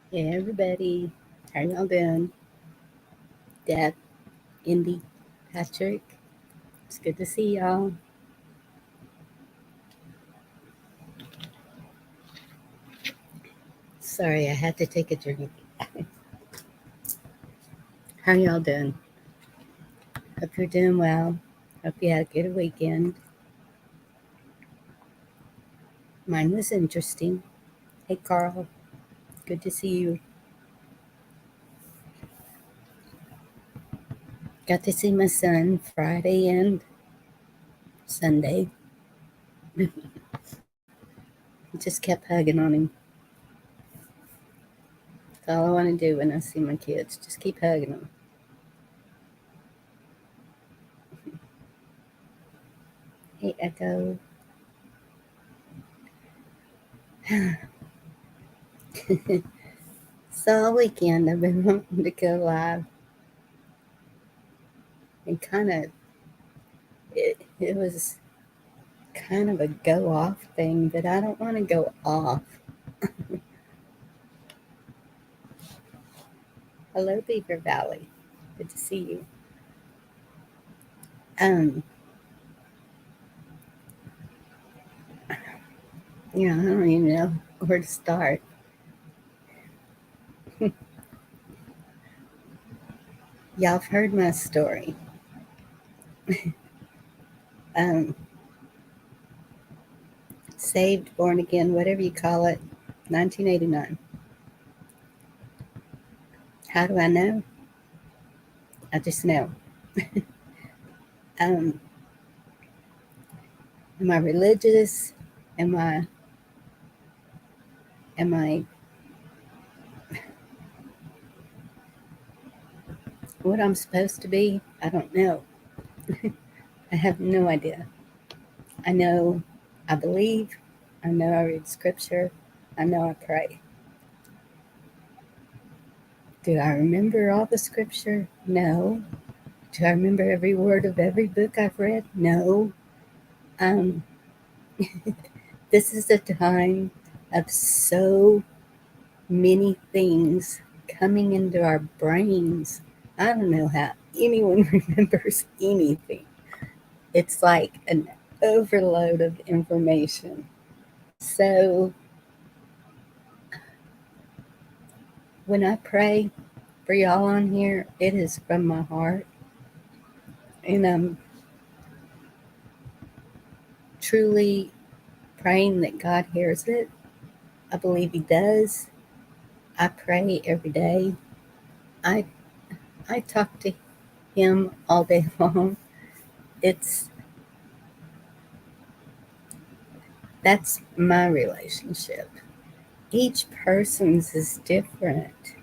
Hey everybody, how y'all doing? Deb, Indy, Patrick, it's good to see y'all. Sorry, I had to take a drink. How y'all doing? Hope you're doing well. Hope you had a good weekend. Mine was interesting. Hey Carl, good to see you. Got to see my son Friday and Sunday. Just kept hugging on him. That's all I want to do when I see my kids. Just keep hugging them. Hey Echo. So all weekend I've been wanting to go live and it was kind of a go off thing, but I don't want to go off. Hello, Beaver Valley. Good to see you. Um, yeah, I don't even know where to start. Y'all have heard my story. Um, saved, born again, whatever you call it, 1989. How do I know? I just know. Um, am I religious? Am I am I what I'm supposed to be? I don't know. I have no idea. I know I believe. I know I read scripture. I know I pray. Do I remember all the scripture? No. Do I remember every word of every book I've read? No. Um, this is a time of so many things coming into our brains. I don't know how anyone remembers anything. It's like an overload of information. So when I pray for y'all on here, it is from my heart. And I'm truly praying that God hears it. I believe He does. I pray every day. I I talk to Him all day long. It's That's my relationship. Each person's is different.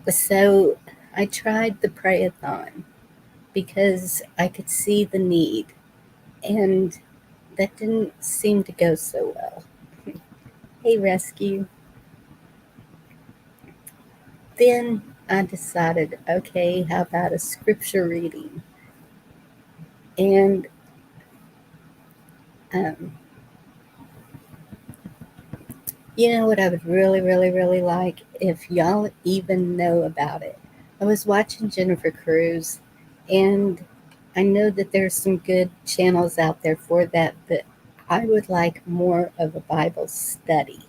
So I tried the pray-a-thon because I could see the need, and that didn't seem to go so well. Hey, rescue. Then I decided, okay, how about a scripture reading? And um, you know what I would really, really, really like if y'all even know about it. I was watching Jennifer Cruz, and I know that there's some good channels out there for that, but I would like more of a Bible study.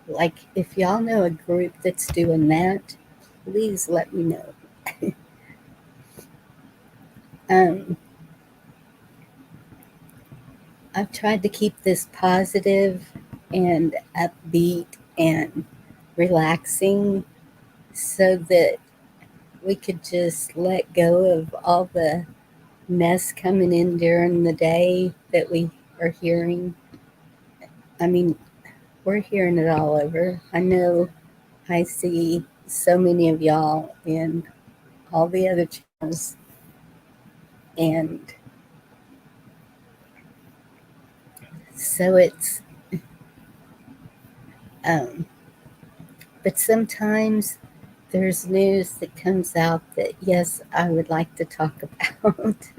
Like, if y'all know a group that's doing that, please let me know. um, I've tried to keep this positive and upbeat and relaxing so that we could just let go of all the mess coming in during the day that we are hearing. I mean, we're hearing it all over. I know I see so many of y'all in all the other channels, and so um, but sometimes there's news that comes out that, yes, I would like to talk about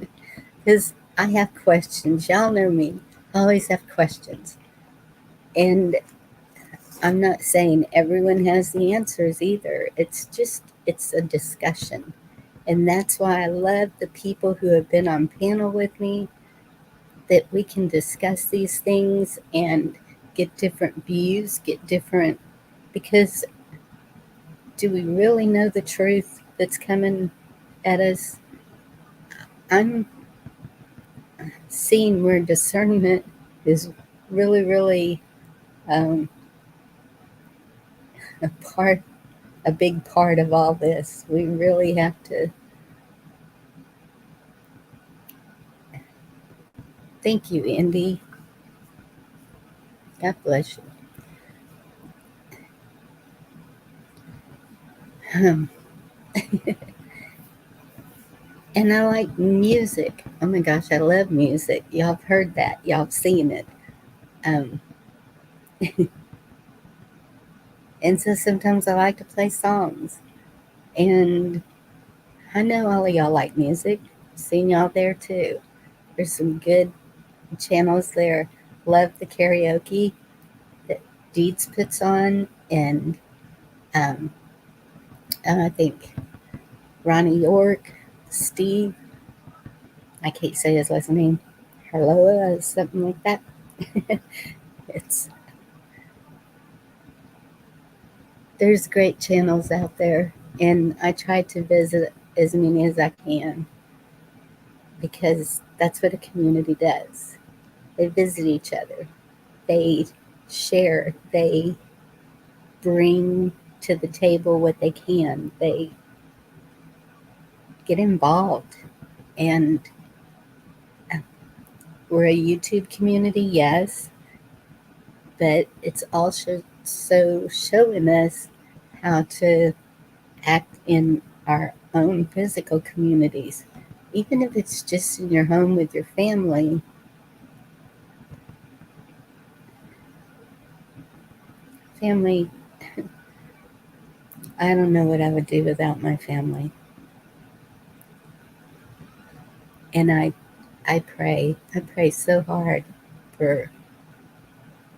because I have questions. Y'all know me, I always have questions. And I'm not saying everyone has the answers either. It's a discussion. And that's why I love the people who have been on panel with me, that we can discuss these things and get different views, get different, because do we really know the truth that's coming at us? I'm seeing where discernment is really, really um, a part, a big part of all this. We really have to. Thank you, Andy. God bless you. And I like music. Oh my gosh, I love music. Y'all have heard that. Y'all have seen it. Um, and so sometimes I like to play songs. And I know all of y'all like music. Seen y'all there too. There's some good channels there. Love the karaoke that Deeds puts on. And um, I think Ronnie York, Steve, I can't say his last name, Harloa, something like that. It's There's great channels out there, and I try to visit as many as I can because that's what a community does. They visit each other, they share, they bring to the table what they can, they get involved. And we're a YouTube community, yes, but it's also so showing us how to act in our own physical communities. Even if it's just in your home with your family, family, I don't know what I would do without my family. And I pray so hard for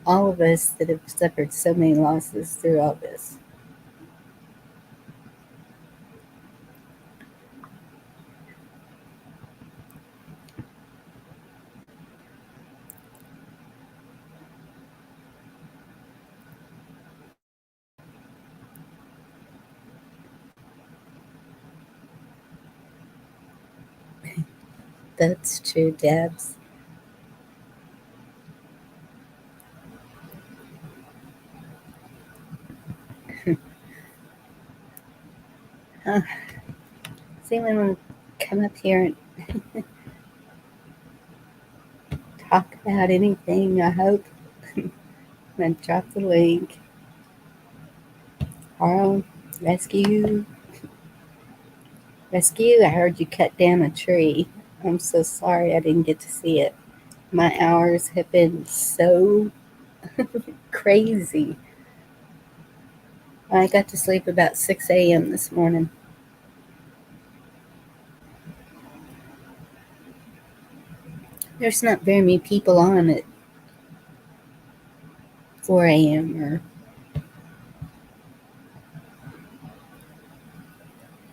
all of us that have suffered so many losses through all this. That's true, Debs. Huh. Does anyone want to come up here and talk about anything? I hope. I'm going to drop the link. Carl, rescue. Rescue, I heard you cut down a tree. I'm so sorry I didn't get to see it. My hours have been so crazy. I got to sleep about 6 a.m. this morning. There's not very many people on at 4 a.m. or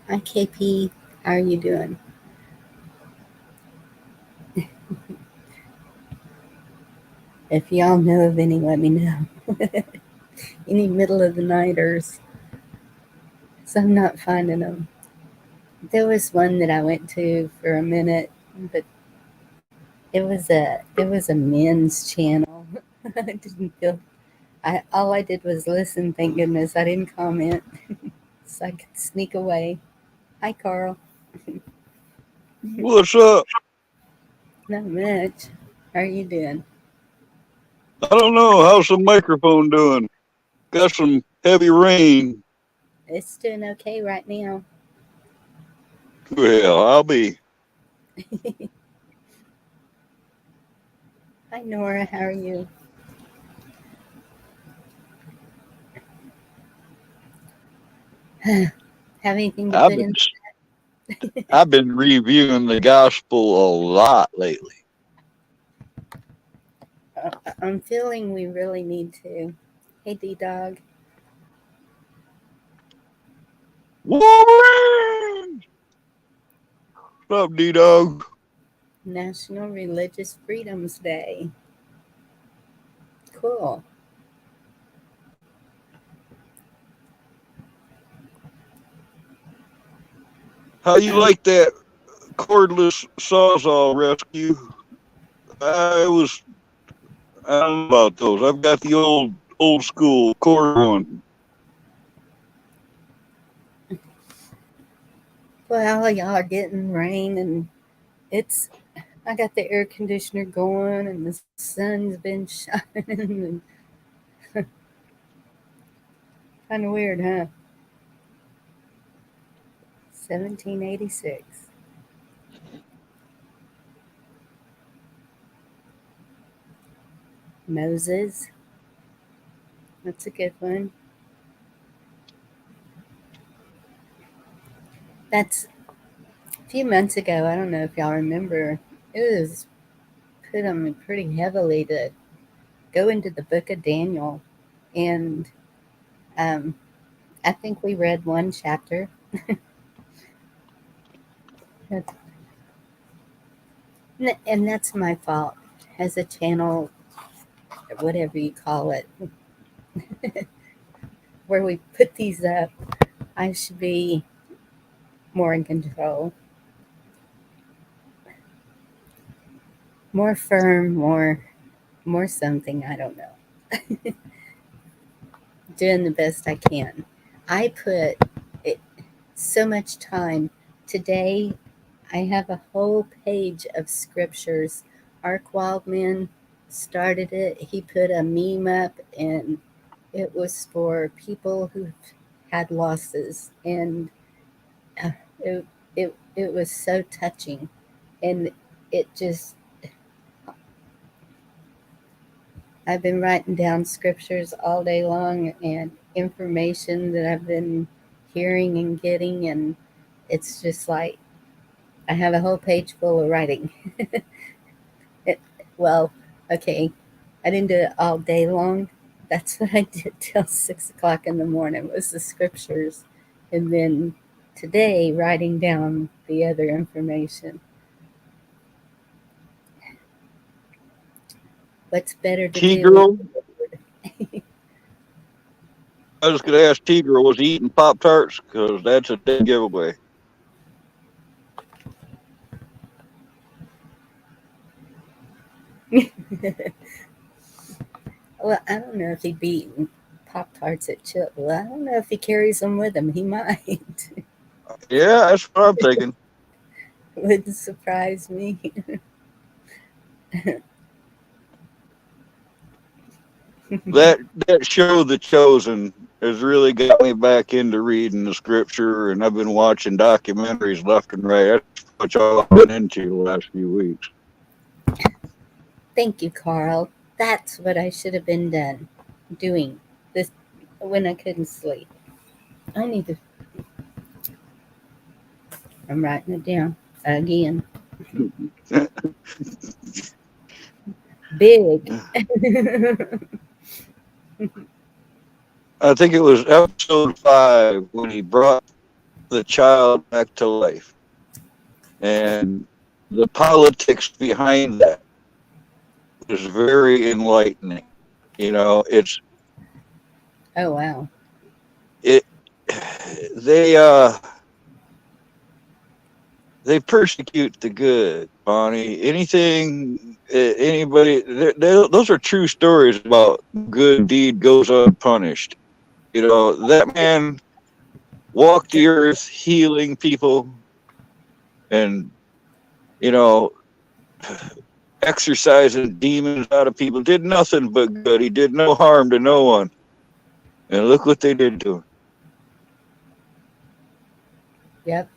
hi KP, how are you doing? If y'all know of any, let me know. Any middle of the nighters. So I'm not finding them. There was one that I went to for a minute, but it was a men's channel. I didn't feel all I did was listen, thank goodness. I didn't comment. So I could sneak away. Hi Carl. What's up? Not much. How are you doing? I don't know. How's the microphone doing? Got some heavy rain. It's doing okay right now. Well, I'll be. Hi Nora, how are you? Have anything to I've put been. in? I've been reviewing the gospel a lot lately. I'm feeling we really need to. Hey, D Dog. Wolverine! What's up, D-Dog? National Religious Freedoms Day. Cool. How you Um, like that cordless sawzall rescue? I was, I don't know about those. I've got the old school cord one. well, y'all are getting rain, and it's. I got the air conditioner going, and the sun's been shining, and kind of weird, huh? 1786. Moses. That's a good one. That's a few months ago. I don't know if y'all remember. It was put on me pretty heavily to go into the book of Daniel. And um, I think we read one chapter. And that's my fault. As a channel, whatever you call it, where we put these up, I should be more in control, more firm, more something. I don't know. Doing the best I can. I put it, so much time. Today, I have a whole page of scriptures. Ark Wildman started it. He put a meme up, and it was for people who had losses, and uh, it, it was so touching, and it just I've been writing down scriptures all day long and information that I've been hearing and getting, and it's just like I have a whole page full of writing. it, well, okay, I didn't do it all day long. That's what I did till 6 o'clock in the morning was the scriptures, and then today writing down the other information. What's better to do with T-Girl? the Lord? I was going to ask T-Girl, was he eating Pop-Tarts? Because that's a dead giveaway. Well, I don't know if he'd be eating Pop Tarts at Chip. Well, I don't know if he carries them with him. He might. Yeah, that's what I'm thinking. Wouldn't surprise me. That show, The Chosen, has really got me back into reading the scripture, and I've been watching documentaries left and right. That's what y'all have been into the last few weeks. Thank you, Carl. That's what I should have been doing this when I couldn't sleep. I need to. I'm writing it down again. Big. I think it was episode 5 when he brought the child back to life, and the politics behind that is very enlightening. You know, Oh wow. it they they persecute the good, Bonnie. Anything, anybody, those are true stories about good deed goes unpunished. You know, that man walked the earth healing people and, you know, exorcising demons out of people, did nothing but good. He did no harm to no one. And look what they did to him. Yep.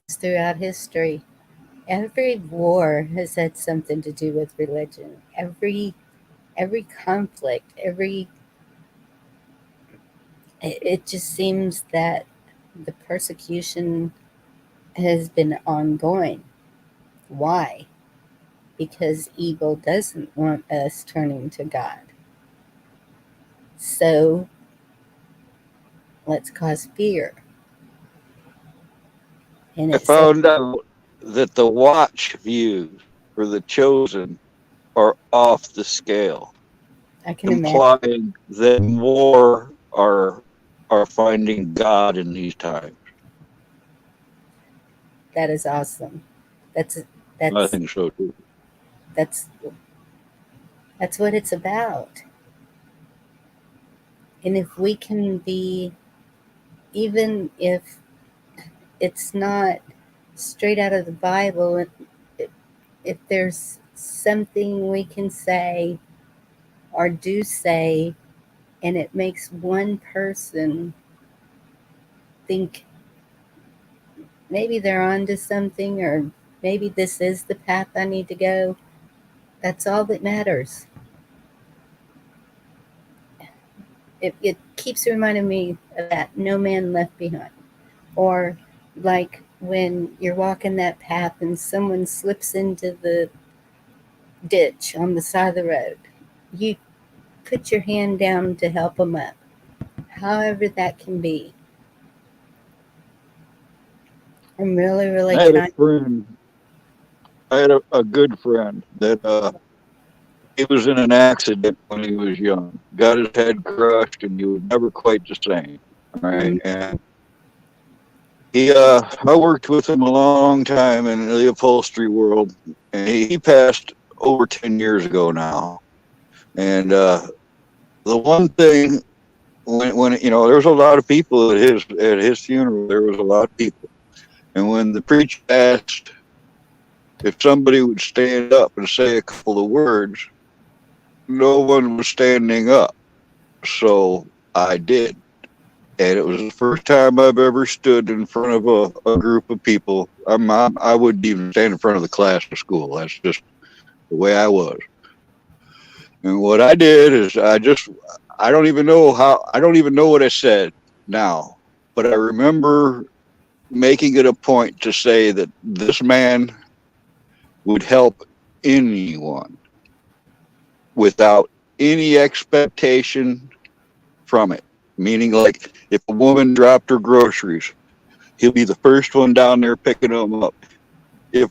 It's throughout history. Every war has had something to do with religion. Every conflict, every it just seems that the persecution has been ongoing. Why? Because evil doesn't want us turning to God. So let's cause fear. And I it says, found out that the watch views for the chosen are off the scale, I can imagine. implying that more are finding God in these times. That is awesome. That's I that's think so too. that's that's what it's about. And if we can be, even if it's not straight out of the Bible, if there's something we can say or do say, and it makes one person think maybe they're onto something, or maybe this is the path I need to go, that's all that matters. It keeps reminding me of that no man left behind. Or like when you're walking that path and someone slips into the ditch on the side of the road, you put your hand down to help them up, however that can be. I'm really, really I had a trying. friend, I had a good friend that he was in an accident when he was young, got his head crushed, and he was never quite the same. All right, Mm, and I worked with him a long time in the upholstery world, and he passed over 10 years ago now. And the one thing when there was a lot of people at his funeral, there was a lot of people, and when the preacher asked if somebody would stand up and say a couple of words, no one was standing up. So I did. And it was the first time I've ever stood in front of a group of people. I wouldn't even stand in front of the class of school. That's just the way I was. And what I did is I don't even know what I said now, but I remember making it a point to say that this man would help anyone without any expectation from it. Meaning, like, if a woman dropped her groceries, he'll be the first one down there picking them up. If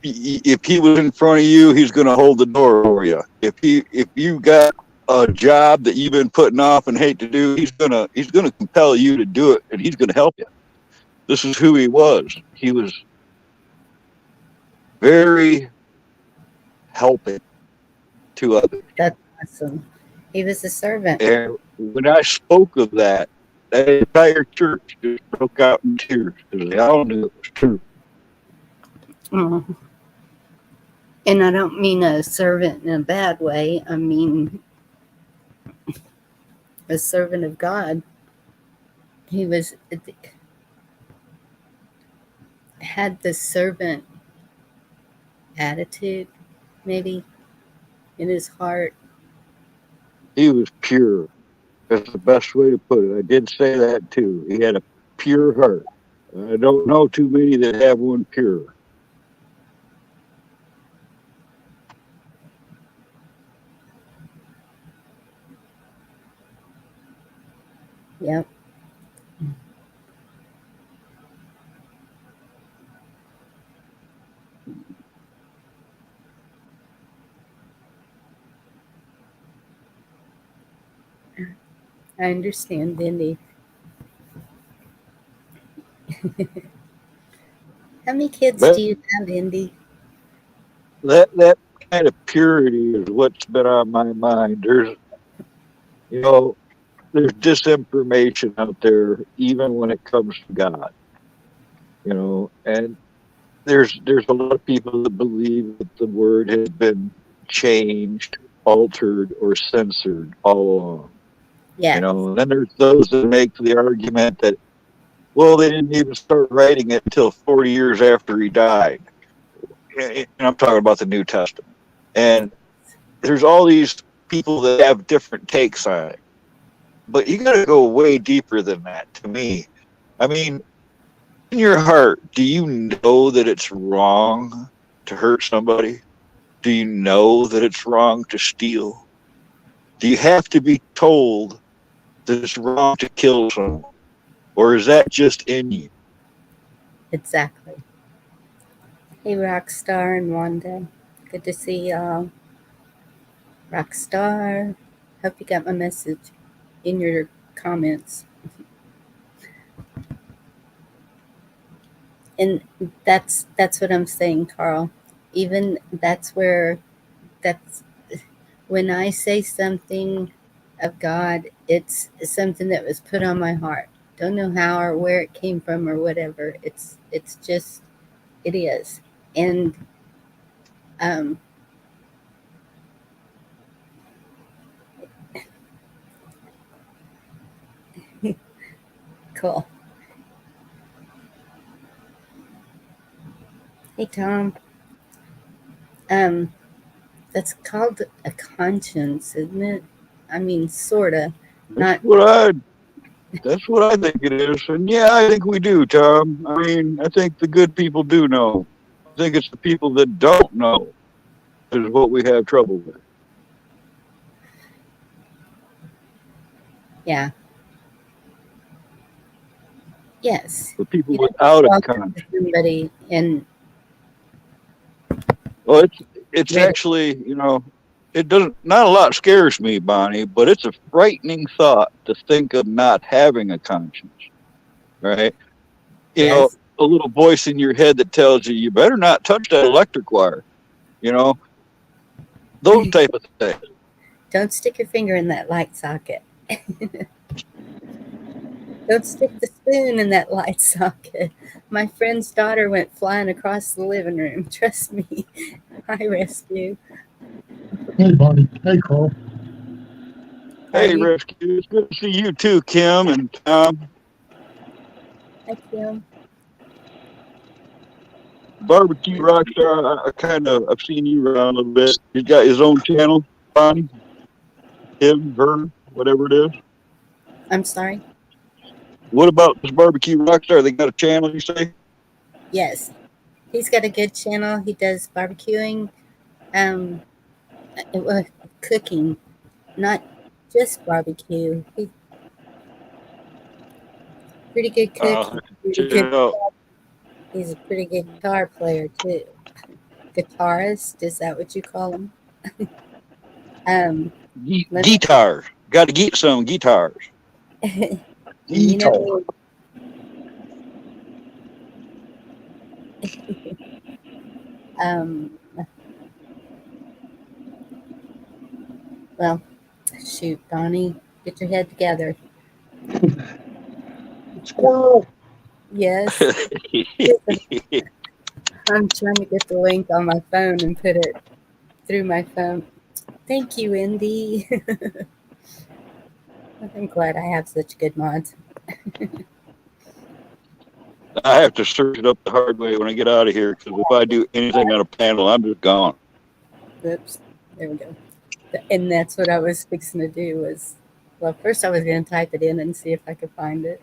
if he was in front of you, he's going to hold the door for you. If you got a job that you've been putting off and hate to do, he's gonna compel you to do it, and he's going to help you. This is who he was. He was very helping to others. that's awesome. He was a servant. And when I spoke of that, that entire church just broke out in tears because they all knew it was true. Mm. And I don't mean a servant in a bad way. I mean a servant of God. He was had the servant attitude, maybe, in his heart. He was pure. That's the best way to put it. I did say that too. He had a pure heart. I don't know too many that have one pure. Yep, I understand, Indy. How many kids That do you have, Indy? that kind of purity is what's been on my mind. You know there's disinformation out there even when it comes to God. And there's a lot of people that believe that the word has been changed, altered, or censored all along. Yeah, And then there's those that make the argument that, well, they didn't even start writing it until 40 years after he died. And I'm talking about the New Testament. And there's all these people that have different takes on it. But you got to go way deeper than that to me. I mean, in your heart, do you know that it's wrong to hurt somebody? Do you know that it's wrong to steal? Do you have to be told that it's wrong to kill someone? Or is that just in you? Exactly. Hey, Rockstar and Wanda. Good to see y'all. Rockstar. Hope you got my message in your comments. And that's what I'm saying, Carl. Even that's when I say something of God, it's something that was put on my heart. Don't know how or where it came from or whatever. It's just it is. And um cool. Hey Tom. Um that's called a conscience, isn't it? I mean sorta. That's Not what I that's what I think it is. And yeah, I think we do, Tom. I mean, I think the good people do know. I think it's the people that don't know is what we have trouble with. yeah. Yes. The people You don't just without a walk up to conscience. somebody and Well, it's ready. actually, it doesn't. Not a lot scares me, Bonnie, but it's a frightening thought to think of not having a conscience, right? You know, Yes. a little voice in your head that tells you you better not touch that electric wire. You know, those type of things. Don't stick your finger in that light socket. Don't stick the spoon in that light socket. My friend's daughter went flying across the living room. Trust me. I rescue. Hey, Bonnie. Hey, Carl. How are Hey, you? rescue! It's good to see you too, Kim and Tom. Hi, Kim. Barbecue Rockstar. I kind of I've seen you around a little bit. He's got his own channel, Bonnie, him, her, whatever it is. I'm sorry. What about this Barbecue Rockstar? They got a channel, you say? Yes. He's got a good channel. He does barbecuing, um, well, cooking, not just barbecue. He's a pretty good cook. I'll He's have to a pretty check good. it out. He's a pretty good guitar player too. Guitarist, is that what you call him? Let me. Guitars. Got to get some guitars. You Guitar. know, um, well, shoot, Bonnie, get your head together. Squirrel. Yes, I'm trying to get the link on my phone and put it through my phone. Thank you, Indy. I'm glad I have such good mods. I have to search it up the hard way when I get out of here because if I do anything on a panel, I'm just gone. Oops, there we go. And that's what I was fixing to do was, well, first I was going to type it in and see if I could find it.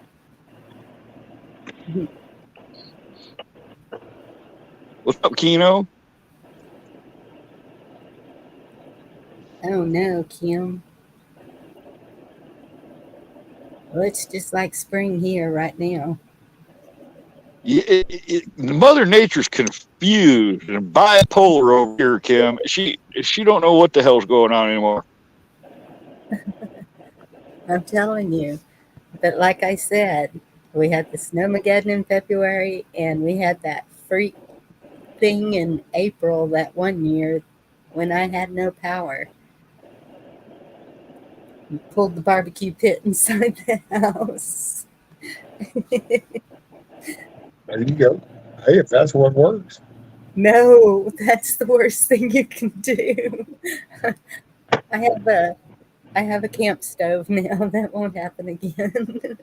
What's up, Keno? Oh no, Kim. Well, it's just like spring here right now. Mother Nature's confused and bipolar over here, Kim. She don't know what the hell's going on anymore. I'm telling you. But like I said, we had the snowmageddon in February, and we had that freak thing in April that one year when I had no power. We pulled the barbecue pit inside the house. There you go. Hey, if that's what works. No, that's the worst thing you can do. I have a I have a camp stove now. That won't happen again.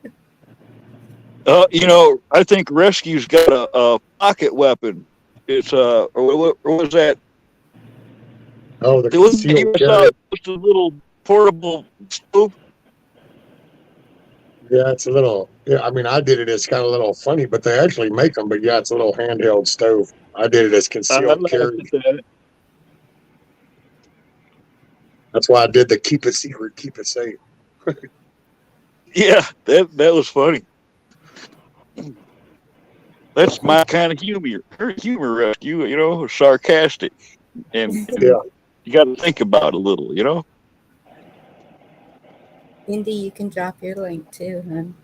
I think Rescue's got a pocket weapon. It's or was that? Oh, the It wasn't the concealed USI. carry. It was the little portable stove. Yeah, it's a little. Yeah, I mean, I did it as kind of a little funny, but they actually make them. But yeah, it's a little handheld stove. I did it as I concealed laughed carry. at that. That's why I did the keep it secret, keep it safe. Yeah, that was funny. That's my kind of humor. Her humor, rescue, sarcastic, and Yeah. you got to think about it a little, Indy, you can drop your link too, hon.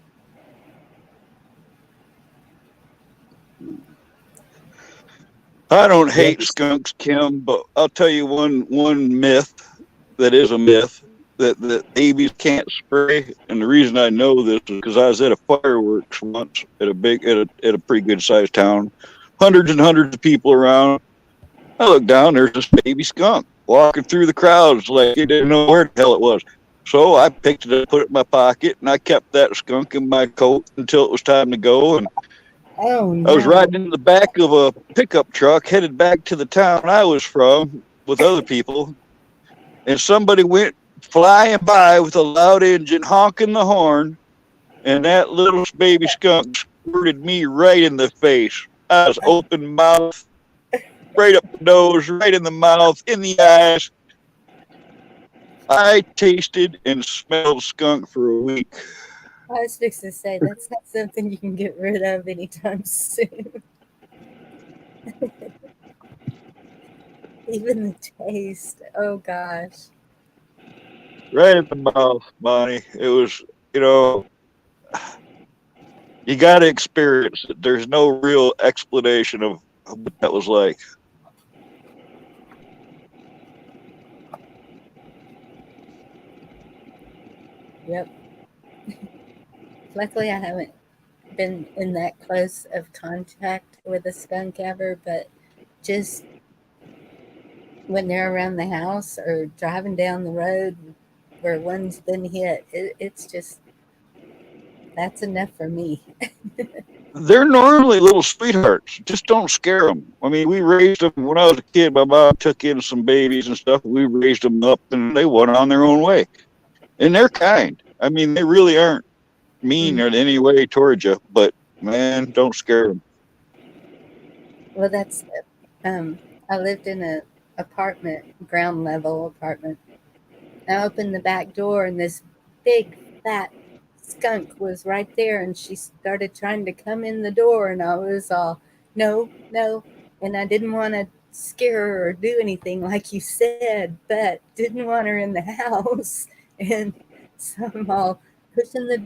I don't Yeah. hate skunks, Kim, but I'll tell you one myth that is a myth that babies can't spray. And the reason I know this is because I was at a fireworks once at a pretty good sized town, hundreds and hundreds of people around. I look down, there's this baby skunk walking through the crowds like it didn't know where the hell it was. So I picked it up, put it in my pocket, and I kept that skunk in my coat until it was time to go. And Oh I was no. riding in the back of a pickup truck headed back to the town I was from with other people, and somebody went flying by with a loud engine honking the horn, and that little baby skunk squirted me right in the face. I was open mouth, right up the nose, right in the mouth, in the eyes. I tasted and smelled skunk for a week. I was fixing to say that's not something you can get rid of anytime soon. Even the taste. Oh gosh. Right in the mouth, Bonnie. It was, you know, you got to experience it. There's no real explanation of what that was like. Yep. Luckily, I haven't been in that close of contact with a skunk ever, but just when they're around the house or driving down the road where one's been hit, it's just that's enough for me. They're normally little sweethearts. Just don't scare them. I mean, we raised them when I was a kid. My mom took in some babies and stuff. We raised them up, and they went on their own way. And they're kind. I mean, they really aren't mean Mm. in any way towards you. But man, don't scare them. Well, that's um, I lived in a apartment, ground level apartment. I opened the back door, and this big fat skunk was right there, and she started trying to come in the door, and I was all, no, no, and I didn't want to scare her or do anything like you said, but didn't want her in the house, and so I'm all pushing the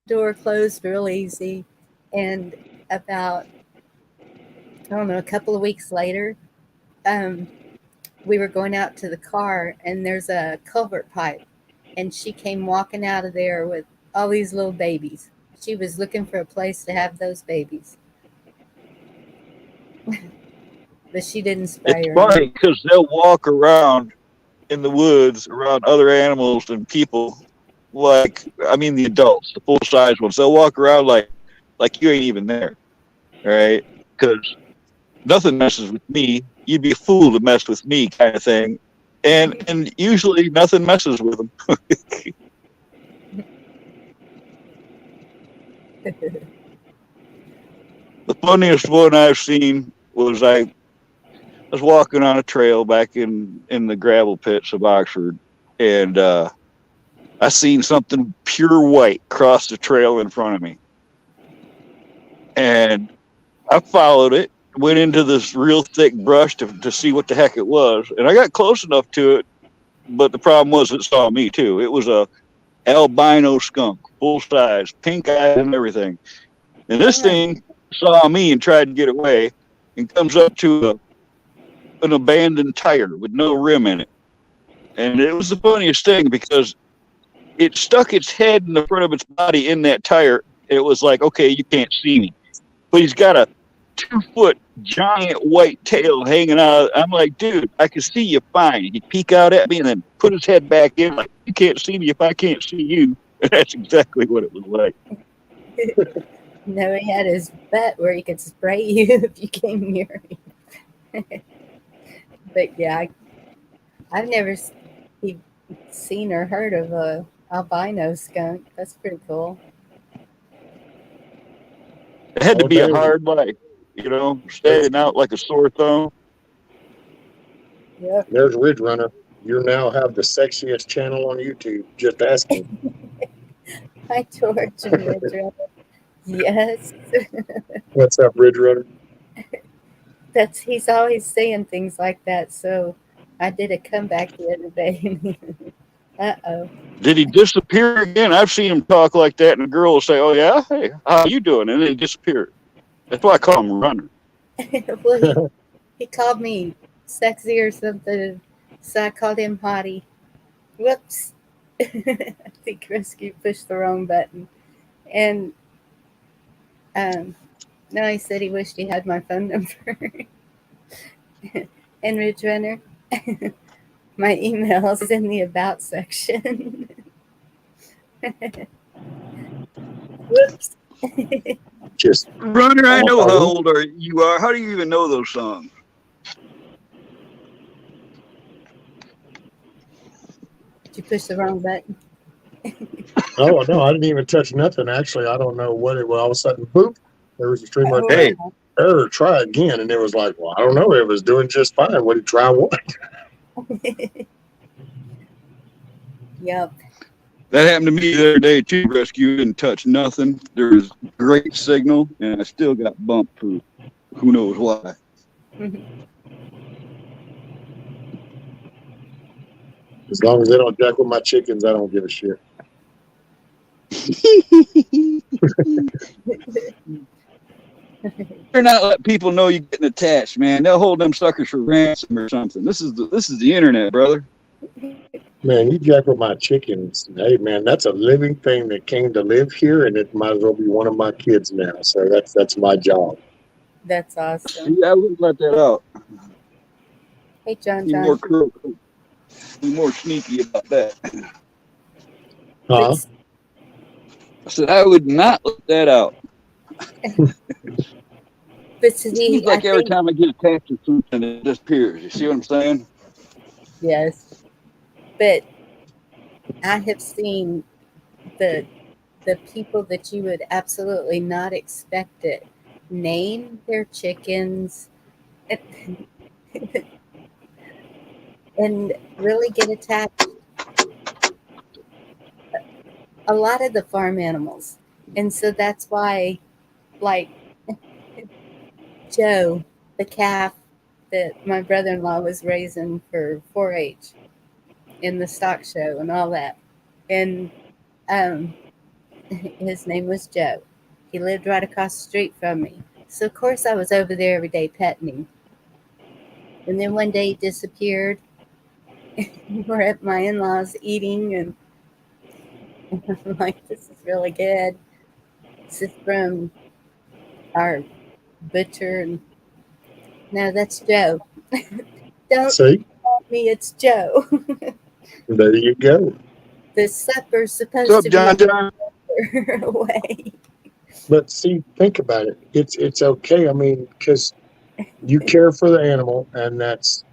door closed real easy, and about I don't know a couple of weeks later, um, we were going out to the car, and there's a culvert pipe, and she came walking out of there with all these little babies. She was looking for a place to have those babies, but she didn't spray It's or anything. funny because they'll walk around in the woods around other animals and people. Like, I mean, the adults, the full size ones, they'll walk around like you ain't even there, right? Because nothing messes with me. You'd be a fool to mess with me, kind of thing. And usually nothing messes with them. The funniest one I've seen was I was walking on a trail back in the gravel pits of Oxford, and I seen something pure white cross the trail in front of me, and I followed it, went into this real thick brush to see what the heck it was, and I got close enough to it, but the problem was it saw me too. It was a albino skunk, full size, pink eyes and everything. And this Uh-huh. thing saw me and tried to get away, and comes up to an abandoned tire with no rim in it. And it was the funniest thing because it stuck its head in the front of its body in that tire. It was like, okay, you can't see me, but he's got a 2 foot giant white tail hanging out. I'm like, dude, I can see you fine. He'd peek out at me and then put his head back in, like, you can't see me if I can't see you. And that's exactly what it was like. No, he had his butt where he could spray you if you came near him. But yeah, I've never seen or heard of a albino skunk. That's pretty cool. It had to Oh, be a there's hard life, there's standing out like a sore thumb. Yep. there's Ridge Runner. You now have the sexiest channel on YouTube. Just asking. Hi, George and Ridge. Yes, What's up, Ridge Runner? he's always saying things like that. So I did a comeback the other day. Uh-oh. Did he disappear again? I've seen him talk like that, and the girl will say, "Oh yeah, hey, how you doing?" And then he disappeared. That's why I call him Runner. Well, he called me sexy or something, so I called him hottie. Whoops. I think Rescue pushed the wrong button. And now he said he wished he had my phone number. And Ridge Runner, my email is in the about section. Whoops. Just Runner, I know how awful. old you are. How do you even know those songs? Did you push the wrong button? Oh no, I didn't even touch nothing. Actually, I don't know what it was. All of a sudden, boop, there was a stream right there. Hey, Error, try again. And it was like, well, I don't know. It was doing just fine. What did try what? Yep. that happened to me the other day too. Rescue didn't touch nothing. There was great signal, and I still got bump proof. Who knows why? As long as they don't jack with my chickens, I don't give a shit. They're not letting people know you're getting attached, man. They'll hold them suckers for ransom or something. This is the internet, brother. Man, you jack with my chickens. Hey, man, that's a living thing that came to live here, and it might as well be one of my kids now. So that's my job. That's awesome. See, I wouldn't let that out. Hey, John. Be more sneaky about that. Huh? I said I would not let that out. But It seems like every time I get attached to something, it disappears. You see what I'm saying? Yes. But I have seen the people that you would absolutely not expect it name their chickens and really get attached. A lot of the farm animals. And so that's why, like, Joe, the calf that my brother-in-law was raising for 4-H in the stock show and all that. And his name was Joe. He lived right across the street from me. So, of course, I was over there every day petting him. And then one day he disappeared. We're at my in-laws eating, and I'm like, this is really good. This is from our butcher. And no, that's Joe. Don't See, tell me it's Joe. there you go. The supper's supposed What's to up, John? John? be away. But see, think about it. It's okay. I mean, because you care for the animal, and that's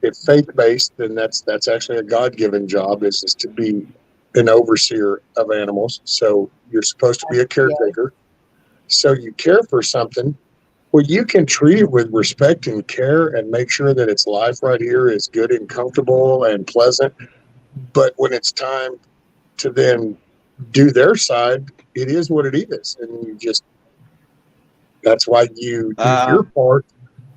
it's faith based, and that's actually a God given job is to be an overseer of animals. So you're supposed to be a caretaker. So you care for something. Well, you can treat it with respect and care and make sure that its life right here is good and comfortable and pleasant. But when it's time to then do their side, it is what it is. And that's why you do your part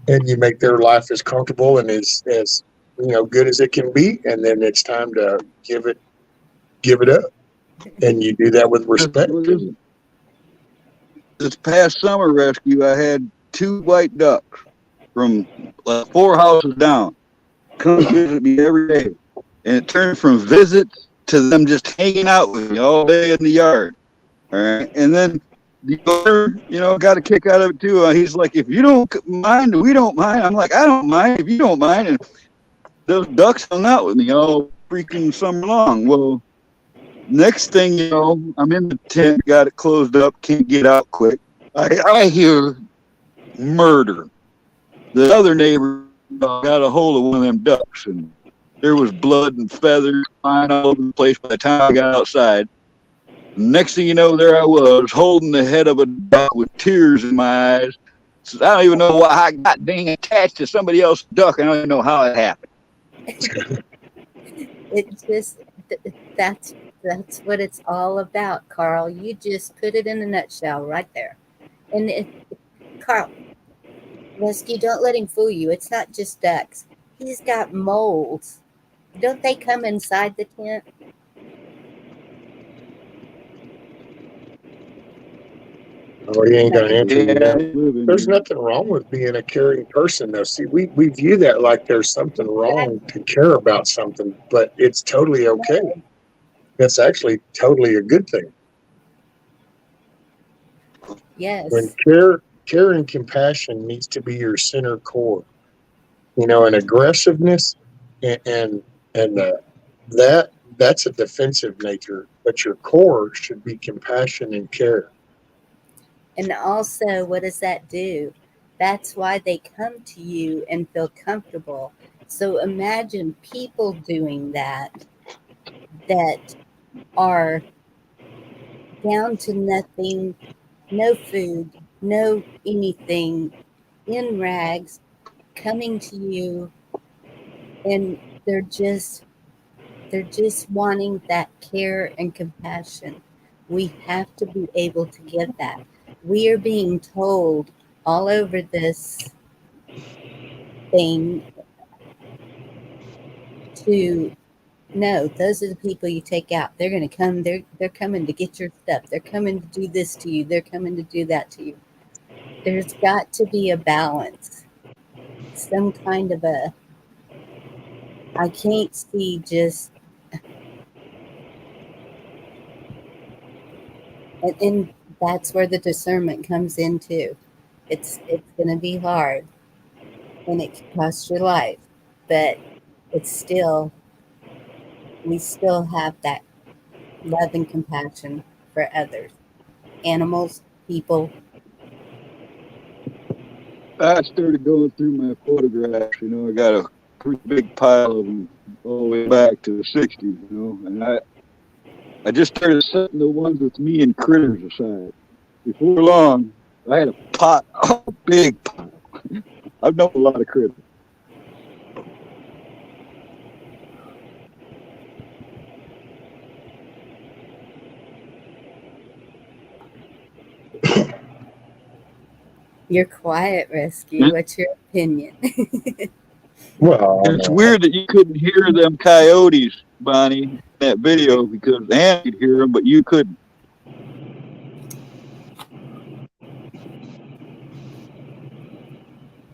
and you make their life as comfortable and as good as it can be. And then it's time to give it up. And you do that with respect. This past summer rescue, I had 2 white ducks from 4 houses down come visit me every day. And it turned from visits to them just hanging out with me all day in the yard. All right. And then the owner, got a kick out of it too. He's like, if you don't mind, we don't mind. I'm like, I don't mind if you don't mind. And those ducks hung out with me all freaking summer long. Well, next thing you know, I'm in the tent, got it closed up, can't get out quick. I hear murder. The other neighbor got a hold of one of them ducks, and there was blood and feathers flying all over the place by the time I got outside. Next thing you know, there I was, holding the head of a duck with tears in my eyes. So I don't even know why I got dang attached to somebody else's duck. I don't even know how it happened. It just, that's That's what it's all about, Carl. You just put it in a nutshell right there. And Carl, Rescue, don't let him fool you. It's not just ducks. He's got moles. Don't they come inside the tent? Oh, he ain't gonna answer you Yeah, that. There's nothing wrong with being a caring person, though. See, we view that like there's something wrong to care about something, but it's totally okay. It's actually totally a good thing. When Yes. care and compassion needs to be your center core, and aggressiveness and that that's a defensive nature, but your core should be compassion and care. And also, what does that do? That's why they come to you and feel comfortable. So imagine people doing that are down to nothing, no food, no anything, in rags, coming to you, and they're just wanting that care and compassion. We have to be able to give that. We are being told all over this thing to no, those are the people you take out. They're going to come. They're coming to get your stuff. They're coming to do this to you. They're coming to do that to you. There's got to be a balance. Some kind of a I can't see just and that's where the discernment comes in too. It's going to be hard and it could cost your life, but it's still we still have that love and compassion for others, animals, people. I started going through my photographs. I got a pretty big pile of them all the way back to the '60s. And I just started setting the ones with me and critters aside. Before long, I had a pot, a big pile. I've known a lot of critters. You're quiet, Rescue. What's your opinion? Well, It's weird that you couldn't hear them coyotes, Bonnie, in that video because Ann could hear them, but you couldn't.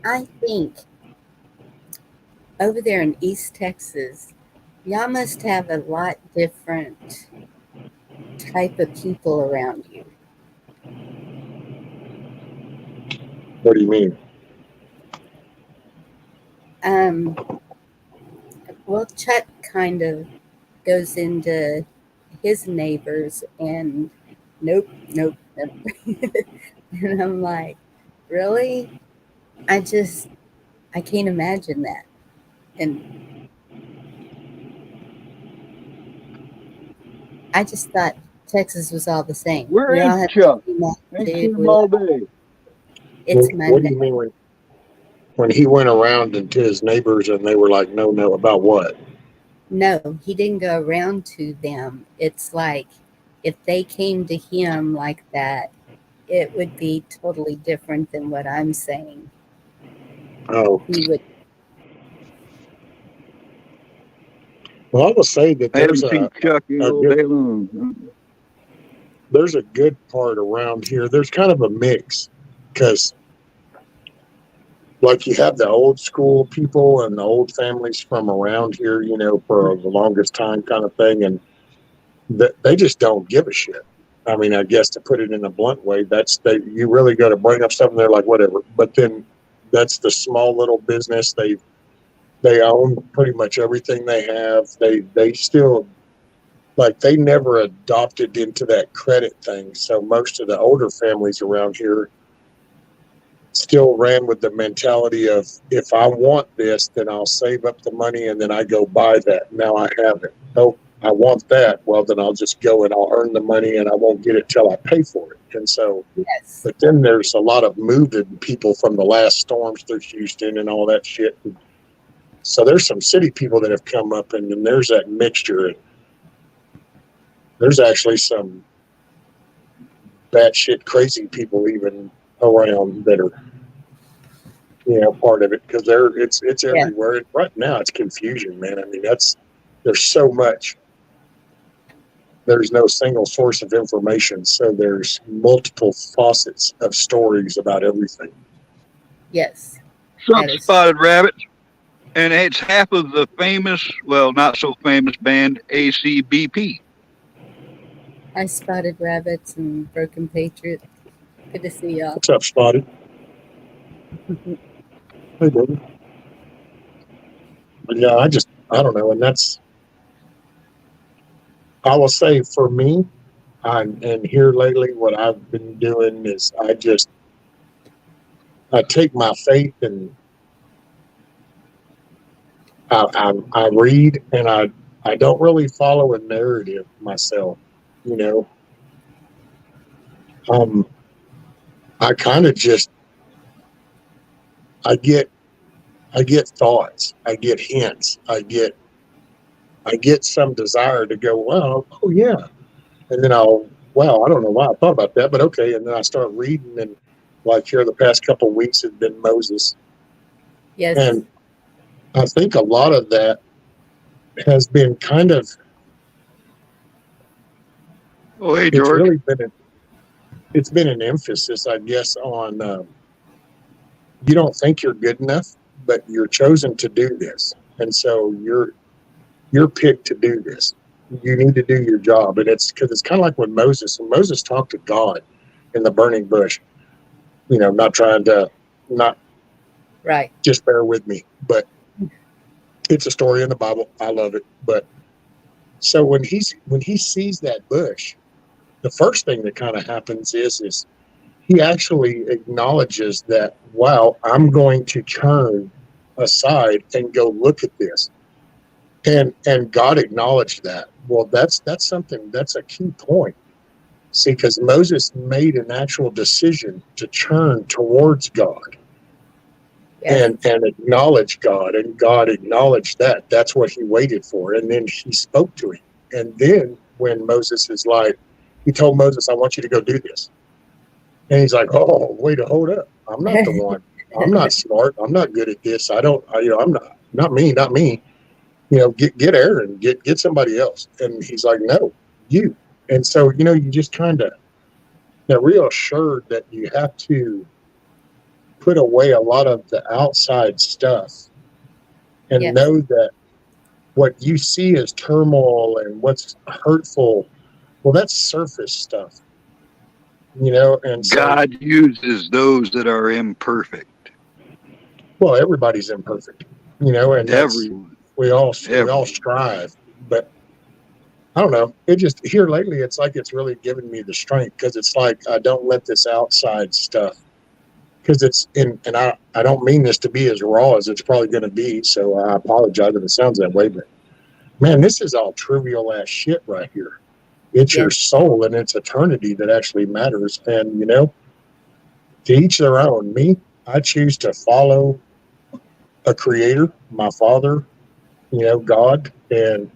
I think over there in East Texas, y'all must have a lot different type of people around you. what do you mean? Um, well, Chuck kind of goes into his neighbors and nope, nope, nope. And I'm like, really? I just, I can't imagine that. And I just thought Texas was all the same. Where We is all have Chuck? the same Ain't attitude. seen him all day. It's What do you Monday. mean when he went around into his neighbors and they were like, no, no, about what? No, he didn't go around to them. It's like if they came to him like that, it would be totally different than what I'm saying. Oh, He would, well, I will say that I haven't seen Chuck a all good day long. there's a good part around here. There's kind of a mix because like you have the old school people and the old families from around here, for the longest time kind of thing, and they just don't give a shit. I mean, I guess to put it in a blunt way, you really got to bring up something. They're like, whatever. But then that's the small little business. They own pretty much everything they have. They still like they never adopted into that credit thing. So most of the older families around here still ran with the mentality of if I want this, then I'll save up the money and then I go buy that. Now I have it. Oh, I want that. Well, then I'll just go and I'll earn the money and I won't get it till I pay for it. And so, yes. but then there's a lot of moving people from the last storms through Houston and all that shit. And so there's some city people that have come up and then there's that mixture. there's actually some batshit crazy people even around that are, part of it, because it's Yeah. everywhere. And right now it's confusion, man. I mean, there's so much. There's no single source of information, so there's multiple faucets of stories about everything. Yes. Some That is spotted rabbits, and it's half of the famous, well, not so famous band ACBP. I spotted rabbits and Broken Patriot. Good to see y'all. What's up, Spotty? Hey, baby. But yeah, I don't know, and I will say for me, and here lately, what I've been doing is I take my faith and I read, and I don't really follow a narrative myself, you know. Um, I kind of just I get I get thoughts, I get hints, I get some desire to go, well, oh yeah, and then I don't know why I thought about that, but okay, and then I start reading, and like here the past couple of weeks has been Moses, Yes. and I think a lot of that has been kind of Oh, hey, it's George. really been an emphasis, I guess, on you don't think you're good enough, but you're chosen to do this, and so you're picked to do this. You need to do your job, and it's because it's kind of like when Moses talked to God in the burning bush. Not trying to not Right. just bear with me, but it's a story in the Bible. I love it. But so when he sees that bush, the first thing that kind of happens is he actually acknowledges that, wow, I'm going to turn aside and go look at this. And God acknowledged that. Well, that's something, that's a key point. See, because Moses made an actual decision to turn towards God Yes. and acknowledge God, and God acknowledged that. That's what he waited for. And then he spoke to him. And then when Moses is like, he told Moses, I want you to go do this. And he's like, oh, wait, hold up. I'm not the one. I'm not smart. I'm not good at this. I'm not me, not me. Get Aaron, get somebody else. And he's like, no, you. And so, you just kind of get reassured that you have to put away a lot of the outside stuff and Yes. know that what you see as turmoil and what's hurtful, well, that's surface stuff, and so, God uses those that are imperfect. well, everybody's imperfect, and that's, Everyone. we all Everyone. strive, but I don't know. It just here lately, it's like it's really given me the strength, because it's like I don't let this outside stuff, because it's in, and I don't mean this to be as raw as it's probably going to be. So I apologize if it sounds that way, but man, this is all trivial ass shit right here. It's your Yes. soul and its eternity that actually matters. And to each their own. Me, I choose to follow a creator, my father, God, and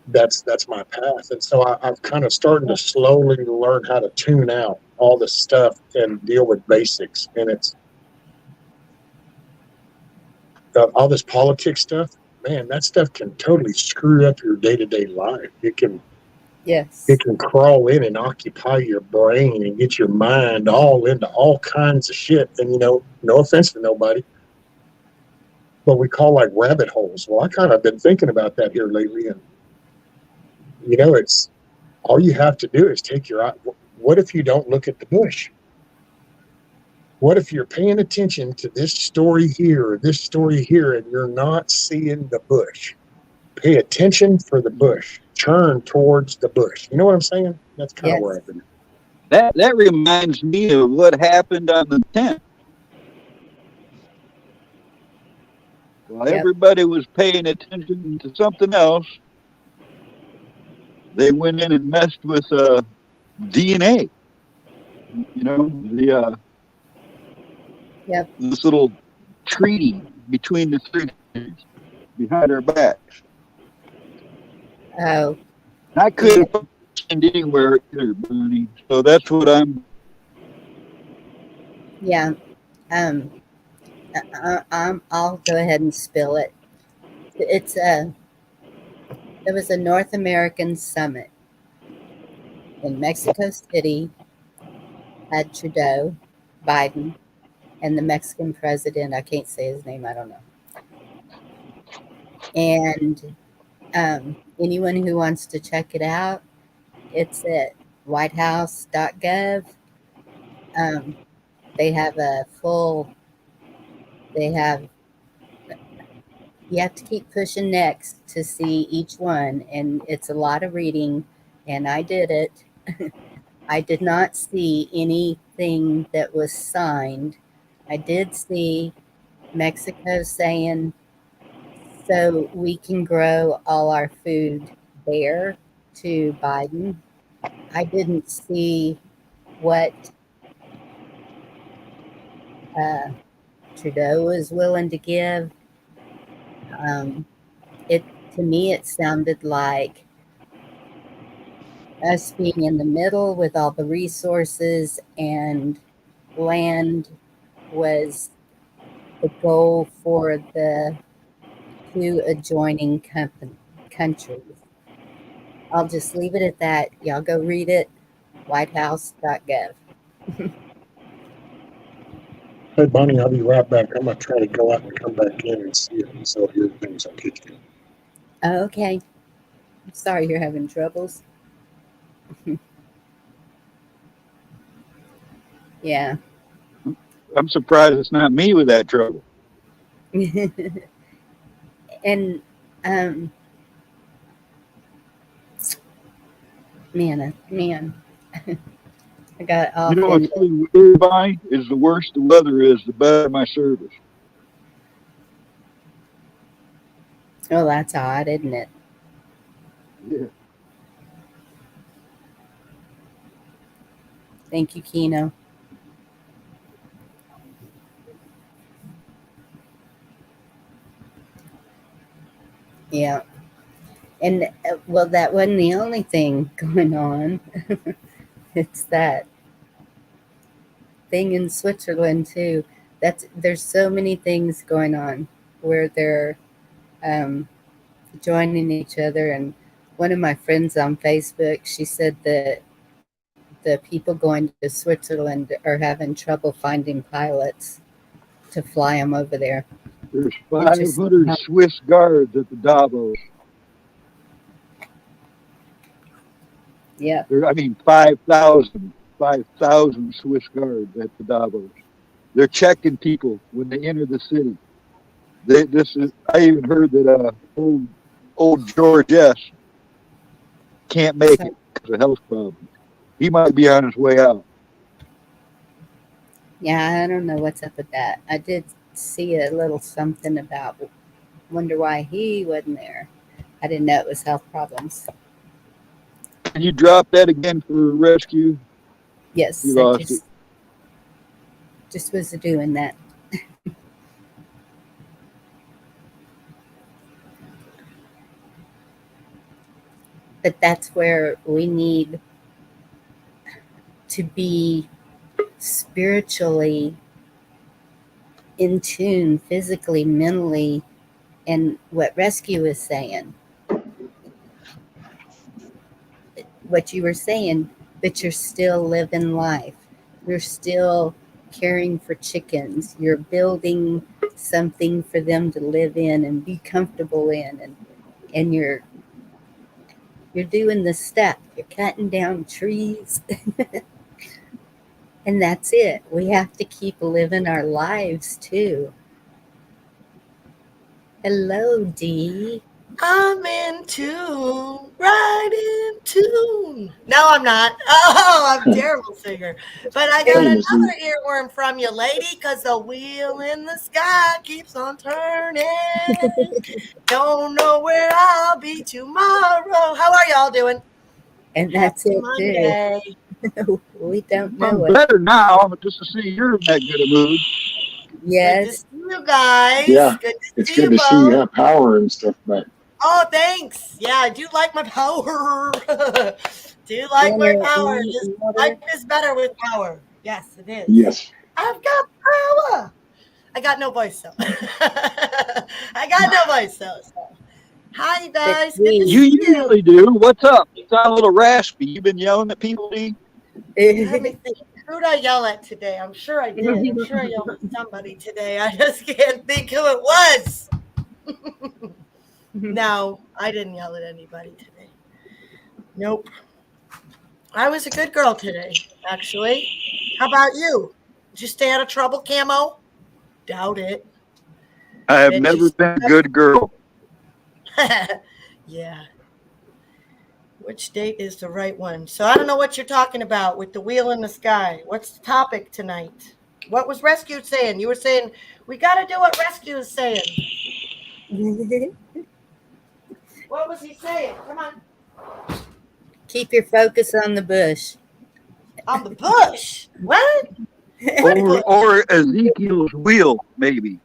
that's my path. And so I've kind of started to slowly learn how to tune out all the stuff and deal with basics. And it's all this politics stuff. Man, that stuff can totally screw up your day-to-day life. It Yes. can crawl in and occupy your brain and get your mind all into all kinds of shit. And no offense to nobody, but we call like rabbit holes. Well, I kind of been thinking about that here lately, and it's all you have to do is take your eye. What if you don't look at the bush? What if you're paying attention to this story here or this story here, and you're not seeing the bush? Pay attention for the bush. Turn towards the bush. You know what I'm saying? That's kind of where Yes. I've been. That reminds me of what happened on the 10th. While Yep. everybody was paying attention to something else, they went in and messed with DNA. The Yep. this little treaty between the three countries behind our backs. Oh. I couldn't find anywhere either, Bonnie. So that's what I'm. Yeah. Um, I'll go ahead and spill it. It's a There was a North American summit in Mexico City. Had Trudeau, Biden, and the Mexican president. I can't say his name. I don't know. And anyone who wants to check it out, it's at whitehouse.gov. Um, they have a full. They have. You have to keep pushing next to see each one, and it's a lot of reading. And I did it. I did not see anything that was signed. I did see Mexico saying, so we can grow all our food there, to Biden. I didn't see what uh, Trudeau was willing to give. Um, it To me, it sounded like us being in the middle with all the resources and land was the goal for the two adjoining countries. I'll just leave it at that. Y'all go read it. Whitehouse.gov. Hey, Bonnie, I'll be right back. I'm going to try to go out and come back in and see if these all your things on kitchen. Okay. I'm sorry you're having troubles. Yeah. I'm surprised it's not me with that trouble. And um man, I got You off know in. what's really weird, Bonnie, is the worse the weather is, the better my service. Oh, that's odd, isn't it? Yeah. Thank you, Kino. Yeah. And well, that wasn't the only thing going on. It's that thing in Switzerland too. There's so many things going on where they're um, joining each other. And one of my friends on Facebook, she said that the people going to Switzerland are having trouble finding pilots to fly them over there. There's Interesting. 500 Swiss guards at the Davos. Yep. I mean, 5,000 Swiss guards at the Davos. They're checking people when they enter the city. I even heard that old George S. can't make So, it because of health problems. He might be on his way out. yeah, I don't know what's up with that. I did see a little something about, wonder why he wasn't there. I didn't know it was health problems. Can you drop that again for rescue? You Yes, I lost it. just was doing that. But that's where we need to be spiritually in tune, physically, mentally, and what rescue is saying, what you were saying, but you're still living life. You're still caring for chickens. You're building something for them to live in and be comfortable in, and you're doing the stuff. You're cutting down trees. And that's it. We have to keep living our lives too. Hello, Dee. I'm in tune, right in tune. No, I'm not. Oh, I'm a terrible singer. But I got another earworm from you, lady, because the wheel in the sky keeps on turning. Don't know where I'll be tomorrow. How are y'all doing? And that's Happy it too. Monday. We don't I'm know it. better now, but just to see you're in that good a mood. Good to Yes. see you guys. Yeah, Good to it's see good you to see you both. have power and stuff back. Oh, thanks. Yeah, I do like my power. Do like my power. Life is better with power. Yes, it is. Yes. I've got power. I got no voice, though. I got no voice, though. So. Hi, guys. Good to You see you. usually do. What's up? You sound a little raspy. You been yelling at people, D? Let me think. Who did I yell at today? I'm sure I did. I'm sure I yelled at somebody today. I just can't think who it was. No, I didn't yell at anybody today. Nope. I was a good girl today, actually. How about you? Did you stay out of trouble, Camo? Doubt it. I have Bet never you. been a good girl. Yeah. Which date is the right one? So I don't know what you're talking about with the wheel in the sky. What's the topic tonight? What was Rescue saying? You were saying we got to do what Rescue is saying. What was he saying? Come on. Keep your focus on the bush. On the bush. What? Or Ezekiel's wheel, maybe.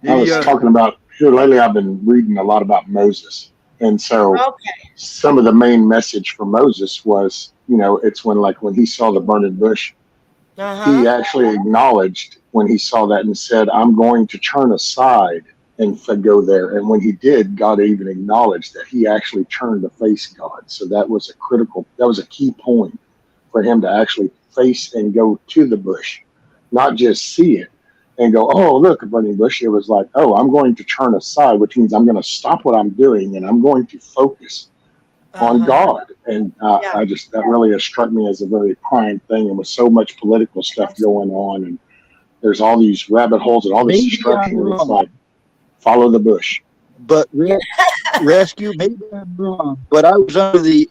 I was talking about here lately. I've been reading a lot about Moses, and so some of the main message for Moses was, it's when he saw the burning bush, he actually acknowledged when he saw that and said, "I'm going to turn aside and go there." And when he did, God even acknowledged that he actually turned to face God. So that was a key point for him to actually face and go to the bush, not just see it and go, "Oh, look, a burning bush." It was like, "Oh, I'm going to turn aside," which means I'm going to stop what I'm doing and I'm going to focus on God. And that really has struck me as a very prime thing. And with so much political stuff going on, and there's all these rabbit holes and all this destruction, and it's like, follow the bush. But Rescue, maybe I'm wrong, but I was under the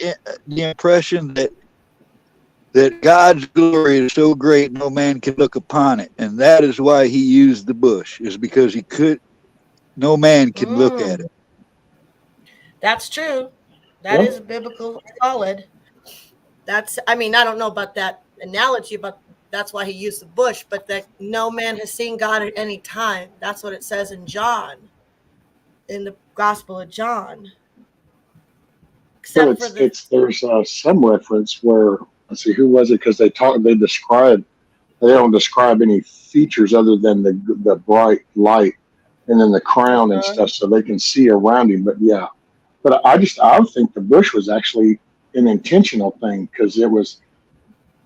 impression that God's glory is so great no man can look upon it, and that is why he used the bush, is because no man can look at it. That's true. That is biblical solid. I don't know about that analogy, but that's why he used the bush, but that no man has seen God at any time. That's what it says in John, in the Gospel of John. Except there's some reference where, let's see, who was it? Because they don't describe any features other than the bright light and then the crown and stuff, so they can see around him. But I think the bush was actually an intentional thing, because it was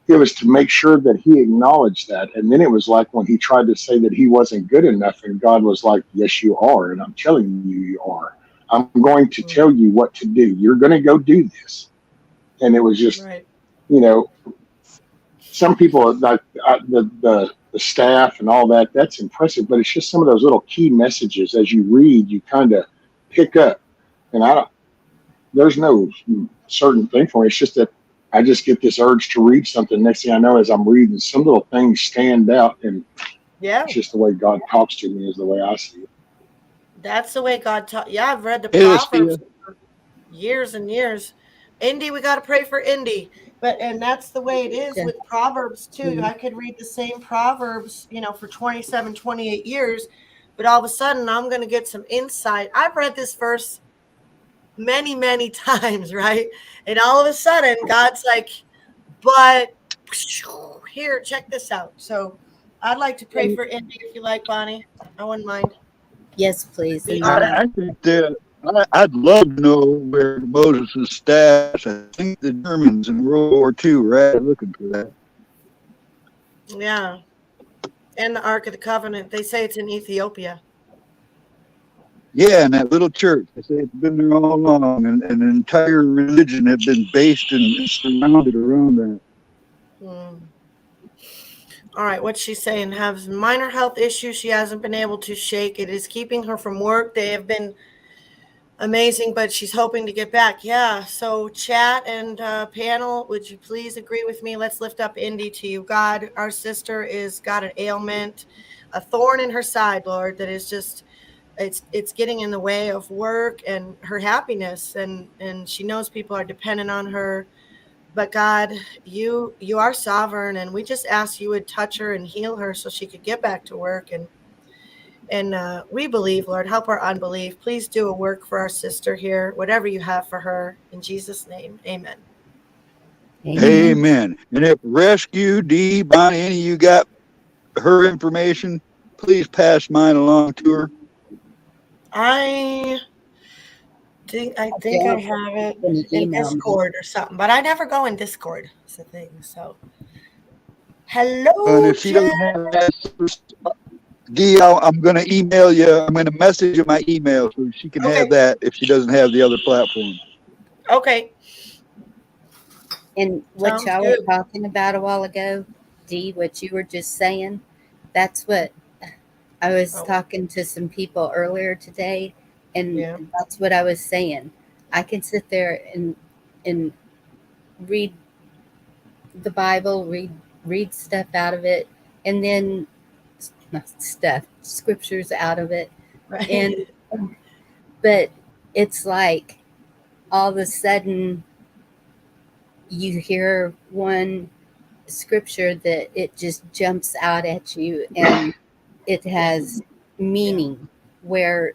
to make sure that he acknowledged that. And then it was like when he tried to say that he wasn't good enough, and God was like, "Yes, you are, and I'm telling you, you are. I'm going to tell you what to do. You're going to go do this." And it was just, some people like the staff and all that. That's impressive, but it's just some of those little key messages as you read, you kind of pick up. And there's no certain thing for me. It's just that I just get this urge to read something. Next thing I know, as I'm reading, some little things stand out, and it's just the way God talks to me, is the way I see it. That's the way God talks. Yeah, I've read the Proverbs for years and years. Indy, we got to pray for Indy. And that's the way it is with Proverbs too. I could read the same Proverbs, for 27, 28 years, but all of a sudden I'm going to get some insight. I've read this verse many, many times, right? And all of a sudden God's like, but here, check this out. So I'd like to pray for Indy if you like, Bonnie. I wouldn't mind. Yes, please. I think that I'd love to know where Moses' staff. I think the Germans in World War II were looking for that. Yeah. And the Ark of the Covenant. They say it's in Ethiopia. Yeah, and that little church. They say it's been there all along, and an entire religion had been based and surrounded around that. All right, what's she saying? Has minor health issues she hasn't been able to shake. It is keeping her from work. They have been amazing, but she's hoping to get back. Yeah, so chat and panel, would you please agree with me? Let's lift up Indy to you. God, our sister is got an ailment, a thorn in her side, Lord, that is just, it's getting in the way of work and her happiness, and she knows people are dependent on her. But God, you are sovereign, and we just ask you would touch her and heal her so she could get back to work. And And we believe, Lord, help our unbelief. Please do a work for our sister here, whatever you have for her. In Jesus' name, amen. Amen. Amen. And if Rescue, D, Bonnie, any of you got her information, please pass mine along to her. I think I Don't have it gonna in email me. Discord or something, but I never go in Discord. It's the thing. So, And hello, if she Jen. doesn't have that, D, I'm going to email you. I'm going to message you my email so she can have Okay. that if she doesn't have the other platform. Okay. And what Sounds y'all were good. talking about a while ago, Dee, what you were just saying, that's what I was Oh, talking to some people earlier today, and yeah. that's what I was saying. I can sit there and read the Bible, read stuff out of it, and then not stuff, scriptures out of it, and Right. but it's like all of a sudden you hear one scripture that it just jumps out at you and it Yeah. has meaning where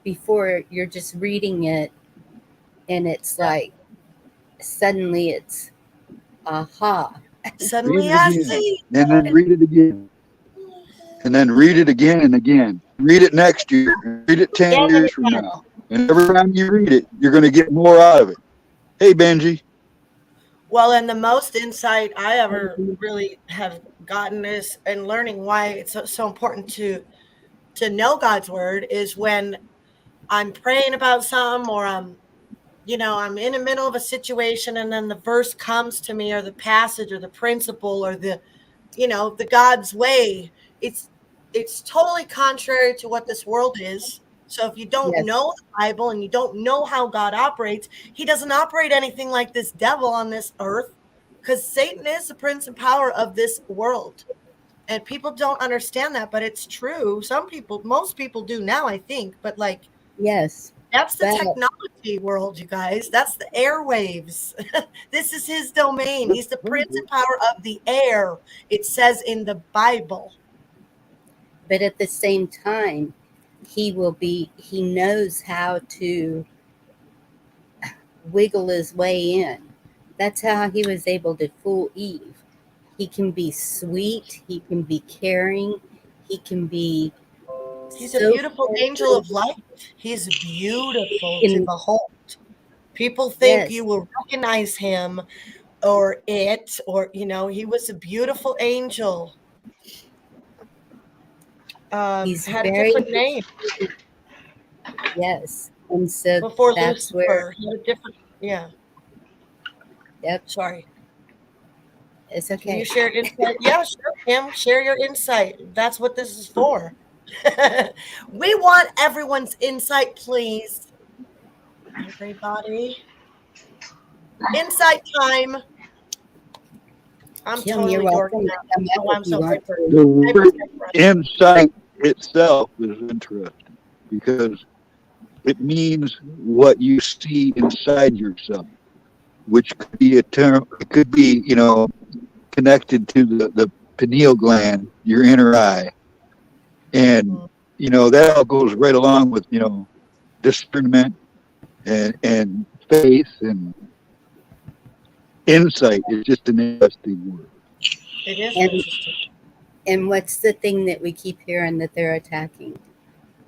before you're just reading it and it's Yeah. like suddenly it's aha. Read Suddenly it I again. see. And then read it again. And then read it again and again. Read it next year. Read it 10 Again and years from again. now. And every time you read it, you're going to get more out of it. Hey, Benji. Well, and the most insight I ever really have gotten is in learning why it's so important to know God's word is when I'm praying about something or I'm in the middle of a situation and then the verse comes to me or the passage or the principle or the God's way. It's it's totally contrary to what this world is. So if you don't Yes, know the Bible and you don't know how God operates, he doesn't operate anything like this devil on this earth because Satan is the prince and power of this world. And people don't understand that, but it's true. Most people do now, I think, but like yes, that's the but technology world, you guys. That's the airwaves. This is his domain. He's the prince and power of the air. It says in the Bible. at the same time he knows how to wiggle his way in. That's how he was able to fool Eve. He can be sweet, he can be caring, he can be He's a so beautiful angel friendly. of light. He's beautiful to And behold. People think yes, you will recognize him or it, or, he was a beautiful angel. he's Had a very different name yes. And so before that's where, Lucifer. He had a different, yeah. yep, Sorry. it's Can you okay. share insight? Yeah, sure, Kim. Share your insight. That's what this is for. We want everyone's insight, please. Everybody. Insight time. I'm Kim, you're totally dorking welcome to out. come up Oh, if I'm you so want hyper. to. The Hyper, word hyper. insight itself is interesting because it means what you see inside yourself, which could be a term, it could be, connected to the pineal gland, your inner eye. And, Mm. that all goes right along with, discernment and faith and insight is just an interesting word. It is And interesting. what's the thing that we keep hearing that they're attacking?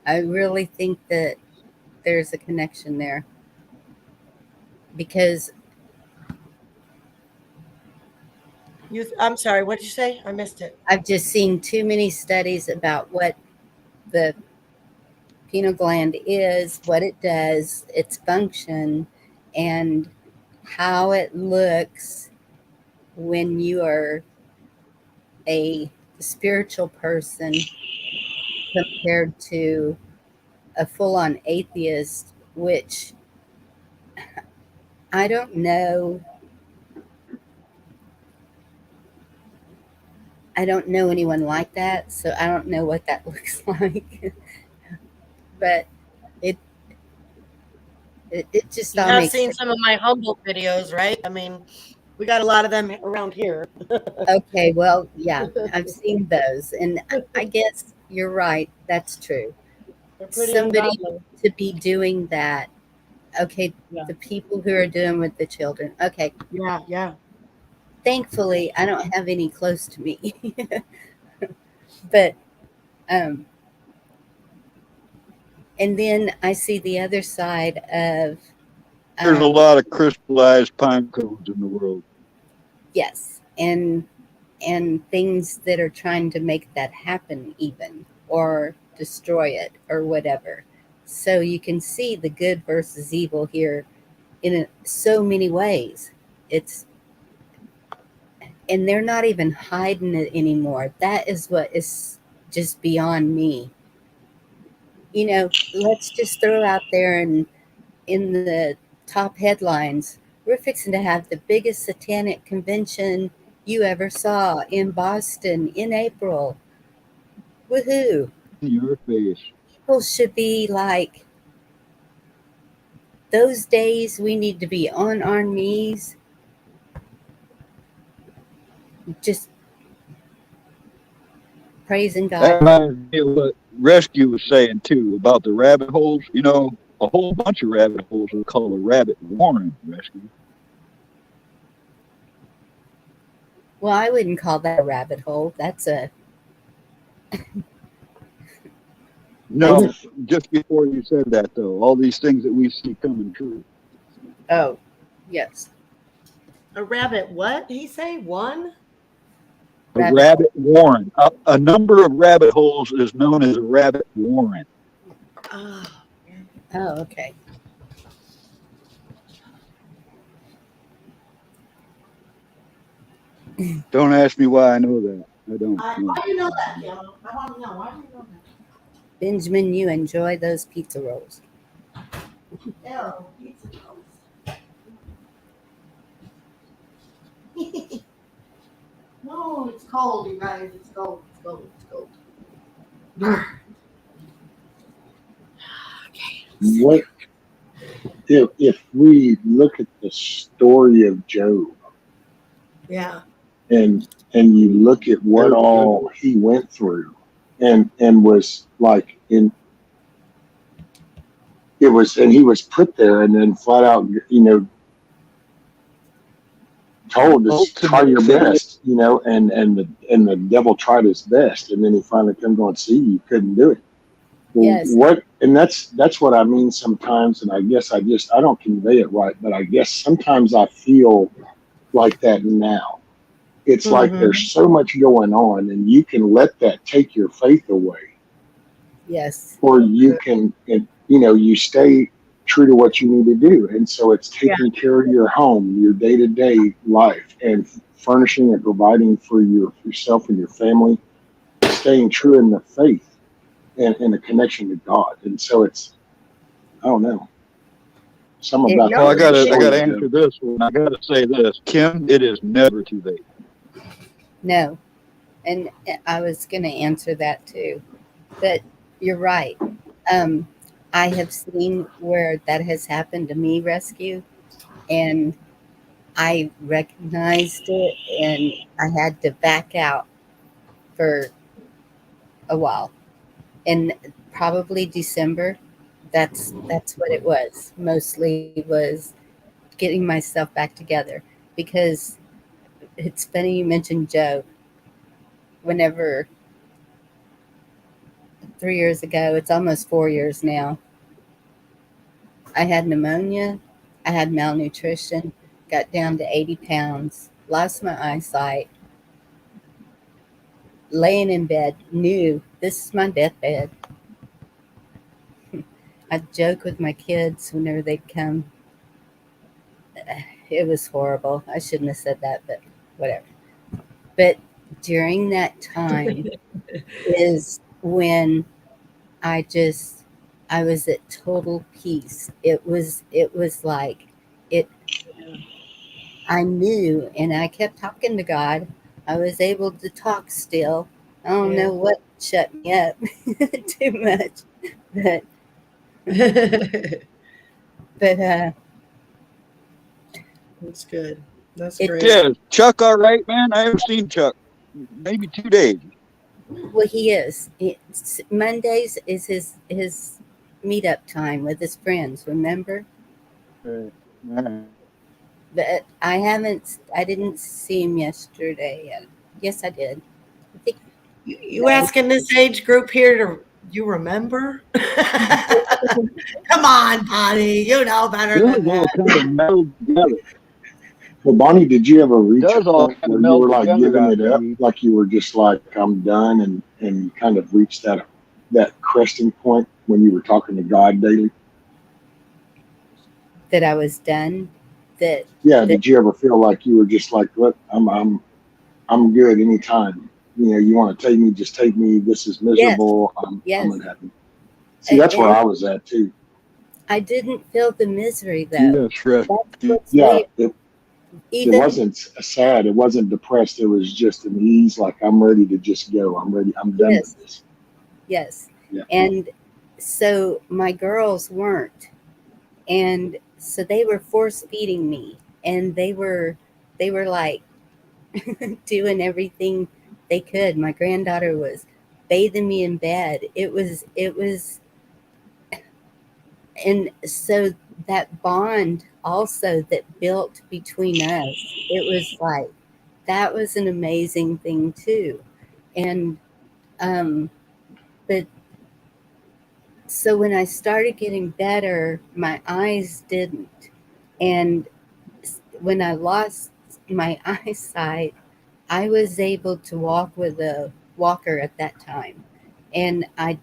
I really think that there's a connection there because I'm sorry. What did you say? I missed it. I've just seen too many studies about what the pineal gland is, what it does, its function, and how it looks when you are a spiritual person compared to a full on atheist, which I don't know. I don't know anyone like that, so I don't know what that looks like. But it, it just You all have makes seen sense. some of my humble videos, right? I mean, we got a lot of them around here. Okay, well, yeah, I've seen those, and I guess you're right. That's true. They're pretty Somebody ungodly. to be doing that. Okay, Yeah. the people who are doing with the children. Okay, Yeah, yeah. thankfully I don't have any close to me. But um and then I see the other side of There's a um lot of crystallized pine cones in the world. yes, and things that are trying to make that happen even or destroy it or whatever. So you can see the good versus evil here in so many ways. It's and they're not even hiding it anymore. That is what is just beyond me. Let's just throw out there and in the top headlines, we're fixing to have the biggest satanic convention you ever saw in Boston in April. Woohoo! In your face. People should be like, those days we need to be on our knees, just praising God. That reminds me of what Rescue was saying too about the rabbit holes. A whole bunch of rabbit holes are called a rabbit warren, Rescue. Well, I wouldn't call that a rabbit hole. That's a No, just before you said that though, all these things that we see coming true. oh, yes. A rabbit, what? He say one? A rabbit warren. A number of rabbit holes is known as a rabbit warren. Oh, Oh, okay. Don't ask me why I know that. I don't. why do you know that, Kim? I want to know. Why do you know that? Benjamin, you enjoy those pizza rolls. Ew, pizza toast. No, it's cold, you guys. It's cold. It's cold. It's cold. What if we look at the story of Job Yeah. and you look at what all he went through and was like in it was and he was put there and then flat out told to try your best, and the devil tried his best, and then he finally come going, see, you couldn't do it. Well, Yes. and that's what I mean sometimes, and I guess I don't convey it right, but I guess sometimes I feel like that now. It's like there's so much going on, and you can let that take your faith away, Yes. or you can, you stay true to what you need to do. And so it's taking care of your home, your day-to-day life, and furnishing and providing for yourself and your family, staying true in the faith and a connection to God. And so it's, I don't know. Some about well, I gotta answer this one. I gotta say this, Kim, it is never too late. No. And I was going to answer that too. But you're right. I have seen where that has happened to me, Rescue, and I recognized it and I had to back out for a while. And probably December, that's what it was. Mostly was getting myself back together, because it's funny you mentioned Joe. Whenever 3 years ago, it's almost 4 years now, I had pneumonia, I had malnutrition, got down to 80 pounds, lost my eyesight, laying in bed, knew this is my deathbed. I'd joke with my kids whenever they'd come. It was horrible. I shouldn't have said that, but whatever. But during that time is when I was at total peace. It was like it. I knew, and I kept talking to God. I was able to talk still. I don't know what shut me up too much, but That's good. That's great. Yeah, Chuck, all right, man. I haven't seen Chuck maybe 2 days. Well, he is. Mondays is his meetup time with his friends. Remember? Right. But I didn't see him yesterday. Yes, I did. I think You no. asking this age group here to you remember? Come on, Bonnie. You know better It was than all that. kind of melded together. Well, Bonnie, did you ever It reach a does all point kind of where you meld were like together, giving I it up, believe. like you were just like, I'm done, and kind of reached that cresting point when you were talking to God daily? That I was done. That Yeah. that Did you ever feel like you were just like, look, I'm good anytime. You want to take me, just take me. This is yes, miserable. I'm yes. unhappy. See, that's where And I was at too. I didn't feel the misery though. Yes, rest. That's what's Yeah. weird. It Even wasn't sad. It wasn't depressed. It was just an ease. Like I'm ready to just go. I'm ready. I'm done with yes, this. yes. Yeah. And so my girls weren't, and so they were force feeding me, and they were like doing everything they could. My granddaughter was bathing me in bed. It was and so that bond also that built between us, it was like that was an amazing thing too. And um but so when I started getting better, my eyes didn't. And when I lost my eyesight, I was able to walk with a walker at that time. And I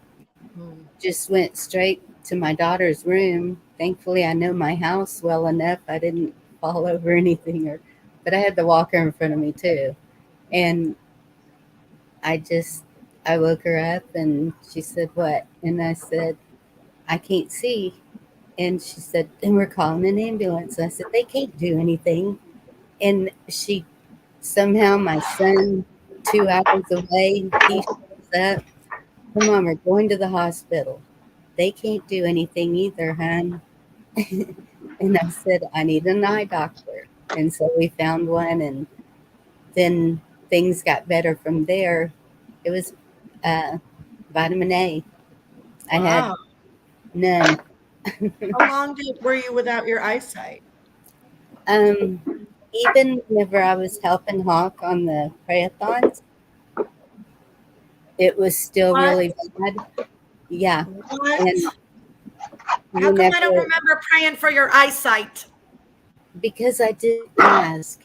Hmm. just went straight to my daughter's room. Thankfully, I know my house well enough. I didn't fall over anything, but I had the walker in front of me too. And I just, I woke her up and she said, "What?" And I said, "I can't see." And she said, "Then we're calling an ambulance." And I said, "They can't do anything." And she somehow, my son, 2 hours away, he shows up. "Come on, we're going to the hospital." "They can't do anything either, hon." And I said, "I need an eye doctor." And so we found one, and then things got better from there. It was uh, vitamin A. I had Wow. none. How long were you without your eyesight? Um, Even whenever I was helping Hawk on the prayathons, it was still What? really bad. Yeah. What? And How come I don't whenever, remember praying for your eyesight? because I didn't ask,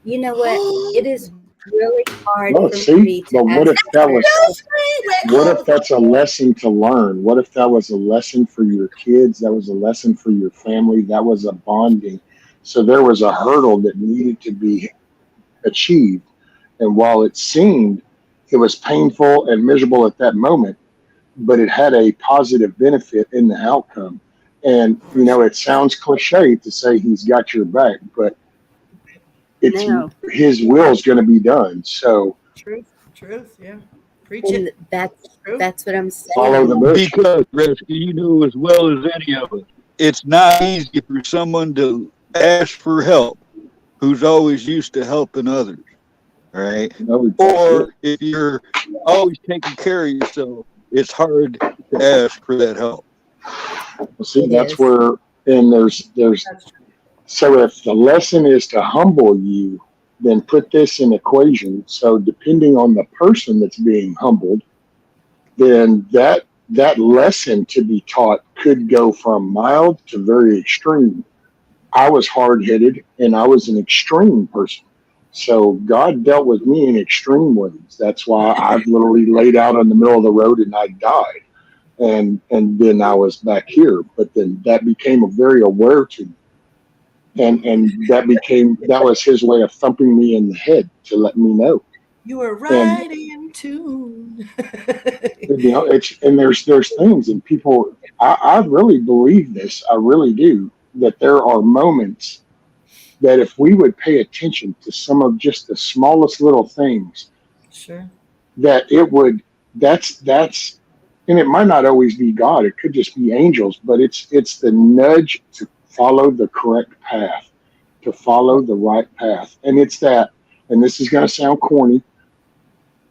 you know what? It is really hard Well, for see, me but to what ask if that for was? help. Excuse me. Wait, What if hold that's a lesson to learn? What if that was a lesson for your kids? That was a lesson for your family. That was a bonding. So there was a hurdle that needed to be achieved. And while it was painful and miserable at that moment, but it had a positive benefit in the outcome. And, for sure. it sounds cliche to say he's got your back, but it's No. his will's going to be done. So Truth. Truth. Yeah. Preach And it. that's True. that's what I'm follow the saying. bush. Because, Rescue, you know as well as any of us, it's not easy for someone to ask for help who's always used to helping others, right? No, that's it. Or if you're always taking care of yourself, it's hard to ask for that help. Well, see, It that's is. where, and there's, That's true. so if the lesson is to humble you, then put this in equation. So depending on the person that's being humbled, then that lesson to be taught could go from mild to very extreme. I was hard headed and I was an extreme person. So God dealt with me in extreme ways. That's why I've literally laid out in the middle of the road and I died. And then I was back here. But then that became a very aware to me. And that was his way of thumping me in the head to let me know. You were And right in tune. it's and there's things and people I really believe this, I really do, that there are moments that if we would pay attention to some of just the smallest little things, Sure. that it would that's and it might not always be God, it could just be angels, but it's the nudge to follow the correct path, to follow the right path. And it's that, and this is going to sound corny,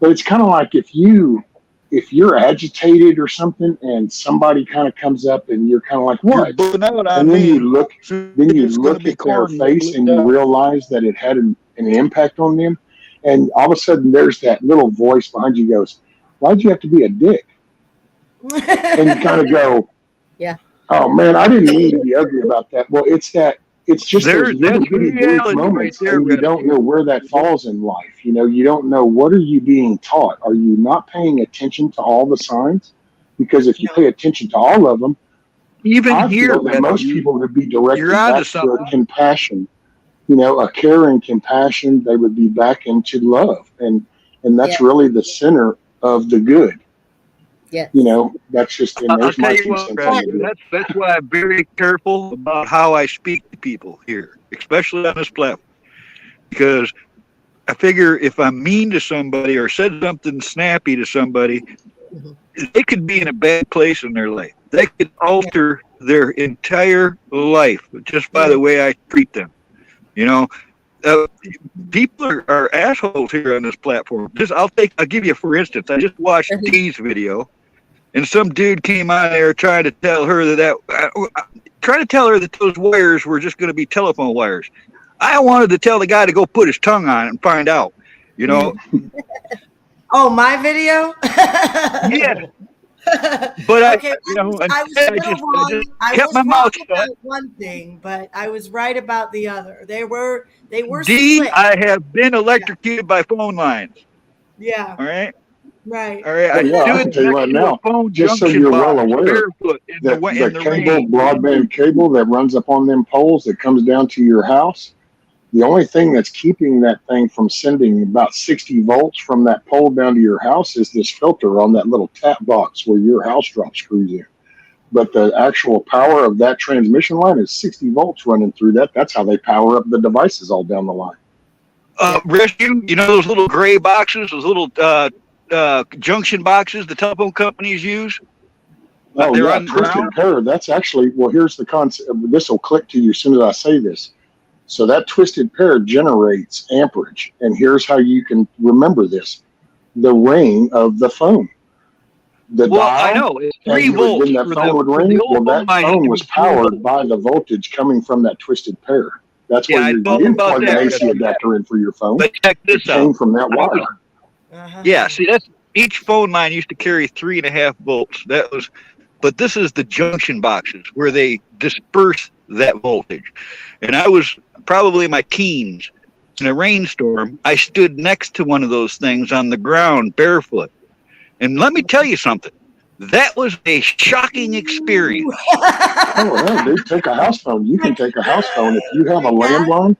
But it's kind of like if you're agitated or something, and somebody kind of comes up, and you're kind of like, You're what? blowing out on And then me. you look, So then you it's gonna look be at their corny. face, and you realize that it had an impact on them. And all of a sudden, there's that little voice behind you goes, "Why'd you have to be a dick?" And you kind of go, Yeah. "Oh man, I didn't mean to be ugly about that." Well, it's just those little That's bitty brief reality right moments, there, and you don't know where that falls in life. You don't know, what are you being taught. Are you not paying attention to all the signs? Because if you pay attention to all of them, even I here, feel that most people would be you're directed onto back to a something. compassion, a care and compassion. They would be back into love, and that's Yeah. really the center of the good. Yes. That's just, and I'll there's tell my you 2 what, cents on Rescue, the that's why I'm very careful about how I speak to people here, especially on this platform, because I figure if I'm mean to somebody or said something snappy to somebody, they could be in a bad place in their life. They could alter their entire life just by the way I treat them. Uh, People are assholes here on this platform. I'll give you for instance. I just watched Dee's video, and some dude came on there trying to tell her that those wires were just going to be telephone wires. I wanted to tell the guy to go put his tongue on it and find out. Oh, my video? Yeah. But okay, I was a little wrong. I kept was my wrong mouth shut. about one thing, but I was right about the other. They were D, split. I have been electrocuted by phone lines. Yeah. All right. Right. All right. I can tell you right now, just so you're well aware, the cable, broadband cable that runs up on them poles that comes down to your house, the only thing that's keeping that thing from sending about 60 volts from that pole down to your house is this filter on that little tap box where your house drop screws in. But the actual power of that transmission line is 60 volts running through that. That's how they power up the devices all down the line. Rescue, those little gray boxes, those little junction boxes the telephone companies use? Oh, yeah, twisted pair. That's actually, well, here's the concept. This will click to you as soon as I say this. So that twisted pair generates amperage. And here's how you can remember this. The ring of the phone. The dial, I know. It's 3 volts. When that phone would ring, that phone was powered by the voltage coming from that twisted pair. That's where you didn't plug an AC adapter in for your phone. But check this out. It came from that wire. Yeah, see, each phone line used to carry 3.5 volts. But this is the junction boxes where they disperse that voltage. And I was probably in my teens in a rainstorm. I stood next to one of those things on the ground barefoot. And let me tell you something. That was a shocking experience. Oh, yeah, dude, take a house phone. You can take a house phone. If you have a landline,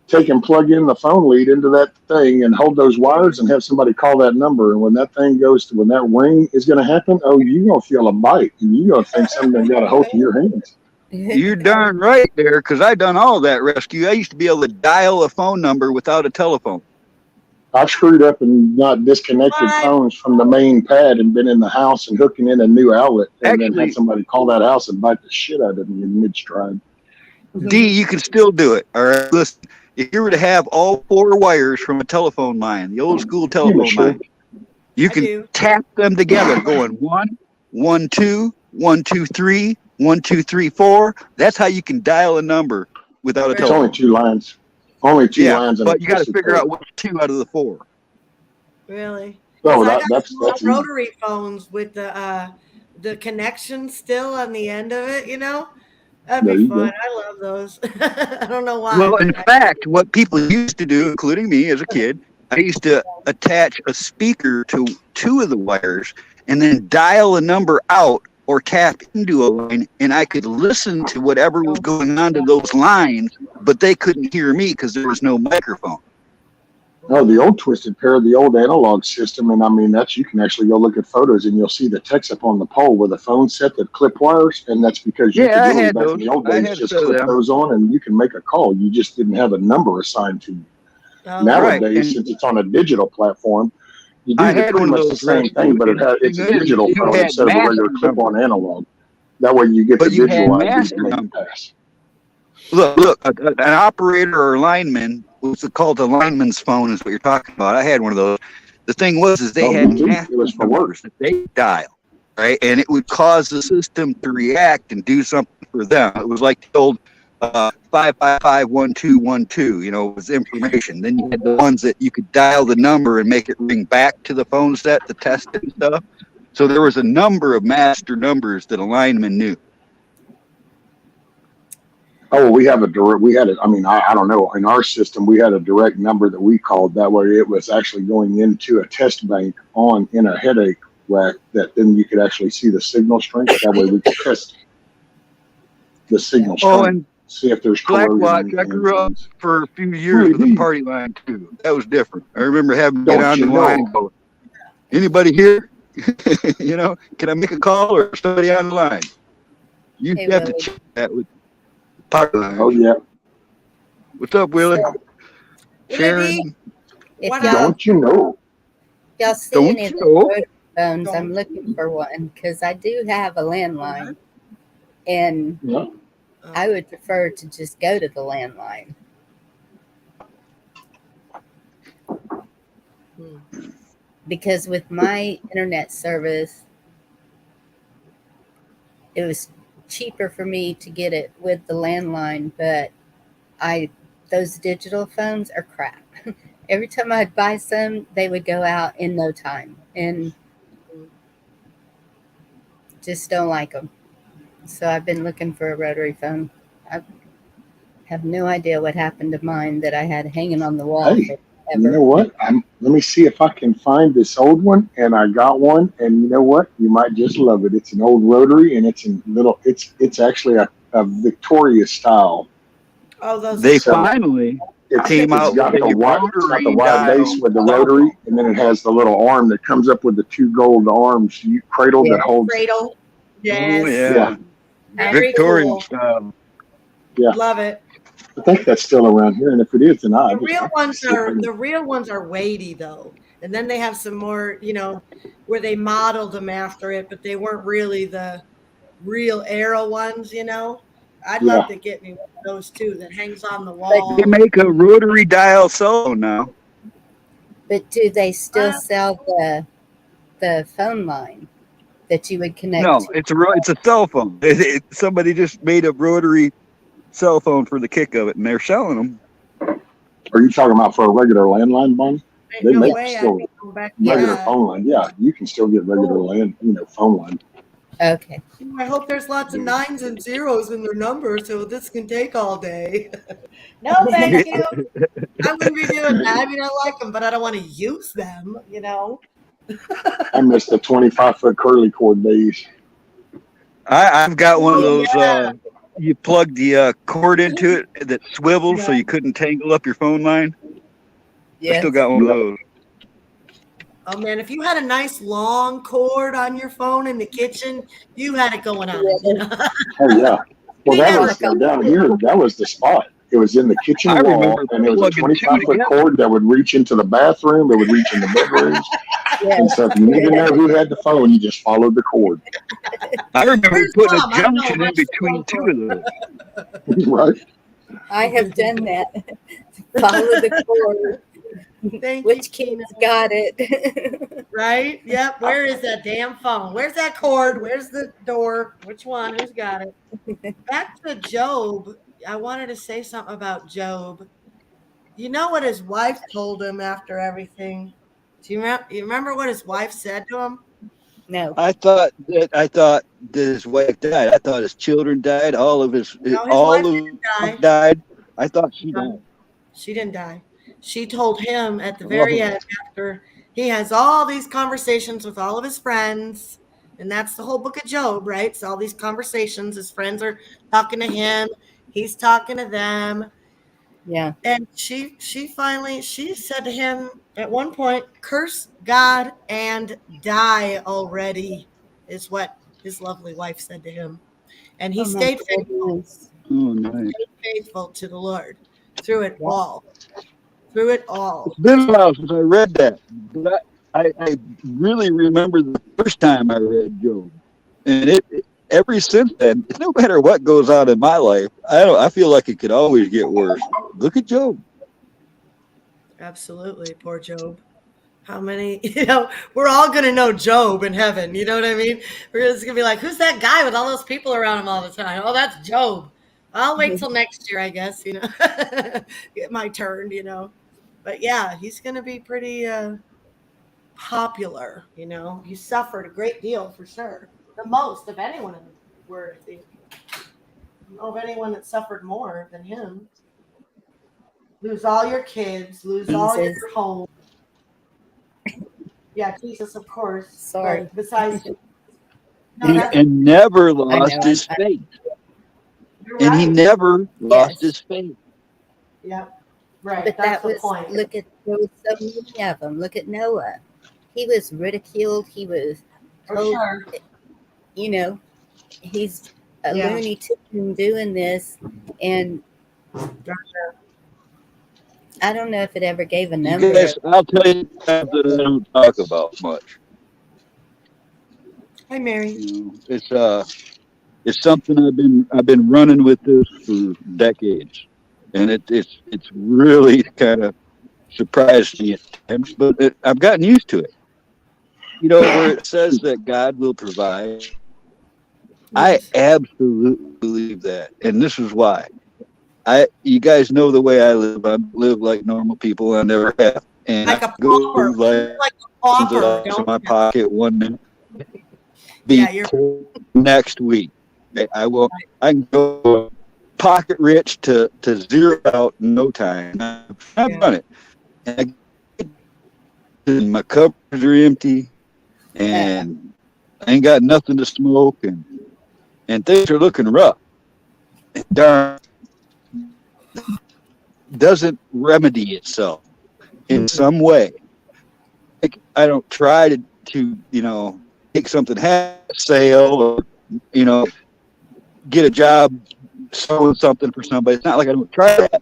take and plug in the phone lead into that thing and hold those wires and have somebody call that number. And when that thing when that ring is going to happen, you're going to feel a bite. And you're going to think something got a hold of your hands. You're darn right there, because I done all that, Rescue. I used to be able to dial a phone number without a telephone. I've screwed up and not disconnected phones from the main pad and been in the house and hooking in a new outlet and then had somebody call that house and bite the shit out of me in mid-stride. D, you can still do it. All right. Listen, if you were to have all 4 wires from a telephone line, the old school telephone line, you can tap them together going 1, 1, 2, 1, 2, 3, 1, 2, 3, 4. That's how you can dial a number without a telephone. It's only 2 lines. Only 2 lines. But you got to figure out what's 2 out of the 4. Really? Oh, that's rotary phones with the connection still on the end of it. That'd be fun. I love those. I don't know why. Well, in fact, what people used to do, including me as a kid, I used to attach a speaker to 2 of the wires and then dial a number out or tap into a line, and I could listen to whatever was going on to those lines, but they couldn't hear me because there was no microphone. Oh, the old twisted pair, the old analog system, and I mean, you can actually go look at photos and you'll see the text up on the pole with a phone set that clip wires, and that's because you could really, back in the old days, just clip those on and you can make a call. You just didn't have a number assigned to you. Nowadays, since it's on a digital platform, you do pretty much the same thing, but it's a digital phone instead of a regular clip-on analog. That way you get the visual ID to make it pass. Look, an operator or lineman, what's called a lineman's phone is what you're talking about. I had one of those. The thing was, is they Oh, had me too. master It was for work. numbers that they dial, right? And it would cause the system to react and do something for them. It was like the old 5551212, you know, was information. Then you had the ones that you could dial the number and make it ring back to the phone set to test it and stuff. So there was a number of master numbers that a lineman knew. Oh, we have a direct. We had it. I mean, I don't know. In our system, we had a direct number that we called. That way, it was actually going into a test bank in a headache rack. That then you could actually see the signal strength. That way, we could test the signal strength. Oh, and See if there's Blackwatch, I grew up for a few years with a party line too. That was different. I remember having to get on the line and go, anybody here? You know, can I make a call or somebody on the line? You have to check that with the party line. Oh yeah. What's up, Willie? Sharon? Don't you know? Y'all see any of the rotary phones? I'm looking for one because I do have a landline, and I would prefer to just go to the landline. Because with my internet service, it was cheaper for me to get it with the landline, but those digital phones are crap. Every time I'd buy some, they would go out in no time, and just don't like them. So I've been looking for a rotary phone. I have no idea what happened to mine that I had hanging on the wall. Hey, you know what? Let me see if I can find this old one. And I got one. And you know what? You might just love it. It's an old rotary, and it's in little. It's actually a Victoria style. Oh, those. They finally came out got with the wide base with the rotary, and then it has the little arm that comes up with the two gold arms cradle that holds. Cradle. Yes. Oh, yeah. Victorian style. Yeah. Love it. I think that's still around here, and if it is, then the real ones are weighty though, and then they have some more, you know, where they modeled them after it, but they weren't really the real Arrow ones, you know. I'd love to get me one of those too that hangs on the wall. They make a rotary dial cell phone now. But do they still sell the phone line that you would connect to? No, it's a cell phone. Somebody just made a rotary cell phone for the kick of it, and they're selling them. Are you talking about for a regular landline, Bonnie? They make still regular that. phone line. Yeah, you can still get regular phone line. Okay. I hope there's lots of 9s and 0s in their number, so this can take all day. No, thank you. I wouldn't be doing that. I mean, I like them, but I don't want to use them, you know. I miss the 25-foot curly cord days. I've got one of those. You plug the cord into it that swivels so you couldn't tangle up your phone line. I still got one of those. Oh man, if you had a nice long cord on your phone in the kitchen, you had it going on. You know? Oh yeah. Well, that was down here. That was the spot. It was in the kitchen wall, and it was a 25-foot cord that would reach into the bathroom. It would reach into bedrooms. And so if you needed to know who had the phone, you just followed the cord. I remember putting a junction in between two of those. Right. I have done that. Follow the cord. Which kid's got it? Right? Yep. Where is that damn phone? Where's that cord? Where's the door? Which one? Who's got it? Back to Job. I wanted to say something about Job. You know what his wife told him after everything? Do you remember what his wife said to him? No. I thought that his wife died. I thought his children died. All of his died. I thought she died. She didn't die. She told him at the very end, after he has all these conversations with all of his friends, and that's the whole book of Job, right? So all these conversations, his friends are talking to him, he's talking to them. Yeah. And she finally said to him at one point, curse God and die already, is what his lovely wife said to him. And he stayed faithful. Oh, nice. Stayed faithful to the Lord through it all. Through it all. It's been a while since I read that, but I really remember the first time I read Job, and it ever since then, no matter what goes on in my life, I feel like it could always get worse. Look at Job. Absolutely, poor Job. How many, we're all going to know Job in heaven. You know what I mean? We're just going to be like, who's that guy with all those people around him all the time? Oh, that's Job. I'll wait till next year, I guess, get my turn, But yeah, he's going to be pretty popular, He suffered a great deal for sure. The most of anyone in the word, I think. I don't know of anyone that suffered more than him. Lose all your kids, lose all Jesus. your home. Yeah, Jesus, of course. Sorry. But besides, and never lost his faith. You're And he right. never lost his faith. Yep. Right. But That's that the was, point. look at, there were so many of them. Look at Noah. He was ridiculed. He was For told, sure. he's a Yeah. Looney Tune doing this. And I don't know if it ever gave a number. You guys, I'll tell you something that I don't talk about much. Hi, Mary. It's something I've been running with this for decades, and it's really kind of surprised me at times, but I've gotten used to it. Where it says that God will provide, I absolutely believe that, and this is why. You guys know the way I live. I live like normal people. I never have, and Like I a go pauper. like a pauper, $1,000 in my pocket one minute. Yeah, you're Next week. I can go pocket rich to zero out in no time. I've done it. And my cupboards are empty, and I ain't got nothing to smoke, and things are looking rough. And darn, doesn't remedy itself in some way. I don't try to make something happen, sale, or get a job selling something for somebody. It's not like I don't try that,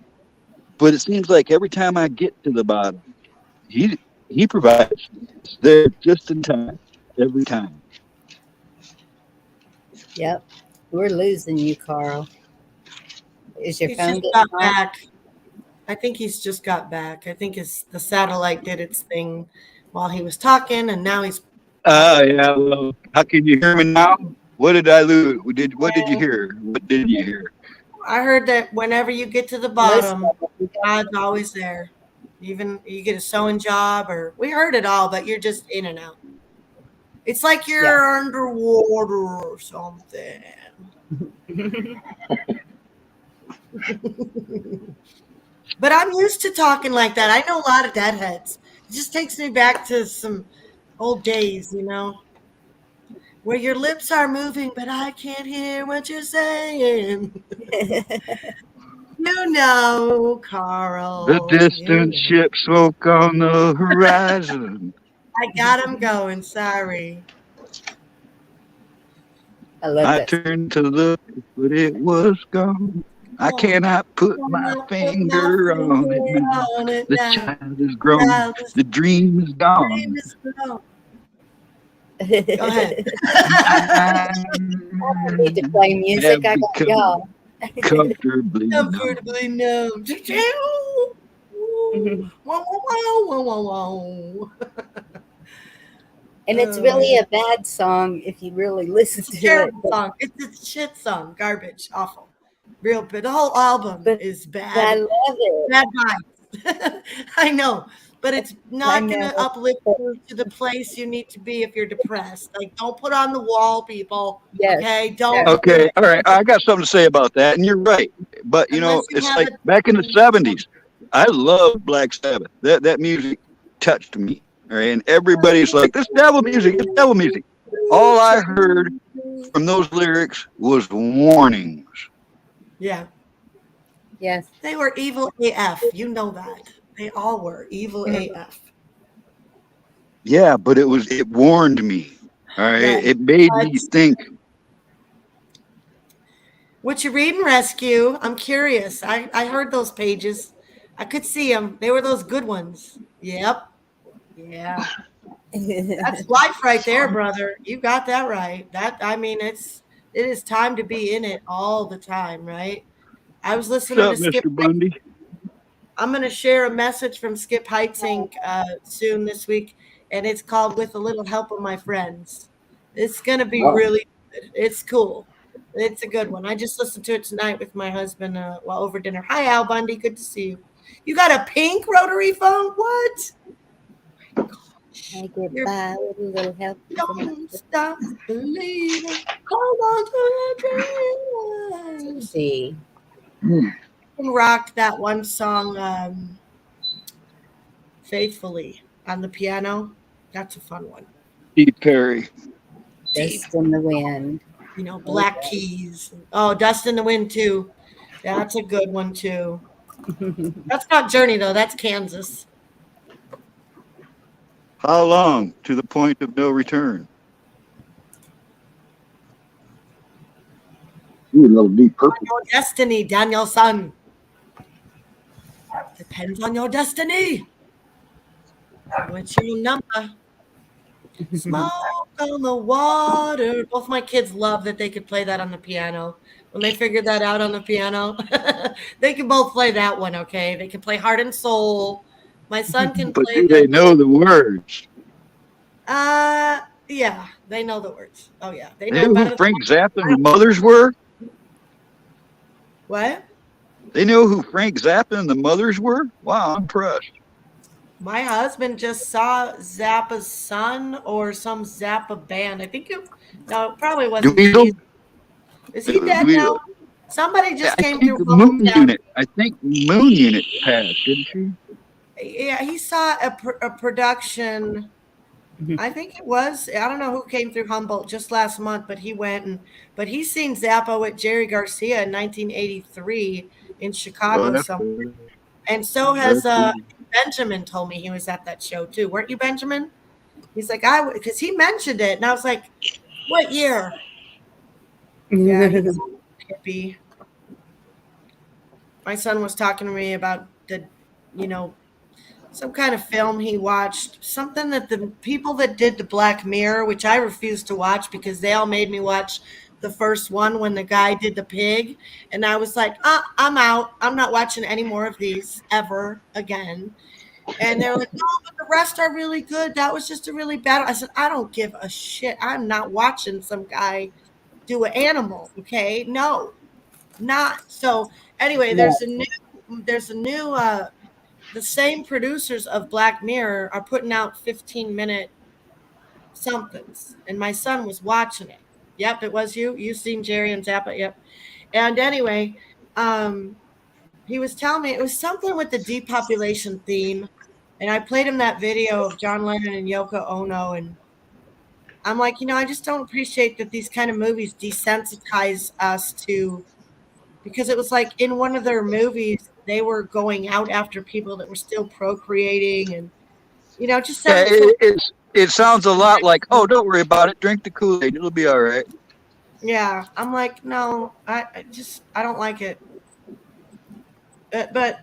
but it seems like every time I get to the bottom, he provides. It's there just in time, every time. Yep. We're losing you, Carl. Is your He's phone just getting got hot? back. I think he's just got back. I think the satellite did its thing while he was talking, and now he's. Yeah. Well, how can you hear me now? What did I lose? What did you hear? What did you hear? I heard that whenever you get to the bottom, God's always there. Even you get a sewing job, or we heard it all, but you're just in and out. It's like you're underwater or something. But I'm used to talking like that. I know a lot of deadheads. It just takes me back to some old days, where your lips are moving, but I can't hear what you're saying. Carl. The distant ship smoke on the horizon. I got him going. Sorry. I turned to look, but it was gone. I cannot put my finger on it now. The child is grown. The dream is gone. Go ahead. I need to play music. I got y'all. Comfortably numb. And it's really a bad song if you really listen to it. Song. It's a shit song. Garbage. Awful. Real bad. The whole album is bad. I love it. Bad vibes. I know. But it's not going to uplift you to the place you need to be if you're depressed. Like, don't put on the wall, people. Yes. Okay? Don't. Okay. All right. I got something to say about that. And you're right. But, it's like back in the 70s, I loved Black Sabbath. That music touched me. All right. And everybody's like, this devil music. It's devil music. All I heard from those lyrics was warnings. Yeah. Yes. They were evil AF. You know that. They all were evil AF. Yeah, but it warned me. All right. Yeah. It made me think. What you read in Rescue? I'm curious. I heard those pages. I could see them. They were those good ones. Yep. Yeah. That's life right there, brother. You got that right. It is time to be in it all the time, right? I was listening What's up, to Skip. Mr. Bundy? I'm going to share a message from Skip Heitzink soon this week, and it's called "With a Little Help of My Friends." It's going to be really good. It's cool. It's a good one. I just listened to it tonight with my husband while over dinner. Hi, Al Bundy. Good to see you. You got a pink rotary phone? What? I get by with a little help. Don't stop believing. Hold on to your dreams. Let's see. Rocked that one song, Faithfully, on the piano. That's a fun one. Steve Perry. Dust in the Wind. You know, Black Keys. Oh, Dust in the Wind, too. That's a good one, too. That's not Journey, though. That's Kansas. How long to the point of no return? Ooh, a little deep purple. Your destiny, Danielson. Depends on your destiny. What's your number? Smoke on the water. Both my kids love that they could play that on the piano. When they figured that out on the piano, they can both play that one, okay? They can play Heart and Soul. My son can But play do they know the words? Yeah, they know the words. Oh, yeah. They They know knew better who Frank than Zappa and the Mothers were? What? They know who Frank Zappa and the Mothers were? Wow, I'm impressed. My husband just saw Zappa's son or some Zappa band. I think it probably wasn't. Dweezil? Is he dead now? Somebody just I came think through the Moon hometown. Unit. I think Moon Unit passed, didn't she? Yeah, he saw a production. I think it was. I don't know who came through Humboldt just last month, but he went but he's seen Zappa with Jerry Garcia in 1983 in Chicago somewhere. And so has Benjamin told me he was at that show too. Weren't you, Benjamin? He's like, because he mentioned it, and I was like, what year? Yeah, he's hippie. My son was talking to me about some kind of film he watched, something that the people that did the Black Mirror, which I refused to watch because they all made me watch the first one when the guy did the pig. And I was like, I'm out. I'm not watching any more of these ever again. And they're like, no, but the rest are really good. That was just a really bad. I said, I don't give a shit. I'm not watching some guy do an animal. Okay. No, not. So anyway, there's a new, the same producers of Black Mirror are putting out 15-minute somethings. And my son was watching it. Yep, it was you. You've seen Jerry and Zappa. Yep. And anyway, he was telling me it was something with the depopulation theme. And I played him that video of John Lennon and Yoko Ono. And I'm like, I just don't appreciate that these kind of movies desensitize us to, because it was like in one of their movies, they were going out after people that were still procreating. And, just it sounds a lot like, oh, don't worry about it. Drink the Kool-Aid. It'll be all right. Yeah. I'm like, no, I don't like it. But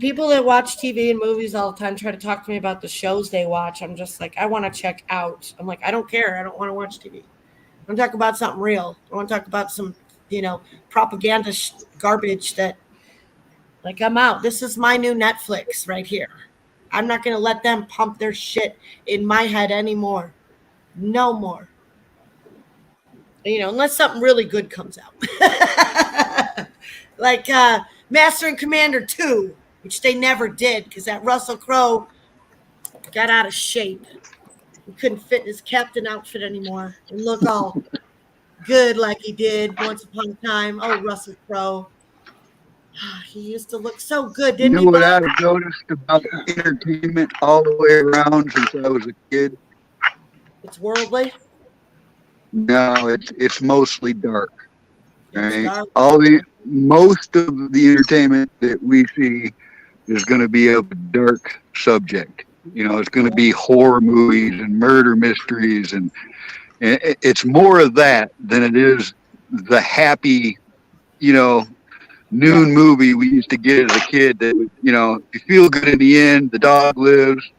people that watch TV and movies all the time try to talk to me about the shows they watch. I'm just like, I want to check out. I'm like, I don't care. I don't want to watch TV. I want to talk about something real. I want to talk about some, propaganda garbage that, like, I'm out. This is my new Netflix right here. I'm not going to let them pump their shit in my head anymore. No more. Unless something really good comes out. Like Master and Commander 2, which they never did because that Russell Crowe got out of shape. He couldn't fit in his captain outfit anymore and look all good like he did once upon a time. Oh, Russell Crowe. He used to look so good, didn't he? You know what I've noticed about entertainment all the way around since I was a kid? It's worldly. No, it's mostly dark. Right? Dark. Most of the entertainment that we see is going to be of a dark subject. It's going to be horror movies and murder mysteries, and it's more of that than it is the happy, noon movie we used to get as a kid that would, you feel good in the end, the dog lives,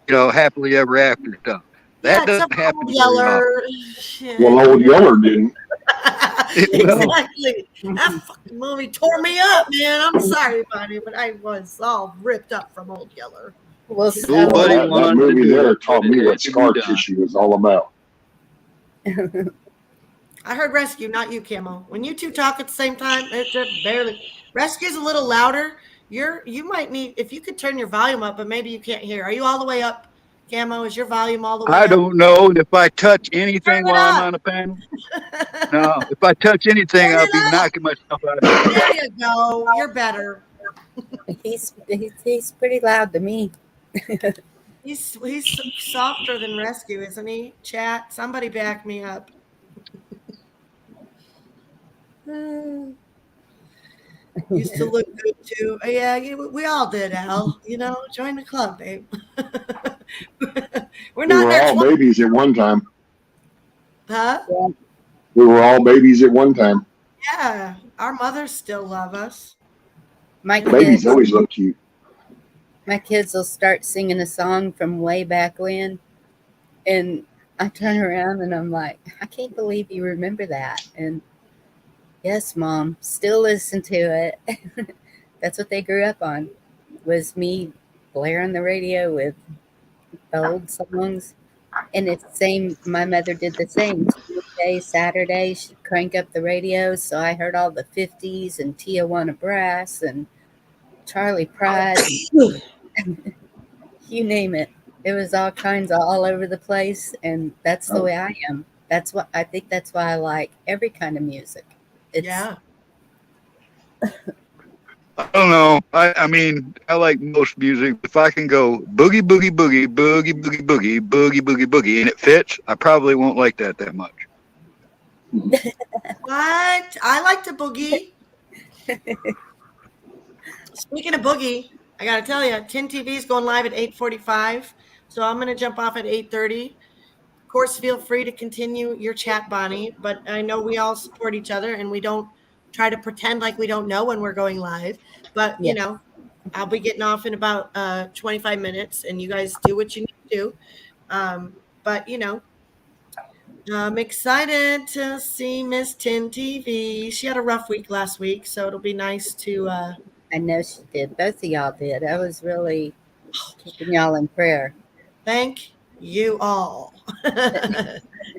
happily ever after stuff. That doesn't happen very often. Well, Old Yeller didn't. Exactly. That fucking movie tore me up, man. I'm sorry, buddy, but I was all ripped up from Old Yeller. Well, Well, Nobody that wanted to movie do there it, but taught it me had what to be scar done. tissue is all about. I heard Rescue, not you, Camo. When you two talk at the same time, it's just barely. Rescue's a little louder. You might need, if you could turn your volume up, but maybe you can't hear. Are you all the way up, Camo? Is your volume all the way I up? don't know if I touch anything Turn it while I'm up. on a panel. No, if I touch anything, Turn I'll it be up. knocking myself out. There you go. You're better. he's pretty loud to me. He's softer than Rescue, isn't he? Chat, somebody back me up. Used to look good too. Yeah, we all did, Al. Join the club, babe. We're We not in were our all 20s. babies at one time. Huh? Yeah, We were all babies at one time. Yeah. Our mothers still love us. my You know? Babies kids, always look cute. my kids will start singing a song from way back when, and I turn around and I'm like, I can't believe you remember that. And yes, Mom, still listen to it. That's what they grew up on, was me blaring the radio with old songs. And it's the same, my mother did the same. Tuesday, Saturday, she'd crank up the radio. So I heard all the 50s and Tijuana Brass and Charlie Pride, you name it. It was all kinds of all over the place. And that's the way I am. That's what I think, that's why I like every kind of music. It's Yeah. I don't know. I mean, I like most music. If I can go boogie, boogie, boogie, boogie, boogie, boogie, boogie, boogie, boogie, and it fits, I probably won't like that much. What? I like to boogie. Speaking of boogie, I got to tell you, Tin TV is going live at 8:45. So I'm going to jump off at 8:30. Of course, feel free to continue your chat, Bonnie, but I know we all support each other and we don't try to pretend like we don't know when we're going live. But, yeah. I'll be getting off in about 25 minutes and you guys do what you need to do. But, I'm excited to see Miss Tin TV. She had a rough week last week, so it'll be nice to. I know she did. Both of y'all did. I was really keeping y'all in prayer. Thank you all.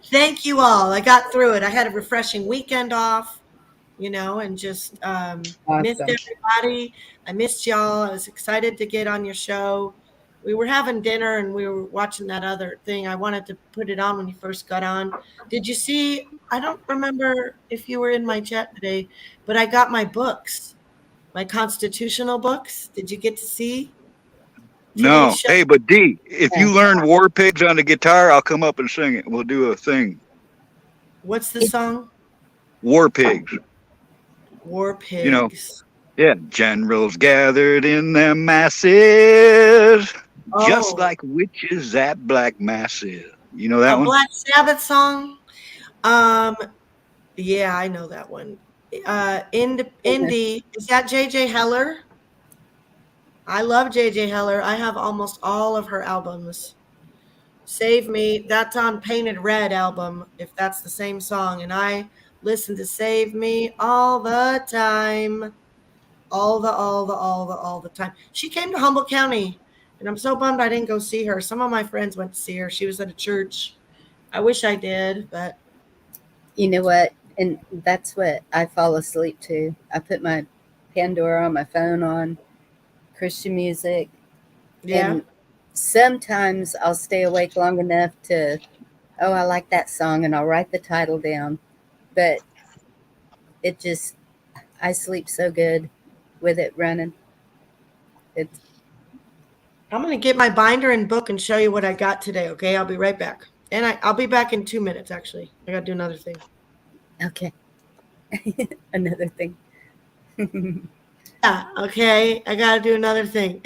Thank you all. I got through it. I had a refreshing weekend off, and just missed Awesome. everybody. I missed y'all. I was excited to get on your show. We were having dinner and we were watching that other thing. I wanted to put it on when you first got on. Did you see? I don't remember if you were in my chat today, but I got my books, my constitutional books. Did you get to see today's No. show? Hey, but D, if Yeah. you learn War Pigs on the guitar, I'll come up and sing it. We'll do a thing. What's the song? War Pigs. War You know, Pigs. yeah. Generals gathered in their masses, just Oh, like witches at black masses. You know that a one? Black Sabbath song? Um, yeah, I know that one. Indie, is that JJ Heller? I love JJ Heller. I have almost all of her albums. Save Me, that's on Painted Red album, if that's the same song. And I listen to Save Me all the time. All the time. She came to Humboldt County, and I'm so bummed I didn't go see her. Some of my friends went to see her. She was at a church. I wish I did, but You know what? And that's what I fall asleep to. I put my Pandora on my phone on Christian music, yeah. and sometimes I'll stay awake long enough to, oh, I like that song, and I'll write the title down. But it just, I sleep so good with it running. It's I'm going to get my binder and book and show you what I got today, okay? I'll be right back. And I'll be back in 2 minutes, actually. I got to do another thing. okay. Another thing. Yeah, okay. I got to do another thing.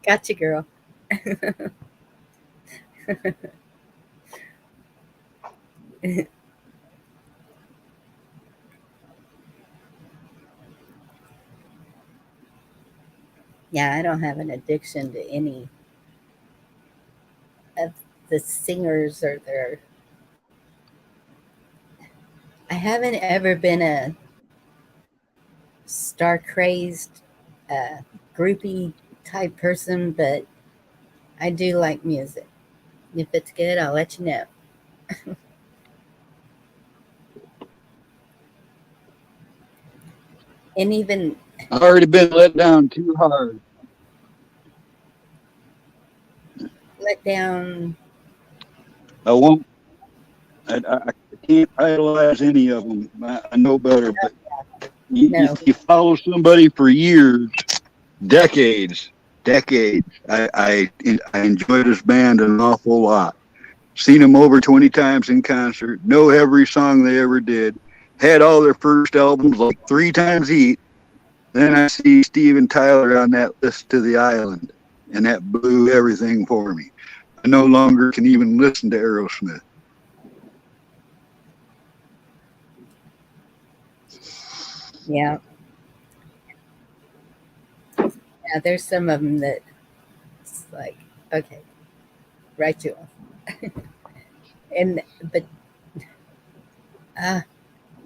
Gotcha, girl. Yeah, I don't have an addiction to any of the singers or their I haven't ever been a star crazed, groupie type person, but I do like music. If it's good, I'll let you know. And even I've already been let down too hard. let down. I won't. I can't idolize any of them. I know better, but No, if you follow somebody for years, decades, I enjoy this band an awful lot. Seen them over 20 times in concert. Know every song they ever did. Had all their first albums like 3 times each. Then I see Steven Tyler on that list to the island, and that blew everything for me. I no longer can even listen to Aerosmith. yeah, yeah. There's some of them that it's like, okay, write you off. And but uh,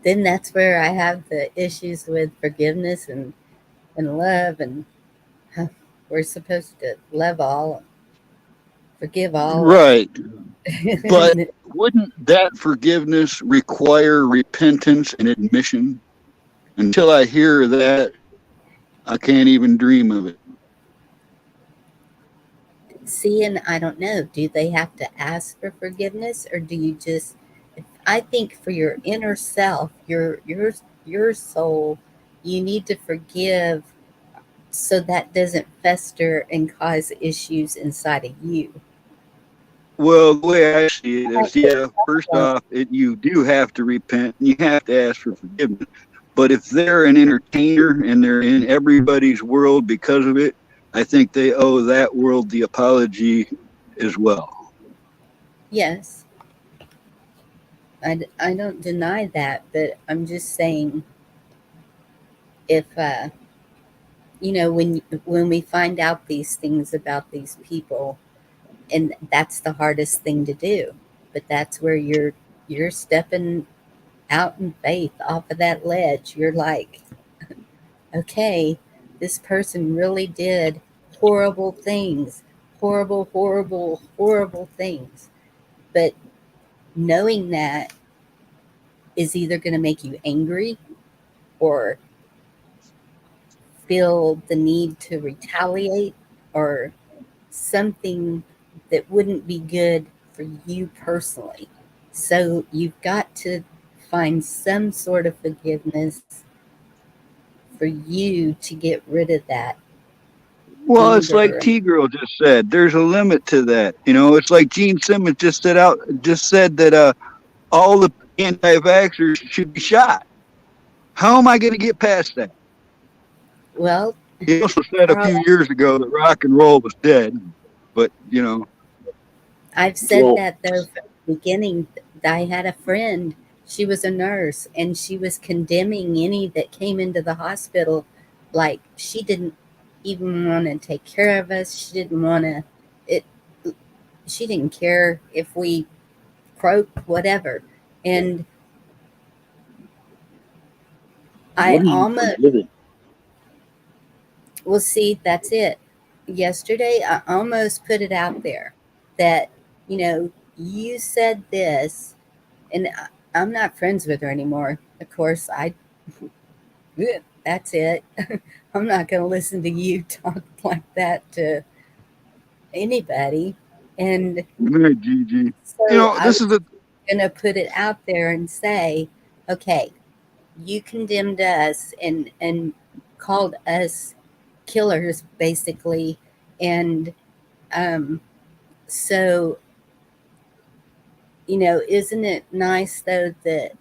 then that's where I have the issues with forgiveness and love, and huh, we're supposed to love all, forgive all, Right. But and wouldn't that forgiveness require repentance and admission? Until I hear that, I can't even dream of it. see, and I don't know, do they have to ask for forgiveness, or do you just, I think for your inner self, your soul, you need to forgive so that doesn't fester and cause issues inside of you. Well, the way I see it I is, yeah, first don't. off, you do have to repent and you have to ask for forgiveness. But if they're an entertainer and they're in everybody's world because of it, I think they owe that world the apology as well. Yes, I don't deny that, but I'm just saying if when we find out these things about these people, and that's the hardest thing to do, but that's where you're stepping out in faith off of that ledge. You're like, okay, this person really did horrible things, horrible, horrible, horrible things. But knowing that is either going to make you angry or feel the need to retaliate or something that wouldn't be good for you personally. So you've got to find some sort of forgiveness for you to get rid of that Well, it's like anger. T Girl just said. There's a limit to that. You know, it's like Gene Simmons just said that all the anti-vaxxers should be shot. How am I going to get past that? Well, He also said a Carl, few years ago that rock and roll was dead, but I've said Well, that though from the beginning. I had a friend, she was a nurse, and she was condemning any that came into the hospital. Like she didn't even want to take care of us. She didn't want to, it, she didn't care if we croaked, whatever. And I what are you almost, forgiving? well, see, that's it. Yesterday, I almost put it out there that, you said this, and I'm not friends with her anymore. Of course, that's it. I'm not going to listen to you talk like that to anybody. And right, Gigi. so I This was is a going to put it out there and say, okay, you condemned us and called us killers, basically. And um, so, isn't it nice, though, that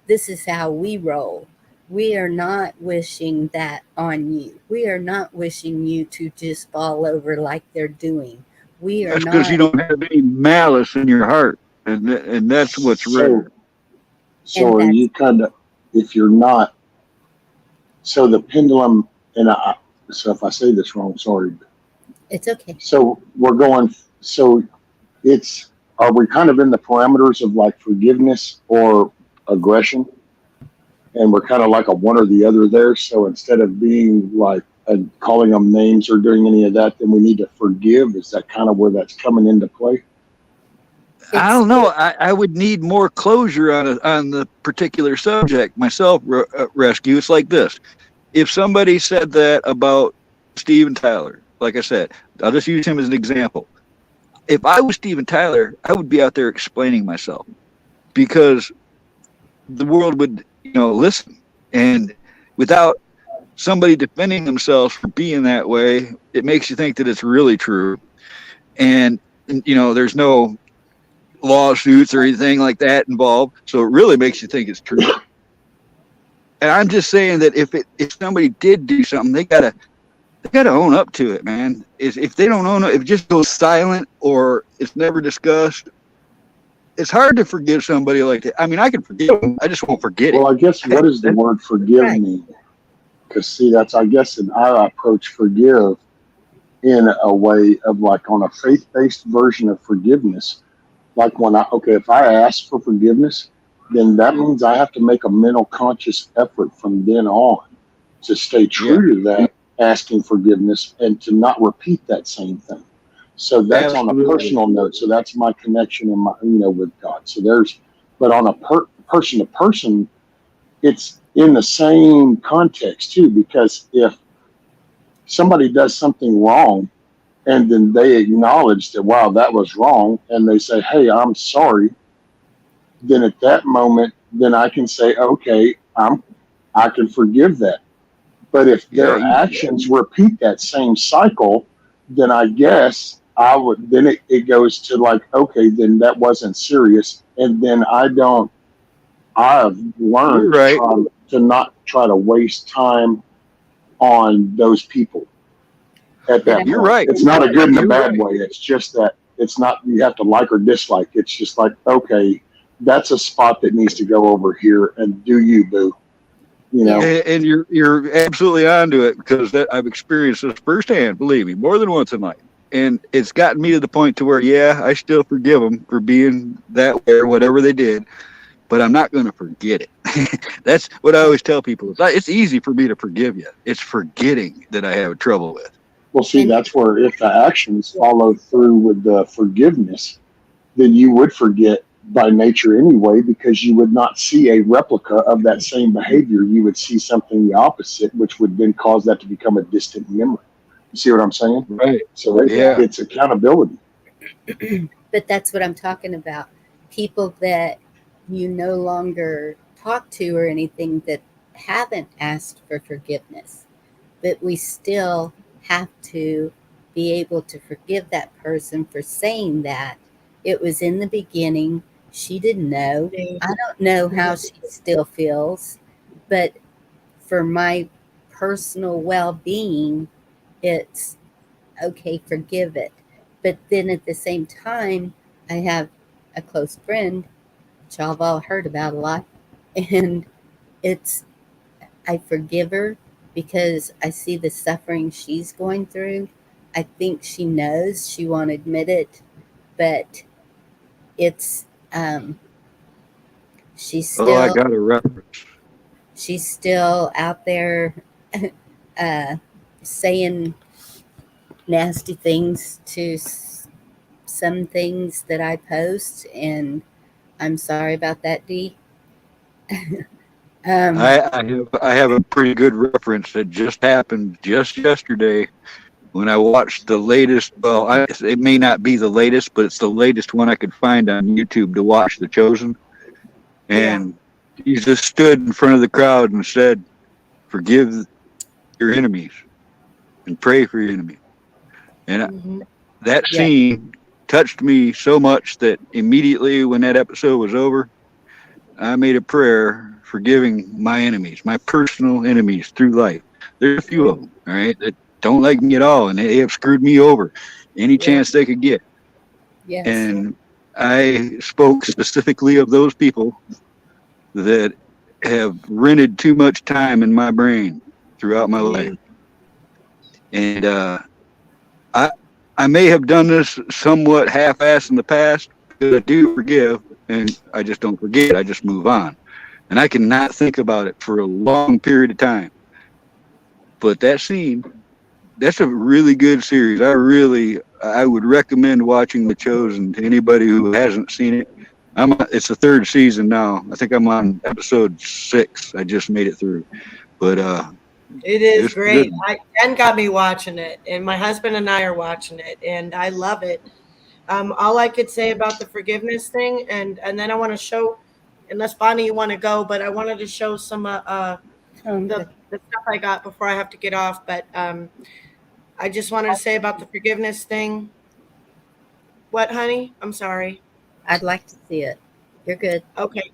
this is how we roll? We are not wishing that on you. We are not wishing you to just fall over like they're doing. We are that's because you not, don't have any malice in your heart, and that's what's So, rare. and so are that's you kind of, if you're not, so the pendulum, and so if I say this wrong, sorry. it's okay. So we're going, so it's, are we kind of in the parameters of like forgiveness or aggression? and we're kind of like a one or the other there. So instead of being like calling them names or doing any of that, then we need to forgive. Is that kind of where that's coming into play? I don't know. I would need more closure on the particular subject myself. Rescue. It's like this: if somebody said that about Steven Tyler, like I said, I'll just use him as an example. If I was Steven Tyler, I would be out there explaining myself because the world would, listen. And without somebody defending themselves for being that way, it makes you think that it's really true. And there's no lawsuits or anything like that involved, so it really makes you think it's true. And I'm just saying that if somebody did do something, they gotta own up to it, man. If they don't own it, if it just goes silent or it's never discussed, it's hard to forgive somebody like that. I mean, I can forgive them, I just won't forget it. Well, I guess what does the word forgive mean? Because see, that's, I guess, in our approach, forgive in a way of like on a faith-based version of forgiveness. Like if I ask for forgiveness, then that means I have to make a mental conscious effort from then on to stay true to that asking forgiveness and to not repeat that same thing. So that's on a personal note. So that's my connection in with God. So but on a person to person, it's in the same context too, because if somebody does something wrong, and then they acknowledge that, wow, that was wrong, and they say, hey, I'm sorry, then at that moment, then I can say, okay, I can forgive that. But if their actions repeat that same cycle, then I guess then it goes to like, okay, then that wasn't serious. And then I've learned to not try to waste time on those people. At that You're point. right. It's not a good and a bad way. It's just that it's not, you have to like or dislike. It's just like, okay, that's a spot that needs to go over here, and do you, boo? And you're absolutely onto it, because I've experienced this firsthand, believe me, more than once in life. And it's gotten me to the point to where, I still forgive them for being that way or whatever they did, but I'm not going to forget it. That's what I always tell people. It's easy for me to forgive you. It's forgetting that I have trouble with. Well, see, that's where if the actions follow through with the forgiveness, then you would forget by nature anyway, because you would not see a replica of that same behavior. You would see something the opposite, which would then cause that to become a distant memory. You see what I'm saying? Right. So it's accountability. But that's what I'm talking about. People that you no longer talk to or anything that haven't asked for forgiveness, but we still have to be able to forgive that person for saying that. It was in the beginning. She didn't know. I don't know how she still feels, but for my personal well-being, it's okay, forgive it. But then at the same time, I have a close friend, which y'all have all heard about a lot, and I forgive her because I see the suffering she's going through. I think she knows, she won't admit it, but it's she's still I got a reference. She's still out there saying nasty things to some things that I post, and I'm sorry about that, Dee. I have a pretty good reference that just happened just yesterday when I watched the latest. Well, it may not be the latest, but it's the latest one I could find on YouTube to watch, The Chosen. And he just stood in front of the crowd and said, "Forgive your enemies and pray for your enemies." And that scene touched me so much that immediately when that episode was over, I made a prayer forgiving my enemies, my personal enemies through life. There's a few of them, all right, that don't like me at all, and they have screwed me over any chance they could get. Yes. And I spoke specifically of those people that have rented too much time in my brain throughout my life. And I may have done this somewhat half-assed in the past, because I do forgive, and I just don't forget. I just move on. and I cannot think about it for a long period of time. But that scene, that's a really good series. I would recommend watching The Chosen to anybody who hasn't seen it. It's the third season now. I think I'm on episode 6. I just made it through, but It is it's good. great. Jen got me watching it, and my husband and I are watching it, and I love it. All I could say about the forgiveness thing, and then I want to show, unless Bonnie you want to go, but I wanted to show some the stuff I got before I have to get off. But I just wanted to say about the forgiveness thing. What, honey? I'm sorry. I'd like to see it. You're good. Okay.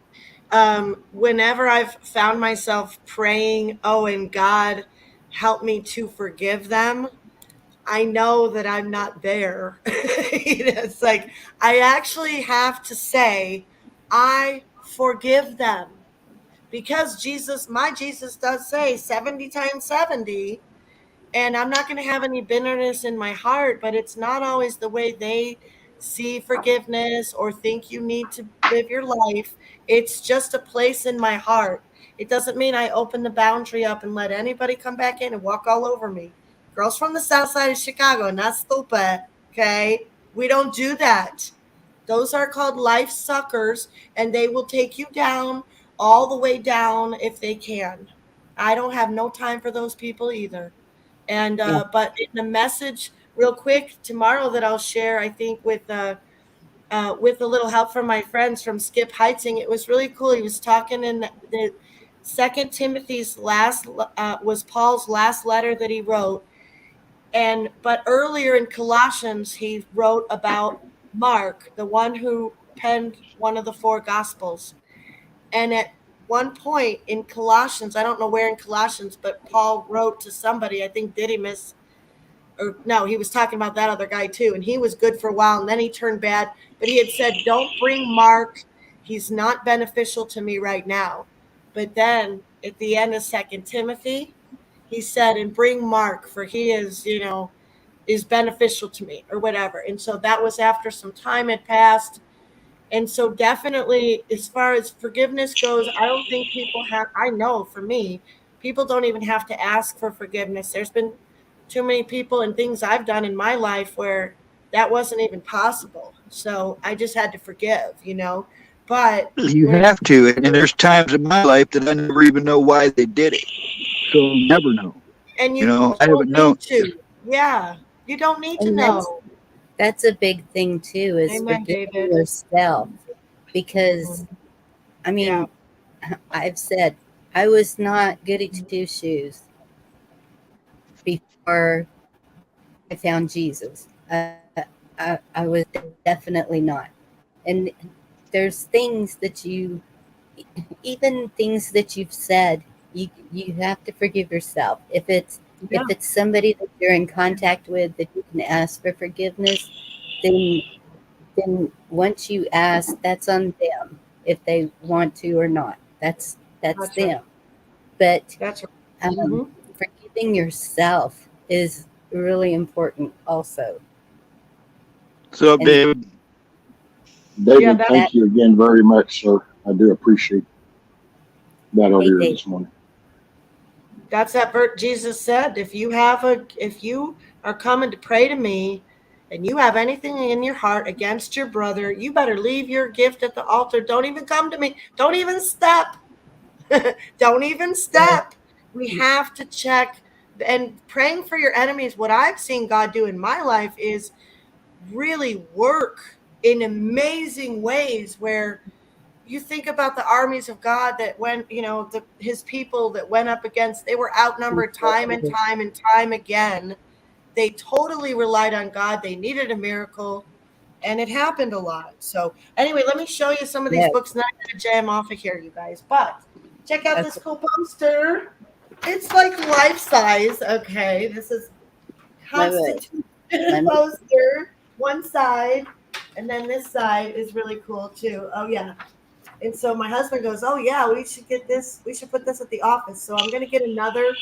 Whenever I've found myself praying, oh, and God, help me to forgive them, I know that I'm not there. It's like I actually have to say, I forgive them because my Jesus does say 70 times 70. And I'm not going to have any bitterness in my heart, but it's not always the way they see forgiveness or think you need to live your life. It's just a place in my heart. It doesn't mean I open the boundary up and let anybody come back in and walk all over me. Girls from the south side of Chicago, not stupid, okay? We don't do that. Those are called life suckers, and they will take you down all the way down if they can. I don't have no time for those people either. And Yeah. but in the message, real quick, tomorrow that I'll share, I think with a little help from my friends from Skip Heitzing, it was really cool. He was talking in the Second Timothy's last was Paul's last letter that he wrote, and but earlier in Colossians he wrote about Mark, the one who penned one of the four Gospels, and at one point in Colossians, I don't know where in Colossians, but Paul wrote to somebody, I think Didymus, or no, he was talking about that other guy too, and he was good for a while, and then he turned bad. But he had said, "Don't bring Mark; he's not beneficial to me right now." But then at the end of Second Timothy, he said, "And bring Mark, for he is, is beneficial to me," or whatever. And so that was after some time had passed. And so definitely as far as forgiveness goes, I don't think I know for me, people don't even have to ask for forgiveness. There's been too many people and things I've done in my life where that wasn't even possible. So I just had to forgive. But You when have to, and there's times in my life that I never even know why they did it. So I'll never know. and you I don't haven't known. need to. Yeah. You don't need to And know. that's a big thing too, is Amen, forgiving David. yourself. Because Mhm. I Yeah. mean, I've said I was not goody two shoes before I found Jesus. I was definitely not. And there's things that even things that you've said, you have to forgive yourself. Yeah. If it's somebody that you're in contact with that you can ask for forgiveness, then once you ask, that's on them if they want to or not. That's That's right. them. But That's right. um, Hmm. forgiving yourself is really important also. What's up, And David? Yeah, David, that's that, thank you again very much, sir. I do appreciate that out hey here Dave, this morning. that verse Jesus said, if you are coming to pray to me and you have anything in your heart against your brother, you better leave your gift at the altar. Don't even come to me. Don't even step. Don't even step. We have to check, and praying for your enemies. What I've seen God do in my life is really work in amazing ways where you think about the armies of God that went, his people that went up against, they were outnumbered time and time and time again. They totally relied on God. They needed a miracle, and it happened a lot. So, anyway, let me show you some of these yes, books. Not going to jam off of here, you guys, but check out this okay, cool poster. It's like life size. Okay, this is wait, wait, Constitution let me, poster, one side, and then this side is really cool too. Oh yeah. And so my husband goes, "Oh yeah, we should get this. We should put this at the office." So I'm going to get another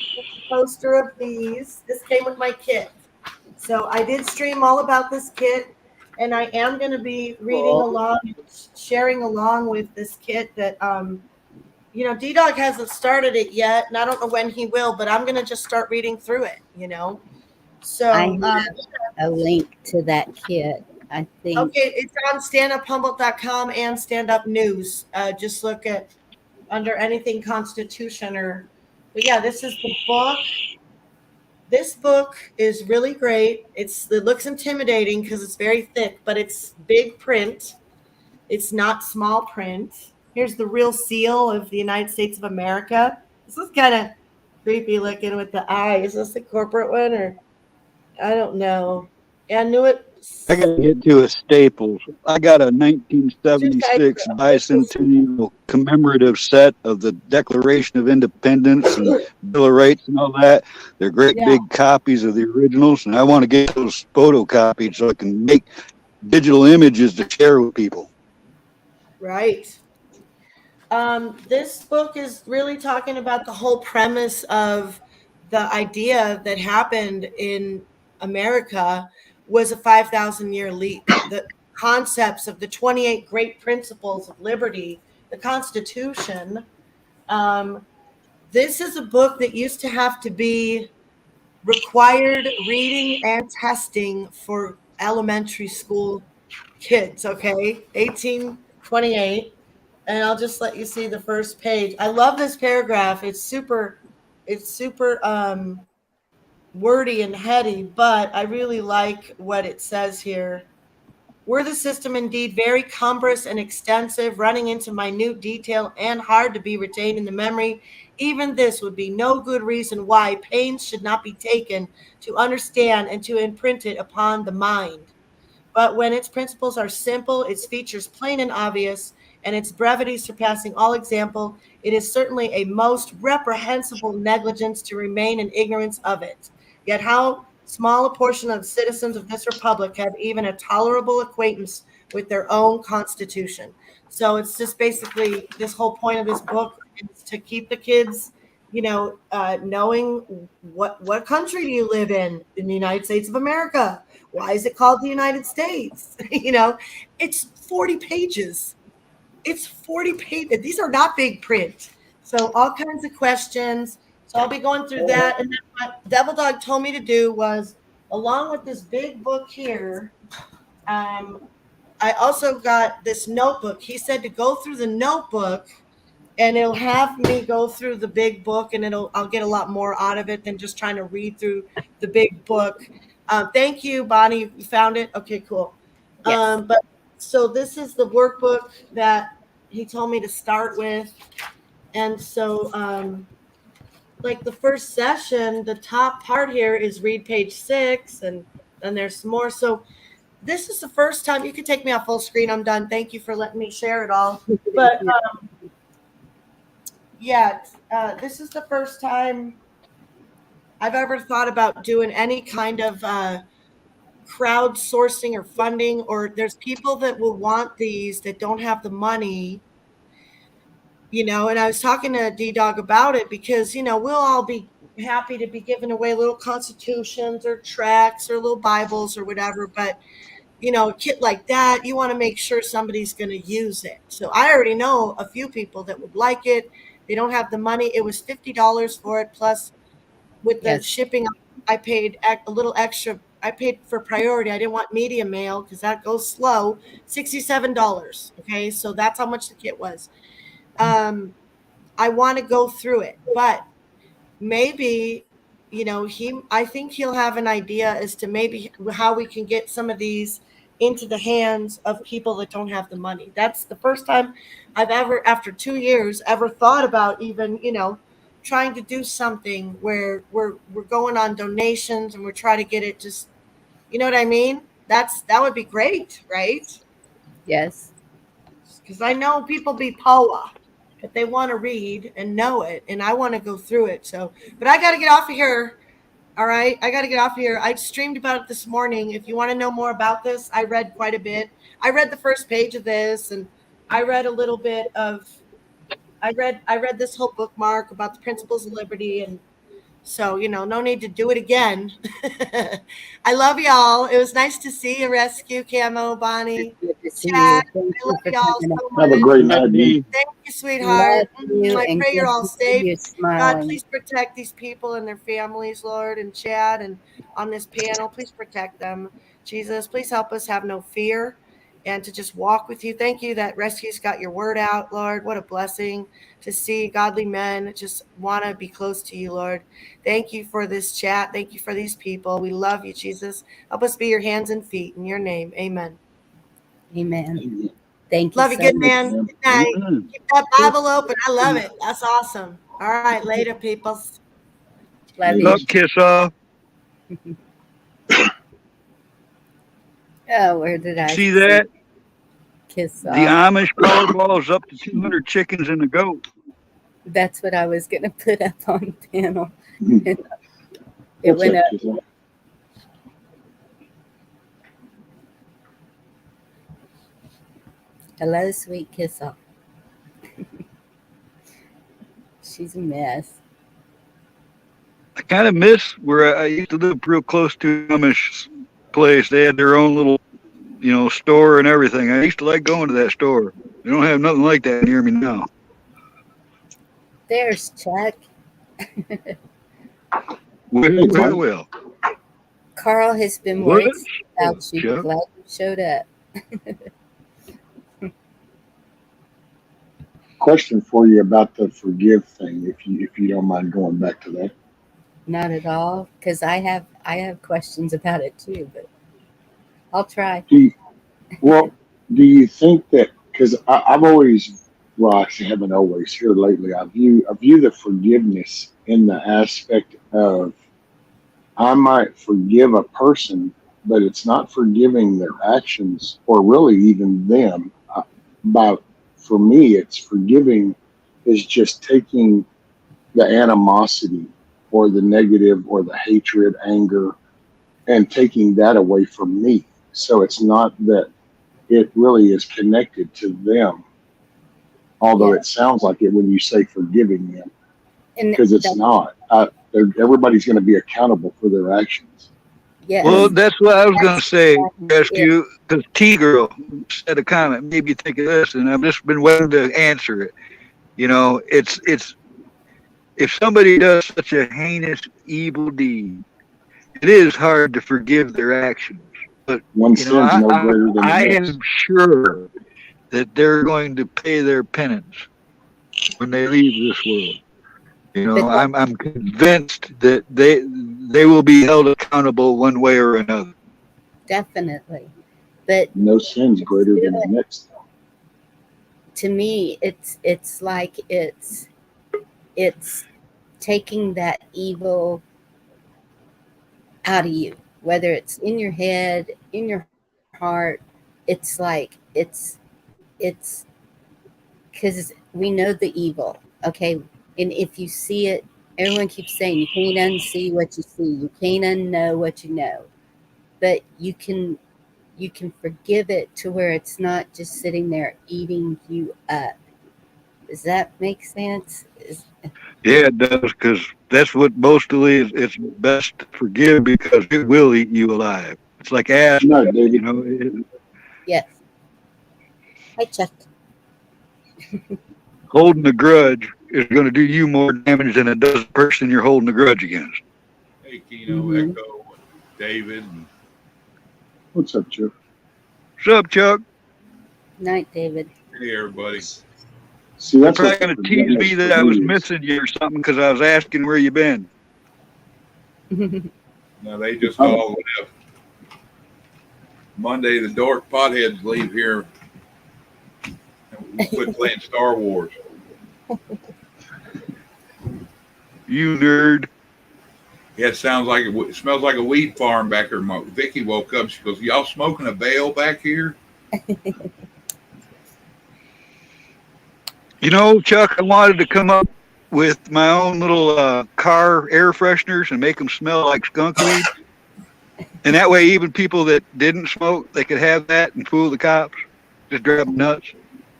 poster of these. This came with my kit. So I did stream all about this kit, and I am going to be reading Well, along, sharing along with this kit that D-Dog hasn't started it yet, and I don't know when he will, but I'm going to just start reading through it, I So, have a link to that kit. I think okay, it's on standuphumboldt.com and Stand Up News. Just look at under anything Constitution but yeah, this is the book. This book is really great. It looks intimidating because it's very thick, but it's big print. It's not small print. Here's the real seal of the United States of America. This is kind of creepy looking with the eye. Is this a corporate one or I don't know? Yeah, I knew it. I got to get to a Staples. I got a Two sides 1976 of officials. bicentennial commemorative set of the Declaration of Independence and Bill of Rights and all that. They're great Yeah, big copies of the originals, and I want to get those photocopied so I can make digital images to share with people. right. This book is really talking about the whole premise of the idea that happened in America was a 5,000 year leap. The concepts of the 28 great principles of liberty, the Constitution. Um, this is a book that used to have to be required reading and testing for elementary school kids, okay? 1828. And I'll just let you see the first page. I love this paragraph. It's super wordy and heady, but I really like what it says here. Were the system indeed very cumbrous and extensive, running into minute detail and hard to be retained in the memory, even this would be no good reason why pains should not be taken to understand and to imprint it upon the mind. But when its principles are simple, its features plain and obvious, and its brevity surpassing all example, it is certainly a most reprehensible negligence to remain in ignorance of it. Yet how small a portion of the citizens of this republic have even a tolerable acquaintance with their own constitution. So it's just basically this whole point of this book is to keep the kids, knowing what country do you live in the United States of America? Why is it called the United States? It's 40 pages. It's 40 pages. These are not big print. So all kinds of questions. So I'll be going through that. And then what Devil Dog told me to do was, along with this big book here, I also got this notebook. He said to go through the notebook and it'll have me go through the big book and I'll get a lot more out of it than just trying to read through the big book. Thank you, Bonnie. You found it? Okay, cool. yes. But so this is the workbook that he told me to start with. And so like the first session, the top part here is read page 6 and then there's some more. So this is the first time you can take me off full screen. I'm done. Thank you for letting me share it all. But yeah, this is the first time I've ever thought about doing any kind of crowdsourcing or funding, or there's people that will want these that don't have the money, and I was talking to D-Dog about it because, we'll all be happy to be giving away little constitutions or tracts or little Bibles or whatever, but a kit like that, you want to make sure somebody's going to use it. So I already know a few people that would like it. They don't have the money. It was $50 for it. Plus with the Yes. shipping, I paid a little extra. I paid for priority. I didn't want media mail because that goes slow. $67. Okay. So that's how much the kit was. I want to go through it, but maybe, I think he'll have an idea as to maybe how we can get some of these into the hands of people that don't have the money. That's the first time I've ever, after 2 years, ever thought about even, trying to do something where we're going on donations and we're trying to get it just, you know what I mean? That would be great, right? Yes. Because I know people be POA, but they want to read and know it, and I want to go through it. So, but I got to get off of here. All right, I got to get off of here. I streamed about it this morning. If you want to know more about this, I read quite a bit. I read the first page of this, and I read a little bit of. I read this whole bookmark about the principles of liberty, and So, no need to do it again. I love y'all. It was nice to see you, Rescue, Camo, Bonnie, Good to see Chad. you. Thank I you love for y'all coming up. so Have a much. great night, D. Thank you, Love sweetheart. you I and pray you're good all to see safe. you God, smiling. please protect these people and their families, Lord, and Chad, and on this panel. Please protect them. Jesus, please help us have no fear and to just walk with you. Thank you that Rescue's got your word out, Lord. What a blessing to see godly men just want to be close to you, Lord. Thank you for this chat. Thank you for these people. We love you, Jesus. Help us be your hands and feet. In your name, amen. Amen. Thank you Love you, so good much. man. Good night. Amen. Keep that Bible open. I love it. That's awesome. All right, later, peoples. Love you. Love kiss off. Oh, where did I See see that? kiss The off? Amish Powerball is up to 200 chickens and a goat. That's what I was going to put up on panel. It What's went up, up. Kizzo? Hello, sweet kiss off. She's a mess. I kind of miss where I used to live real close to an Amish place. They had their own little, store and everything. I used to like going to that store. They don't have nothing like that near me now. There's Chuck. Well, Hey, well, Mike. well. Carl has been What's worried about up, you. Chuck? Glad you showed up. Question for you about the forgive thing, if you don't mind going back to that. Not at all, because I have questions about it too, but I'll try. Do you, well, do you think that because I've always, well, actually haven't always here lately. I view the forgiveness in the aspect of I might forgive a person, but it's not forgiving their actions or really even them. But for me, it's forgiving is just taking the animosity or the negative or the hatred, anger, and taking that away from me. So it's not that it really is connected to them, although Yeah, it sounds like it when you say forgiving them, and because it's that not. Everybody's going to be accountable for their actions. Well, yes, And that's what I was going that's to say, exactly it. Rescue, because T Girl said a comment, made me think of this, and I've just been waiting to answer it. It's if somebody does such a heinous evil deed, it is hard to forgive their actions. But one sin's I no I, greater than the I am next. sure that they're going to pay their penance when they leave this world. But I'm convinced that they will be held accountable one way or another. definitely. But No sin's it's greater than still, the next. to me, it's like it's taking that evil out of you, whether it's in your head, in your heart. It's like it's because we know the evil, okay? And if you see it, everyone keeps saying you can't unsee what you see, you can't unknow what you know, but you can forgive it to where it's not just sitting there eating you up. Does that make sense? Yeah, it does, because that's what mostly is. It's best to forgive because it will eat you alive. It's like acid, No, David. Yes. Hi, Chuck. holding a grudge is going to do you more damage than it does the person you're holding a grudge against. Hey, Keno, Hmm. Echo, David, and What's up, Jeff? What's up, Chuck? Night, David. hey, everybody. See, They're that's probably what the going to tease forgiveness me for that I was me is. missing you or something because I was asking where you been. Now they He just probably, all left. Monday, the dork potheads leave here, and we quit playing Star Wars. You nerd. Yeah, it sounds like it smells like a weed farm back here. Vicky woke up. She goes, "Y'all smoking a bale back here?" Chuck, I wanted to come up with my own little car air fresheners and make them smell like skunk weed. And that way, even people that didn't smoke, they could have that and fool the cops. Just drive them nuts.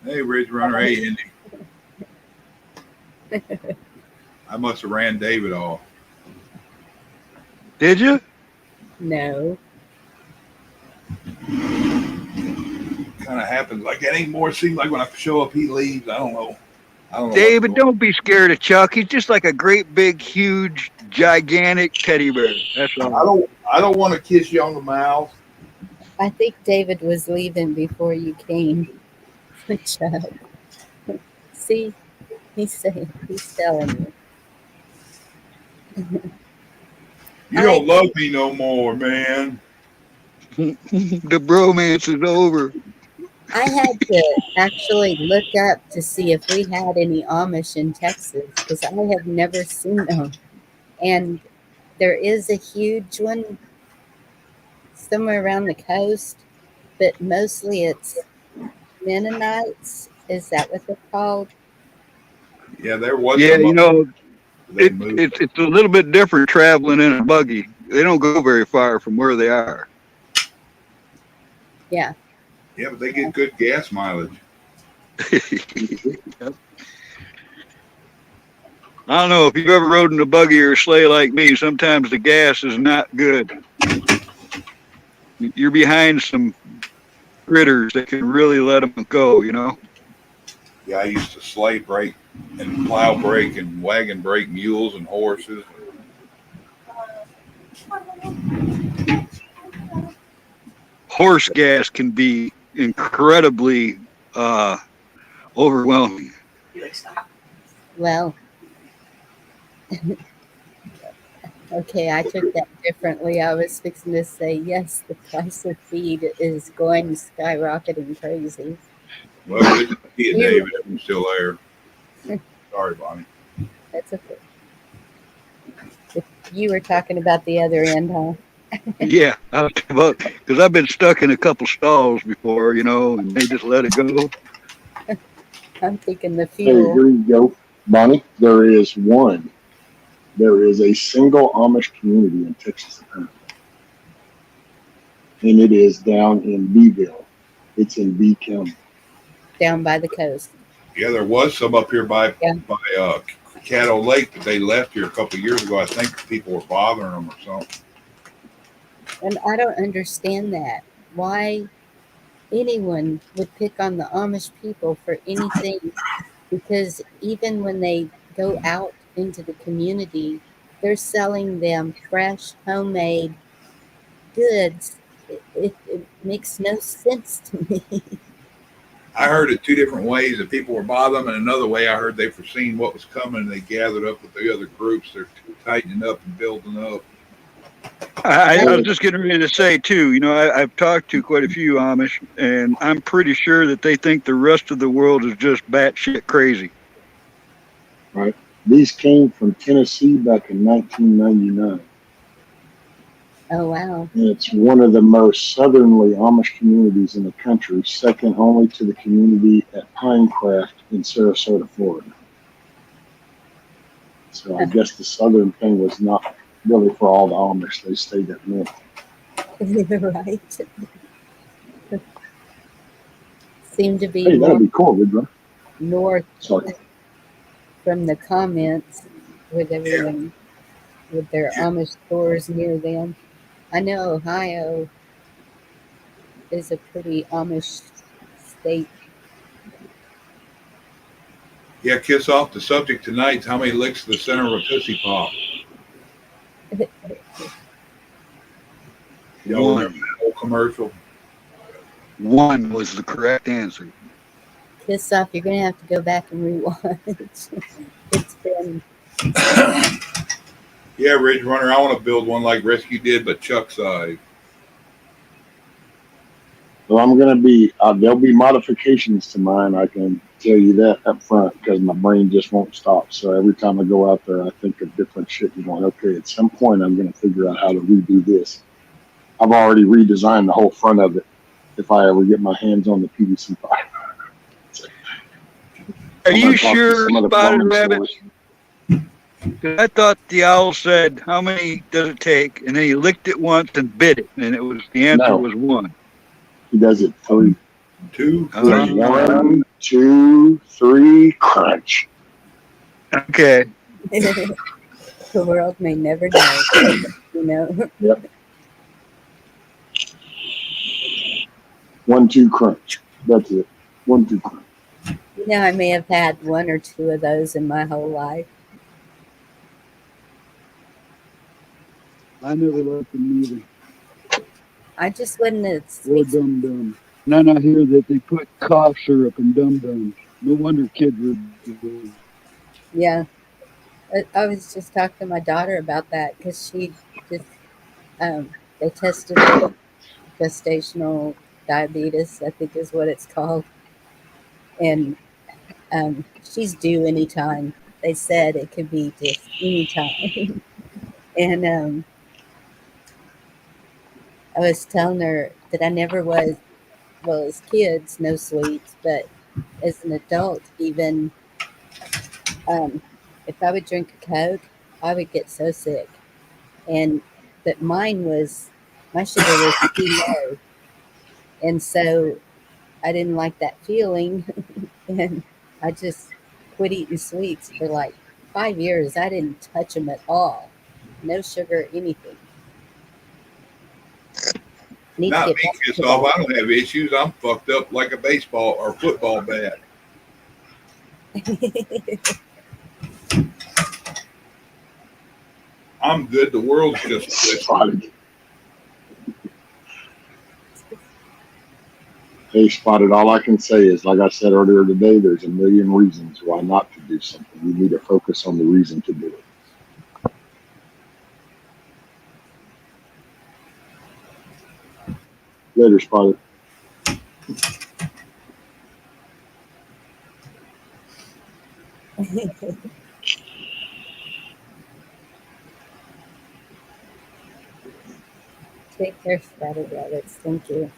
Hey, Ridge Runner. Hey, Indy. I must have ran David off. Did you? No. Kind of happens like that anymore. It seems like when I show up, he leaves. I don't know. David, don't be scared of Chuck. He's just like a great big, huge, gigantic teddy bear. That's all. I don't want to kiss you on the mouth. I think David was leaving before you came. Chuck. See, he's telling you. You don't love me no more, man. The bromance is over. I had to actually look up to see if we had any Amish in Texas because I have never seen them. And there is a huge one somewhere around the coast, but mostly it's Mennonites. Is that what they're called? Yeah, there was Yeah, some you up know, they moved. it's a little bit different traveling in a buggy. They don't go very far from where they are. Yeah. Yeah, but they get good gas mileage. Yep. I don't know if you've ever rode in a buggy or a sleigh like me. Sometimes the gas is not good. You're behind some critters that can really let them go, you know? Yeah, I used to sleigh brake and plow brake and wagon brake mules and horses. Horse gas can be incredibly overwhelming. Well, okay, I took that differently. I was fixing to say, yes, the price of feed is going skyrocketing crazy. Well, good to see you, David. I'm still there. Sorry, Bonnie. That's okay. You were talking about the other end, huh? Yeah, because I've been stuck in a couple stalls before, you know, and they just let it go. I'm thinking the Hey, fuel. here you go, Bonnie. There is one. There is a single Amish community in Texas, apparently. And it is down in Beeville. It's in B County. Down by the coast. Yeah, there was some up here by Yeah. Caddo Lake, but they left here a couple of years ago. I think people were bothering them or something. And I don't understand that. Why anyone would pick on the Amish people for anything, because even when they go out into the community, they're selling them fresh, homemade goods. It makes no sense to me. I heard it two different ways that people were bothering them, and another way I heard they foreseen what was coming and they gathered up with the other groups. They're tightening up and building up. I was just getting ready to say, too, you know, I've talked to quite a few Amish, and I'm pretty sure that they think the rest of the world is just batshit crazy. Right. These came from Tennessee back in 1999. Oh, wow. And it's one of the most southerly Amish communities in the country, second only to the community at Pinecraft in Sarasota, Florida. So I guess the southern thing was not really for all the Amish. They stayed up north. Right. Seemed to be Hey, more that'd be cool, would you? north Sorry. from the comments with everyone with their Amish stores near them. I know Ohio is a pretty Amish state. Yeah, kiss off. The subject tonight's how many licks to the center of a pussy pop. Y'all remember that old commercial? One was the correct answer. Kiss off, you're going to have to go back and rewatch. It's been. Yeah, Ridge Runner. I want to build one like Rescue did, but Chuck size. Well, I'm going to be, there'll be modifications to mine. I can tell you that up front because my brain just won't stop. So every time I go out there, I think of different shit and going, okay, at some point I'm going to figure out how to redo this. I've already redesigned the whole front of it if I ever get my hands on the PVC pipe. Are you sure, Spotted Rabbit? I thought the owl said, how many does it take? And then he licked it once and bit it. And the answer was one. He does it 3. 2, 3. 1, 2, 3, crunch. Okay. The world may never know, you know. Yep. 1-2 crunch. That's it. 1-2 crunch. You know, I may have had one or two of those in my whole life. I never liked them either. I just wasn't a Or sweet. Dum Dum. Then I hear that they put cough syrup in Dum Dums. No wonder kids were. Yeah, I was just talking to my daughter about that because she just they tested her gestational diabetes, I think is what it's called, and she's due anytime. They said it could be just anytime, and I was telling her that I never was. Well, as kids, no sweets, but as an adult, even um, if I would drink a Coke, I would get so sick. And but my sugar was too low, and so I didn't like that feeling, and I just quit eating sweets for like 5 years. I didn't touch them at all, no sugar, anything. Need to Not get me back to pissed off. I don't have issues. I'm fucked up like a baseball or football bat. that. I'm good. The world's just Spotted. Hey, Spotted, all I can say is, like I said earlier today, there's a million reasons why not to do something. You need to focus on the reason to do it. Later, Spotted. Take care, Spotted Rabbits. Thank you.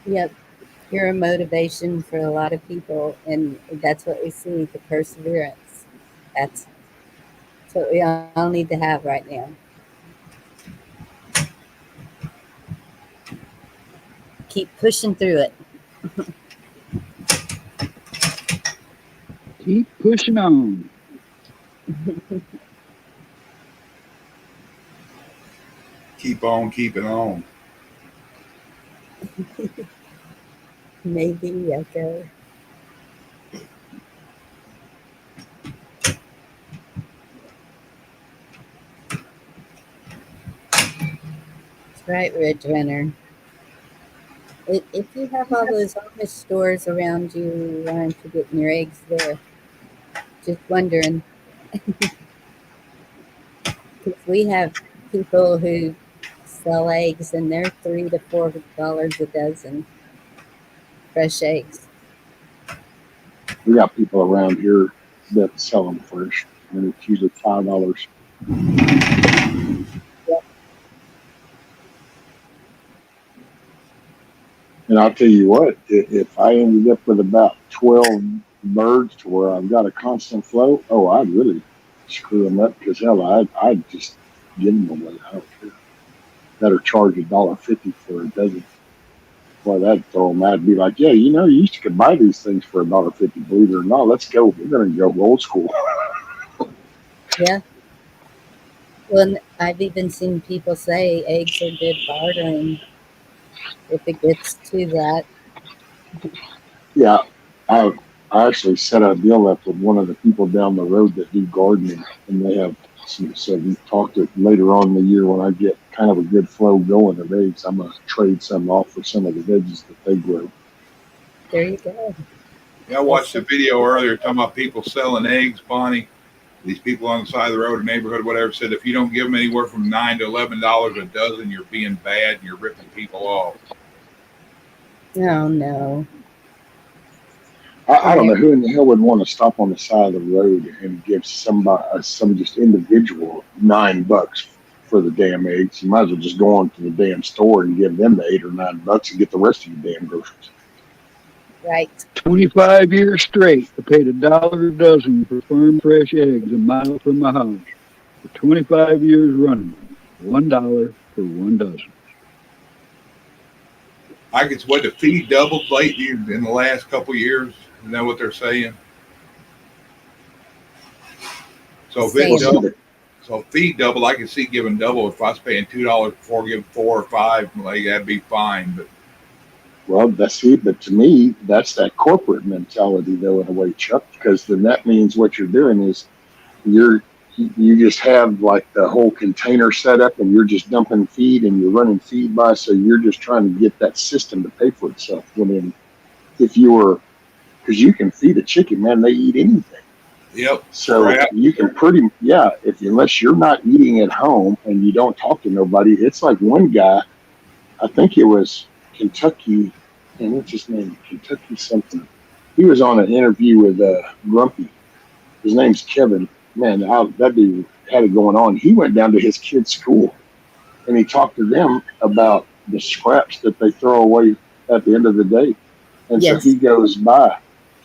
Yep, you're a motivation for a lot of people, and that's what we see, the perseverance. That's what we all need to have right now. Keep pushing through it. Keep pushing on. keep on keeping on. Maybe Echo. That's right, Ridge Runner. If you have all those Amish stores around you, why aren't you getting your eggs there? Just wondering. Because we have people who sell eggs, and they're $3 to $4 a dozen. Fresh eggs. We got people around here that sell them fresh, and it's usually $5. Yep. And I'll tell you what, if I ended up with about 12 birds to where I've got a constant flow, oh, I'd really screw them up because hell, I'd just give them away. I don't care. Better charge $1.50 for a dozen. Boy, that'd throw them. I'd be like, yeah, you used to buy these things for $1.50. Believe it or not, let's go. We're gonna go old school. Yeah. Well, I've even seen people say eggs are good bartering if it gets to that. Yeah, I actually set a deal up with one of the people down the road that do gardening, and they have some. So we talked it later on in the year when I get kind of a good flow going of eggs. I'm gonna trade some off for some of the veggies that they grow. There you go. Yeah, I watched a video earlier talking about people selling eggs, Bonnie. These people on the side of the road, or neighborhood, whatever, said if you don't give them anywhere from $9 to $11 a dozen, you're being bad and you're ripping people off. Oh no. I don't know who in the hell would want to stop on the side of the road and give somebody, some just individual, $9 for the damn eggs. You might as well just go on to the damn store and give them the $8 or $9 and get the rest of your damn groceries. Right. 25 years straight, I paid $1 a dozen for farm fresh eggs a mile from my house. For 25 years running, $1 for 1 dozen. I guess what the feed doubled lately in the last couple of years. Isn't that what they're saying? So if Same. it double, so feed double, I can see giving double. If I was paying $2 before giving 4 or 5, like that'd be fine. But Well, that's it. But to me, that's that corporate mentality, though, in a way, Chuck, because then that means what you're doing is you just have like the whole container set up and you're just dumping feed and you're running feed by. So you're just trying to get that system to pay for itself. When if you were, because you can feed a chicken, man, they eat anything. yep. So Crap. you can unless you're not eating at home and you don't talk to nobody, it's like one guy, I think it was Kentucky, and what's his name? Kentucky something. He was on an interview with Grumpy. His name's Kevin. Man, that dude had it going on. He went down to his kid's school and he talked to them about the scraps that they throw away at the end of the day. And so Yes. he goes by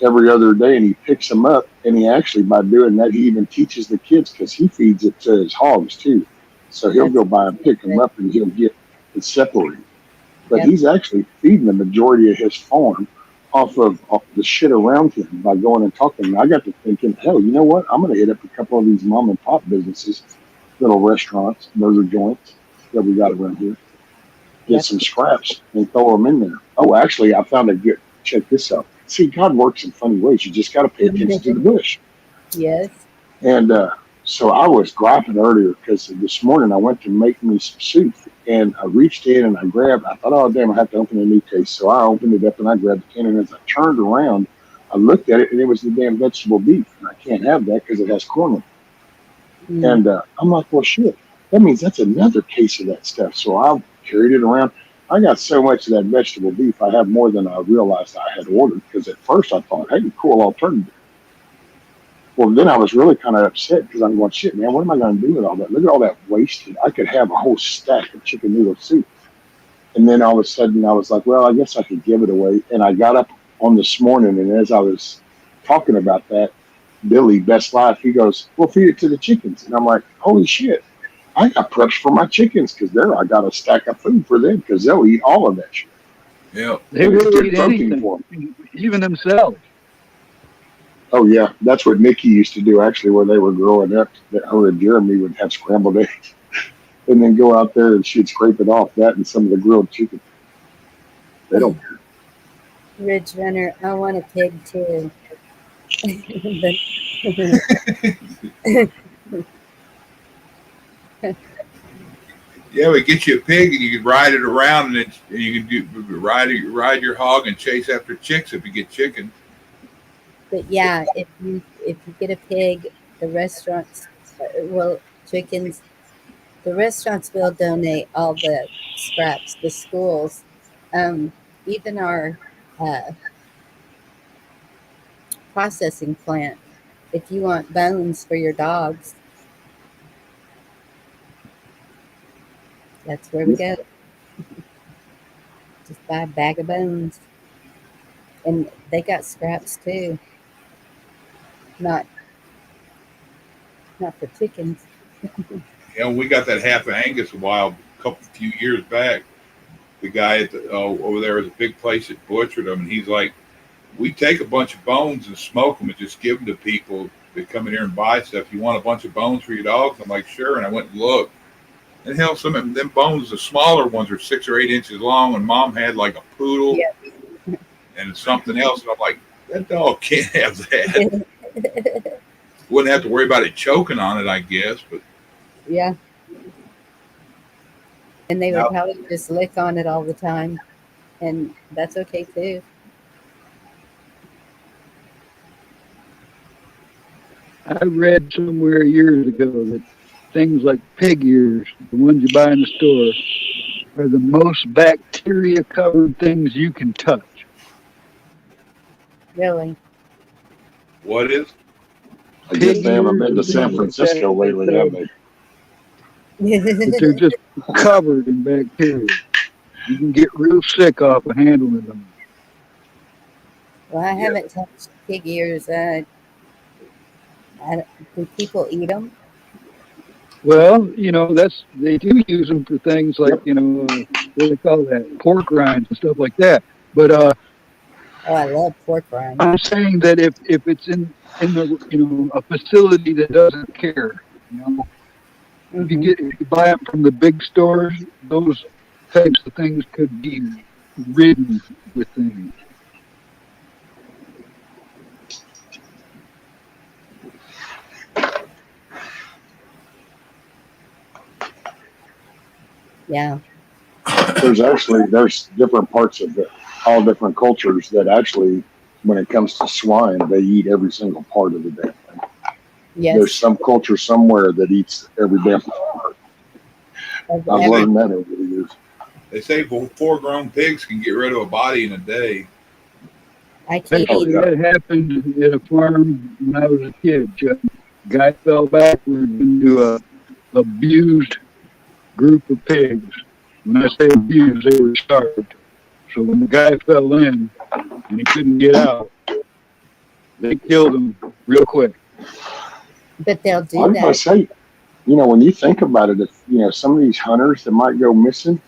every other day and he picks them up. And he actually, by doing that, he even teaches the kids because he feeds it to his hogs too. So he'll go by and pick them up and he'll get it separated. But he's actually feeding the majority of his farm off of the shit around him by going and talking. And I got to thinking, hell, you know what? I'm going to hit up a couple of these mom and pop businesses, little restaurants, burger joints that we got around here. Get some scraps and throw them in there. Oh, actually, I found a good. Check this out. See, God works in funny ways. You just got to pay attention to the bush. Yes. And so I was griping earlier because this morning I went to make me some soup. And I reached in and I thought, oh, damn, I have to open a new case. So I opened it up and I grabbed the can. And as I turned around, I looked at it and it was the damn vegetable beef. And I can't have that because it has corn in it. Mm. And I'm like, well, shit, that means that's another case of that stuff. So I carried it around. I got so much of that vegetable beef, I have more than I realized I had ordered. Because at first I thought, hey, cool alternative. Well, then I was really kind of upset because I'm going, shit, man, what am I going to do with all that? Look at all that wasted. I could have a whole stack of chicken noodle soup. And then all of a sudden I was like, well, I guess I could give it away. And I got up on this morning, and as I was talking about that, Billy, Best Life, he goes, well, feed it to the chickens. And I'm like, holy shit, I got preps for my chickens because I got a stack of food for them because they'll eat all of that shit. Yeah. They will eat anything, even themselves. Oh, yeah. That's what Nikki used to do, actually, when they were growing up. Her and Jeremy would have scrambled eggs and then go out there and she'd scrape it off, that and some of the grilled chicken. They don't care. Ridge Runner, I want a pig too. Yeah, we get you a pig and you can ride it around and you can ride your hog and chase after chicks if you get chicken. But yeah, if you get a pig, the restaurants, chickens, the restaurants will donate all the scraps. The schools, even our processing plant. If you want bones for your dogs, that's where we go. Just buy a bag of bones, and they got scraps too. Not for chickens. You know, we got that half of Angus a few years back. The guy at over there is a big place that butchered them, and he's like, we take a bunch of bones and smoke them and just give them to people that come in here and buy stuff. You want a bunch of bones for your dogs? I'm like, sure. And I went and looked. And hell, some of them bones, the smaller ones, are 6 or 8 inches long, and Mom had like a poodle and something else. And I'm like, that dog can't have that. Wouldn't have to worry about it choking on it, I guess. But yeah. And they would probably just lick on it all the time. And that's okay too. I read somewhere years ago that things like pig ears, the ones you buy in the store, are the most bacteria-covered things you can touch. Really? what is? I guess they haven't been to San Francisco lately, have they? But they're just covered in bacteria. You can get real sick off of handling them. Well, I haven't touched pig ears. Do people eat them? Well, you know, they do use them for things like, you know, what do they call that? Pork rinds and stuff like that. But Oh, I love pork rinds. I'm saying that if it's in the a facility that doesn't care, Mm-hmm. if you buy them from the big stores, those types of things could be ridden with things. Yeah. There's different parts of all different cultures that actually, when it comes to swine, they eat every single part of the damn thing. There's Yes. some culture somewhere that eats every damn part. I've learned that over the years. They say 4 grown pigs can get rid of a body in a day. I can't eat That happened at a farm when I was a kid. Guy fell backwards into a abused group of pigs. When I say abused, they were starved. So when the guy fell in and he couldn't get out, they killed him real quick. But they'll do I was that. gonna say, when you think about it, if some of these hunters that might go missing,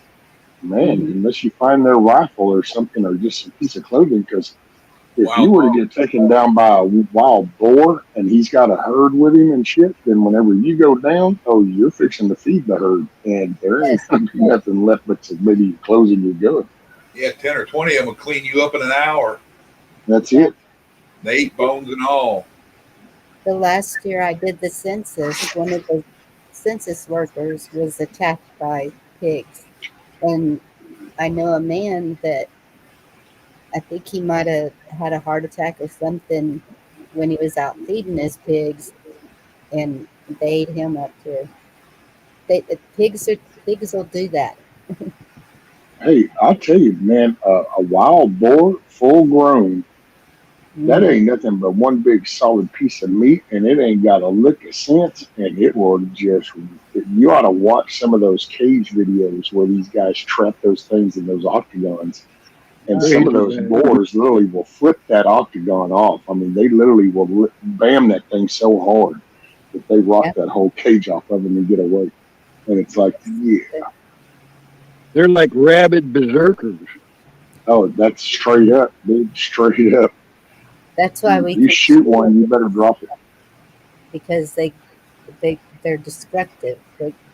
man, unless you find their rifle or something, or just a piece of clothing, because if you were to get taken down by a wild boar and he's got a herd with him and shit, then whenever you go down, you're fixing to feed the herd, and there ain't gonna be nothing left but maybe your clothes and your gun. Yeah, 10 or 20 of them will clean you up in an hour. That's it. They eat bones and all. The last year I did the census, one of the census workers was attacked by pigs. And I know a man that I think he might have had a heart attack or something when he was out feeding his pigs, and they ate him up too. Pigs will do that. Hey, I'll tell you, man, a wild boar, full grown, that ain't nothing but one big solid piece of meat, and it ain't got a lick of sense, and it will just, you ought to watch some of those cage videos where these guys trap those things in those octagons. And some of those boars literally will flip that octagon off. I mean, they literally will bam that thing so hard that they rock that whole cage off of them and get away. And it's like, yeah. They're like rabid berserkers. Oh, that's straight up, dude. Straight up. That's why you shoot one, you better drop it. Because they're destructive.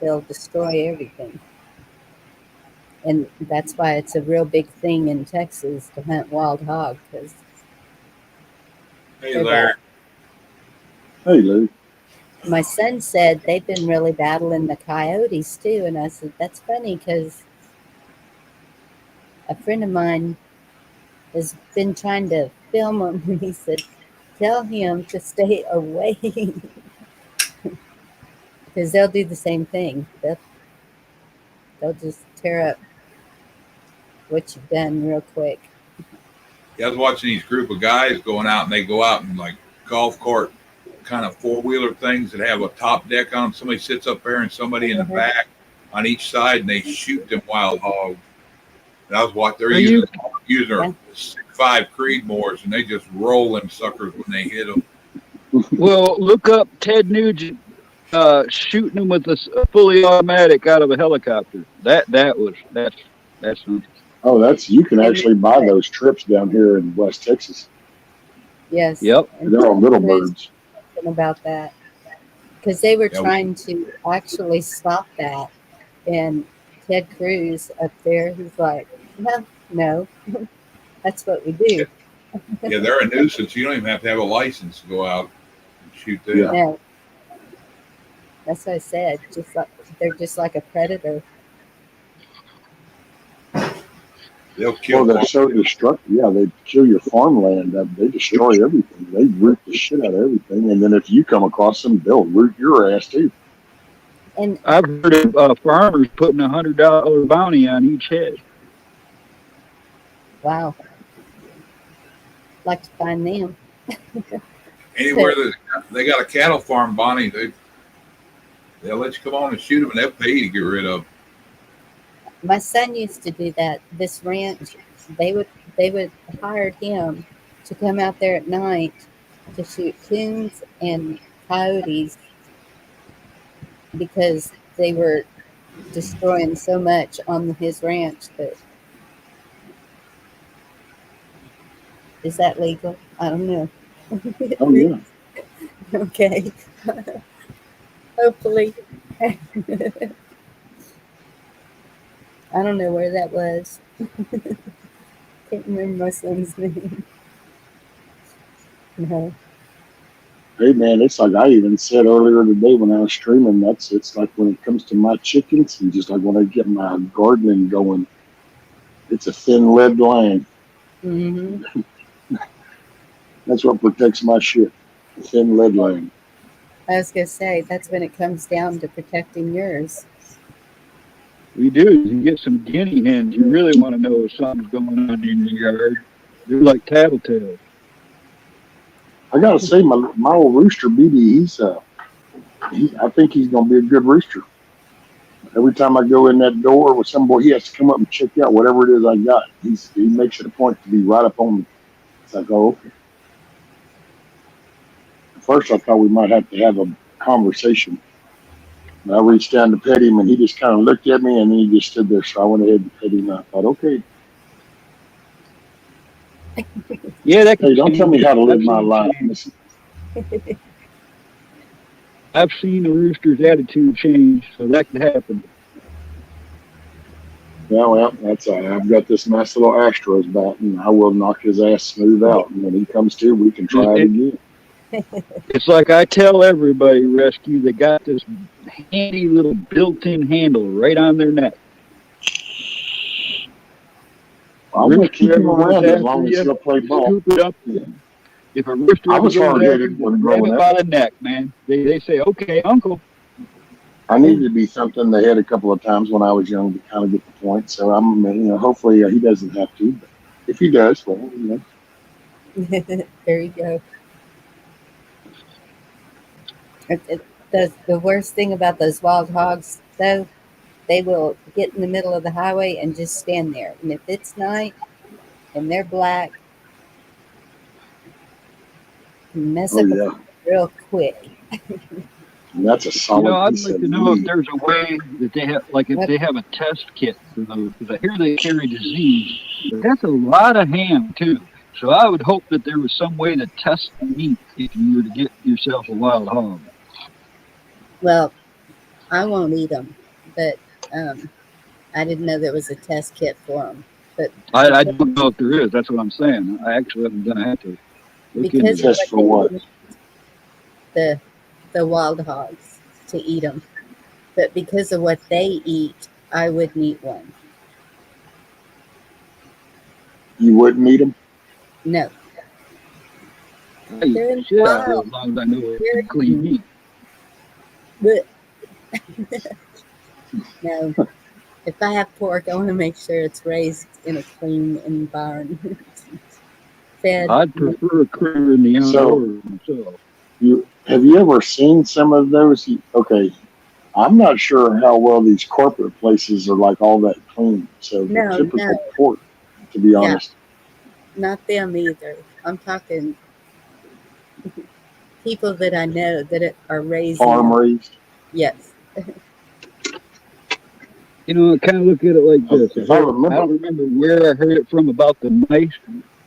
They'll destroy everything. And that's why it's a real big thing in Texas to hunt wild hog. Cause hey, Larry. Hey, Lou. My son said they've been really battling the coyotes too. And I said, that's funny because a friend of mine has been trying to film him. And he said, tell him to stay away. Because they'll do the same thing. They'll just tear up what you've done real quick. Yeah, I was watching these group of guys going out, and they go out in like golf cart kind of 4-wheeler things that have a top deck on them. Somebody sits up there and somebody in the back on each side, and they shoot them wild hogs. And I was watching, they're using their 6.5 Creedmoors, and they just roll them suckers when they hit them. Well, look up Ted Nugent shooting them with a fully automatic out of a helicopter. That's something. Oh, you can actually buy those trips down here in West Texas. Yes. Yep. They're on little birds. About that. Because they were trying to actually stop that. And Ted Cruz up there, he's like, no, that's what we do. Yeah, they're a nuisance. You don't even have to have a license to go out and shoot them. Yeah. No. That's what I said. They're just like a predator. They'll kill. They're so destructive. Yeah, they kill your farmland. They destroy everything. They root the shit out of everything. And then if you come across them, they'll root your ass too. And I've heard of farmers putting $100 bounty on each head. Wow. Like to find them. Anywhere that they got a cattle farm, Bonnie, they'll let you come on and shoot them, and they'll pay you to get rid of them. My son used to do that. This ranch, they would hire him to come out there at night to shoot coons and coyotes because they were destroying so much on his ranch that Is that legal? I don't know. Oh yeah. Okay. Hopefully. I don't know where that was. Can't remember my son's name. No. Hey man, it's like I even said earlier today when I was streaming. It's like when it comes to my chickens and just like when I get my gardening going, it's a thin lead line. Hmm. That's what protects my shit. A thin lead line. I was gonna say that's when it comes down to protecting yours. We do. You get some guinea hens. You really want to know if something's going on in your yard. They're like tattletales. I gotta say, my old rooster BB, I think he's gonna be a good rooster. Every time I go in that door with some boy, he has to come up and check out whatever it is I got. He makes it a point to be right up on me. It's like, oh, okay. At first, I thought we might have to have a conversation. And I reached down to pet him, and he just kind of looked at me, and then he just stood there. So I went ahead and pet him. And I thought, okay, Yeah, that can hey, don't tell me change. how to live I've my seen life. change. I've seen a rooster's attitude change, so that could happen. Yeah, well, I've got this nice little Astros bat, and I will knock his ass smooth out. And when he comes to, we can try it again. It's like I tell everybody, Rescue, they got this handy little built-in handle right on their neck. I'm gonna Rooster keep him ever goes around as after long as you, he'll play ball. scoop it up. Yeah. If a rooster I ever was goes after hard-headed you, when grab growing it up. by the neck, man. They say, okay, uncle. I needed to be something in the head a couple of times when I was young to kind of get the point. So hopefully he doesn't have to. But if he does, well, There you go. The worst thing about those wild hogs, though, they will get in the middle of the highway and just stand there. And if it's night and they're black, mess oh up a yeah, car real quick. and that's a solid I'd piece like of to know if meat. there's a way that they have, like if What? they have a test kit for those, because I hear they carry disease, but that's a lot of ham too. So I would hope that there was some way to test the meat if you were to get yourself a wild hog. Well, I won't eat them, but I didn't know there was a test kit for them. But I because, don't know if there is. That's what I'm saying. I actually haven't done. I have to look into because of that. Test what for what? they eat, the wild hogs to eat them, but because of what they eat, I wouldn't eat one. You wouldn't eat them? No, I eat they're the in the shit out of it wild. as long as I know They're, it's clean meat. but no, if I have pork, I want to make sure it's raised in a clean environment, fed. I'd prefer a critter in the So outdoors myself. have you ever seen some of those? Okay, I'm not sure how well these corporate places are like all that clean. So the No, typical no, pork, to be yeah, honest, not them either. I'm talking people that I know that are raising farm them. raised. Yes. I kind of look at it like this. If I I remember, don't remember where I heard it from about the mice,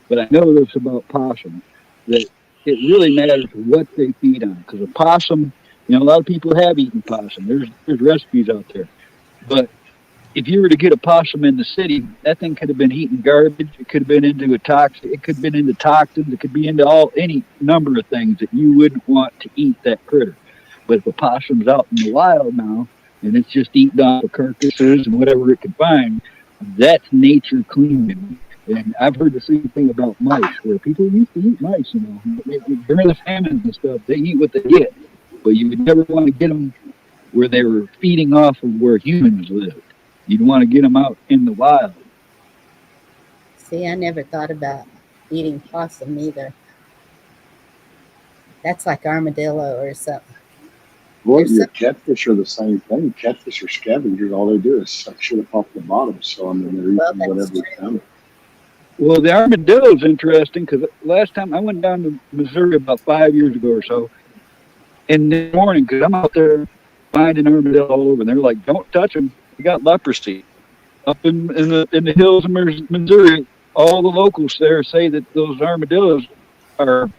but I know this about possums, that it really matters what they feed on. Because a possum, a lot of people have eaten possum. There's recipes out there. But if you were to get a possum in the city, that thing could have been eating garbage. It could have been into a toxic. It could have been into toxins. It could be into any number of things that you wouldn't want to eat that critter. But if a possum's out in the wild now and it's just eating off of carcasses and whatever it can find, that's nature cleaning. And I've heard the same thing about mice, where people used to eat mice. During the famines and stuff, they eat what they get, but you would never want to get them where they were feeding off of where humans lived. You'd want to get them out in the wild. See, I never thought about eating possum either. That's like armadillo or something. well, There's your some, catfish are the same thing. Catfish are scavengers. All they do is suck shit up off the bottom. So I mean, they're well, eating that's whatever true. it's coming. Well, the armadillo's interesting because last time I went down to Missouri about 5 years ago or so, in the morning, because I'm out there finding armadillo all over, and they're like, "Don't touch them. You got leprosy up in the hills of Missouri." all the locals there say that those armadillos are,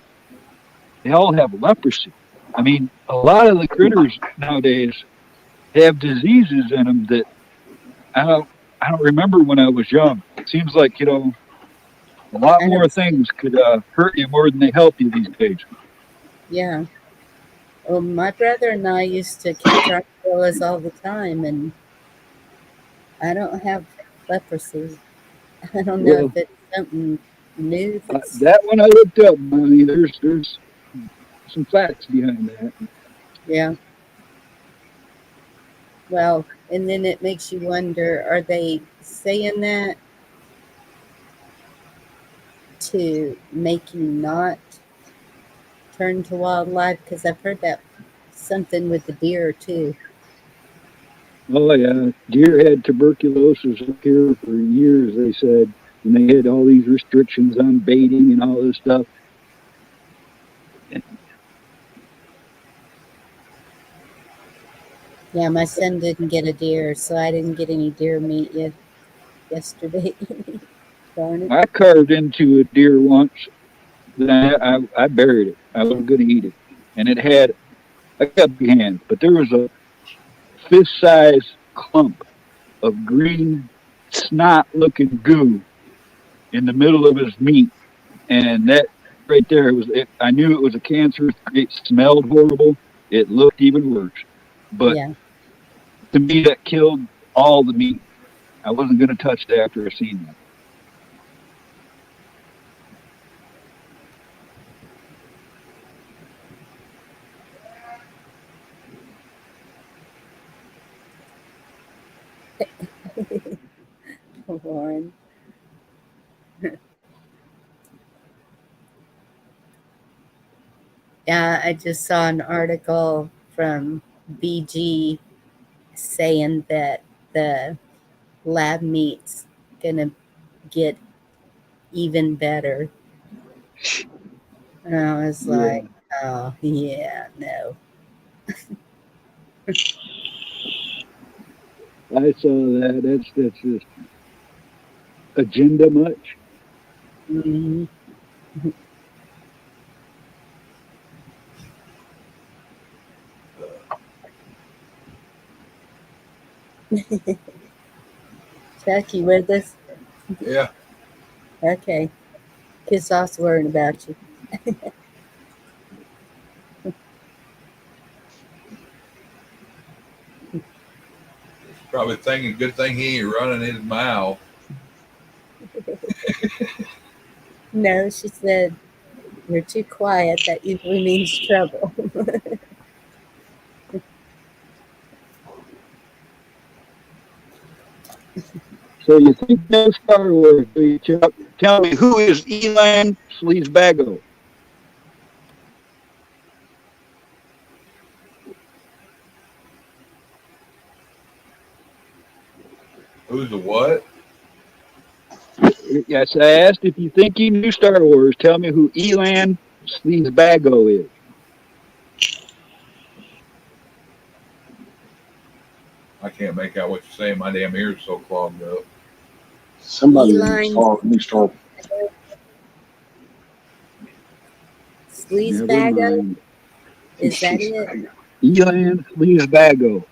they all have leprosy. I mean, a lot of the critters nowadays have diseases in them that I don't, I don't remember when I was young. It seems like, a lot I more don't. things could hurt you more than they help you these days. Yeah. Well, my brother and I used to catch armadillos all the time, and I don't have leprosy. I don't know Well, if it's something new that's, that one I looked up. I mean, there's some facts behind that. yeah. Well, and then it makes you wonder, are they saying that to make you not turn to wildlife? Because I've heard that something with the deer too. Oh yeah, deer had tuberculosis up here for years. They said, and they had all these restrictions on baiting and all this stuff. Yeah, my son didn't get a deer, so I didn't get any deer meat yesterday. Darn it. I carved into a deer once. Then I buried it. I was going to eat it, and it had, I got big hands, but there was a fist-sized clump of green snot-looking goo in the middle of his meat, and that right there was it. I knew it was a cancerous. It smelled horrible. It looked even worse. But Yeah. to me, that killed all the meat. I wasn't going to touch it after I seen that. Lauren. Yeah, I just saw an article from BG saying that the lab meat's gonna get even better. And I was Yeah, like, oh yeah, no. I saw that. That's just agenda much. Mhm. Chuck, you with us? Yeah. Okay. Kiss off's worrying about you. Probably thinking good thing he ain't running his mouth. No, she said, you're too quiet. That usually means trouble. So you think no Star Wars, do you, Chuck? Tell me, who is Elan Sleazebago? Who's the what? Yes, I asked if you think you knew Star Wars. Tell me who Elan Sleazebago is. I can't make out what you're saying. My damn ears so clogged up. Somebody in Elines, New Star. Never Sleazebago, mind. is that it? Elan Sleazebago.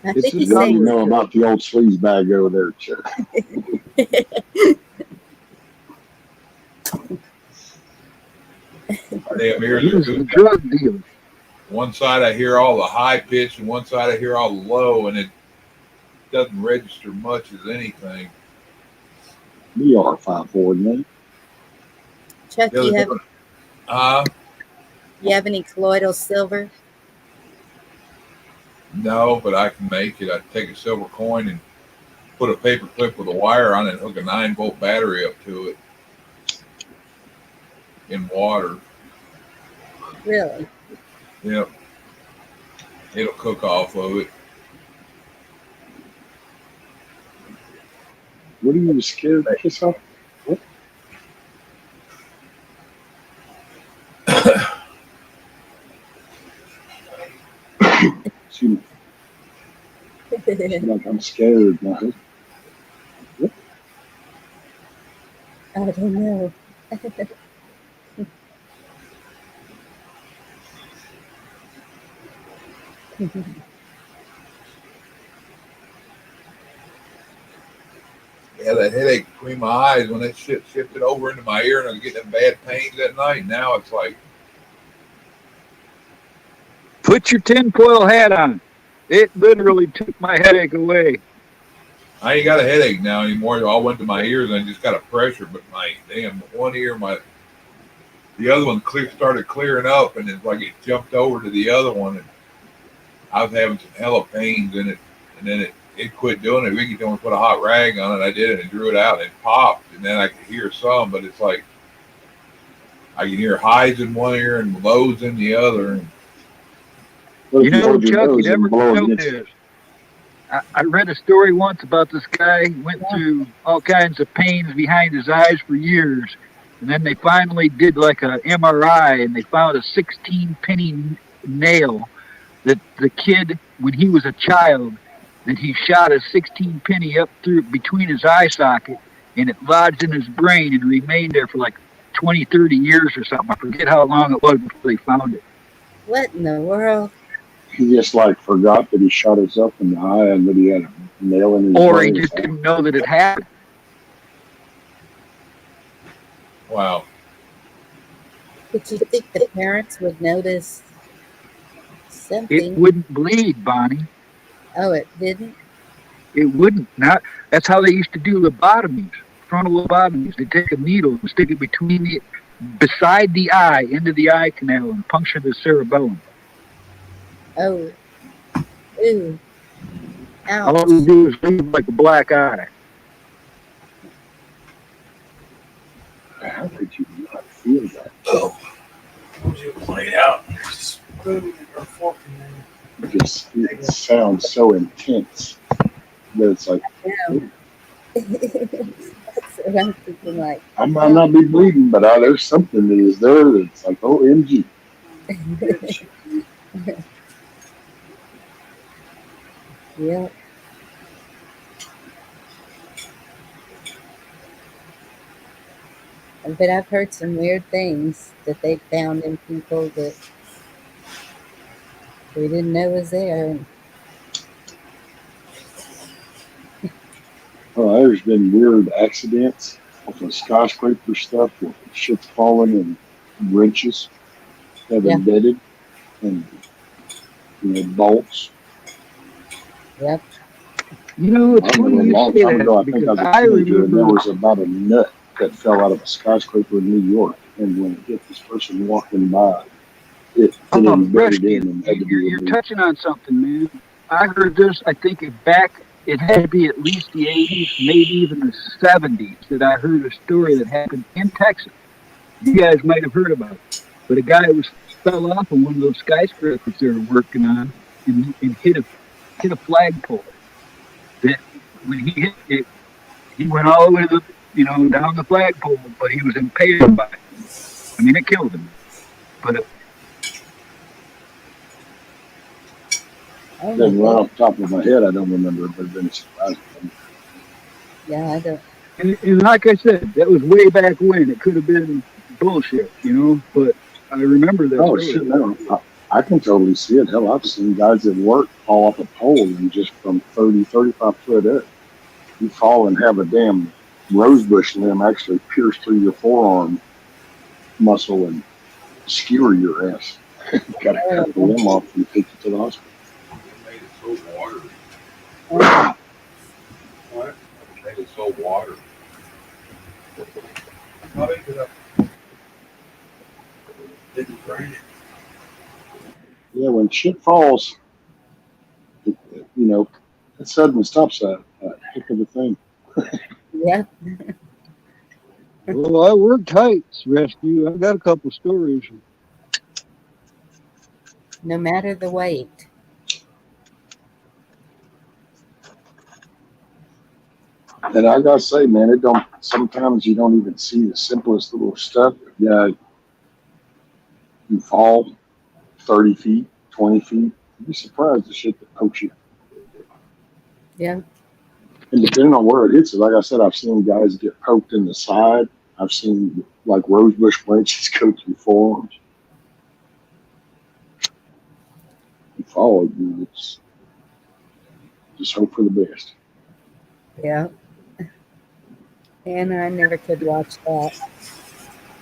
I This think is he's what you saying, know about the old sleaze bag over there, Chuck. My damn ears He are was a too. drug dealer. One side I hear all the high pitch, and one side I hear all the low, and it doesn't register much as anything. We are 5'4", man. Chuck, The other day, uh, you have any colloidal silver? no, but I can make it. I take a silver coin and put a paper clip with a wire on it and hook a 9-volt battery up to it in water. Really? Yep. It'll cook off of it. What are you scared to kiss off? What? Excuse me. She's like, I'm scared. My husband, I don't know. Yeah, that headache between my eyes when that shit shifted over into my ear and I was getting bad pains at night. Now it's like, Put your tinfoil hat on. It literally took my headache away. I ain't got a headache now anymore. It all went to my ears and I just got a pressure. But my damn one ear, the other one started clearing up and it's like it jumped over to the other one and I was having some hella pains in it. And then it quit doing it. Vicky told me to put a hot rag on it. I did it and drew it out and it popped. And then I could hear some, but it's like I can hear highs in one ear and lows in the other. And You know, Chuck, you never know this. I read a story once about this guy who went through all kinds of pains behind his eyes for years. And then they finally did like a MRI and they found a 16-penny nail that the kid, when he was a child, that he shot a 16-penny up through between his eye socket and it lodged in his brain and remained there for like 20, 30 years or something. I forget how long it was before they found it. What in the world? he just like forgot that he shot himself in the eye and that he had a nail in his Or brain. he just didn't know that it happened. wow. But you think the parents would notice something? It wouldn't bleed, Bonnie. Oh, it didn't? It wouldn't. Not. That's how they used to do lobotomies, frontal lobotomies. They take a needle and stick it beside the eye, into the eye canal, and puncture the cerebellum. Oh. Ooh. All it Ouch. would do is leave like a black eye. How could you not feel that? Oh. Laid out. Just spoon or fork in there. It sounds so intense that it's like, That's what I'm thinking, like, I might not be bleeding, but there's something that is there that's like, OMG. yeah. But I've heard some weird things that they found in people that we didn't know was there. There's been weird accidents with the skyscraper stuff where shit's falling and wrenches have Yeah. embedded and bolts. Yep. You know, it's I funny remember a you long say time ago, I that think I was because a I teenager, and there remember. was about a nut that fell out of a skyscraper in New York. And when it hit this person walking by, it embedded Rescue, in and had to be you're removed. touching on something, man. I heard this, I think it had to be at least the 80s, maybe even the 70s, that I heard a story that happened in Texas. You guys might have heard about it. But a guy fell off of one of those skyscrapers they were working on and hit a flagpole. That when he hit it, he went all the way to down the flagpole, but he was impaled by it. I mean, it killed him. But Oh, my Then right God. off the top of my head, I don't remember, but it's been surprising. Yeah, I don't. and like I said, that was way back when. It could have been bullshit, but I remember that Oh, story. shit, no. I can totally see it. Hell, I've seen guys at work fall off a pole and just from 30, 35 foot up, you fall and have a damn rosebush limb actually pierce through your forearm muscle and skewer your ass. Got to cut the limb off and take you to the hospital. It made it so watery. Oh, What? It made it so watery. How did it up? Didn't drain it. Yeah, when shit falls, it suddenly stops a heck of a thing. yeah. Well, I worked heights rescue. I've got a couple stories. No matter the weight. And I gotta say, man, sometimes you don't even see the simplest little stuff. Yeah, you fall 30 feet, 20 feet. You'd be surprised the shit that pokes you. Yeah. And depending on where it hits, like I said, I've seen guys get poked in the side. I've seen like rosebush branches go through forearms. You follow, it's just hope for the best. Yeah. And I never could watch that.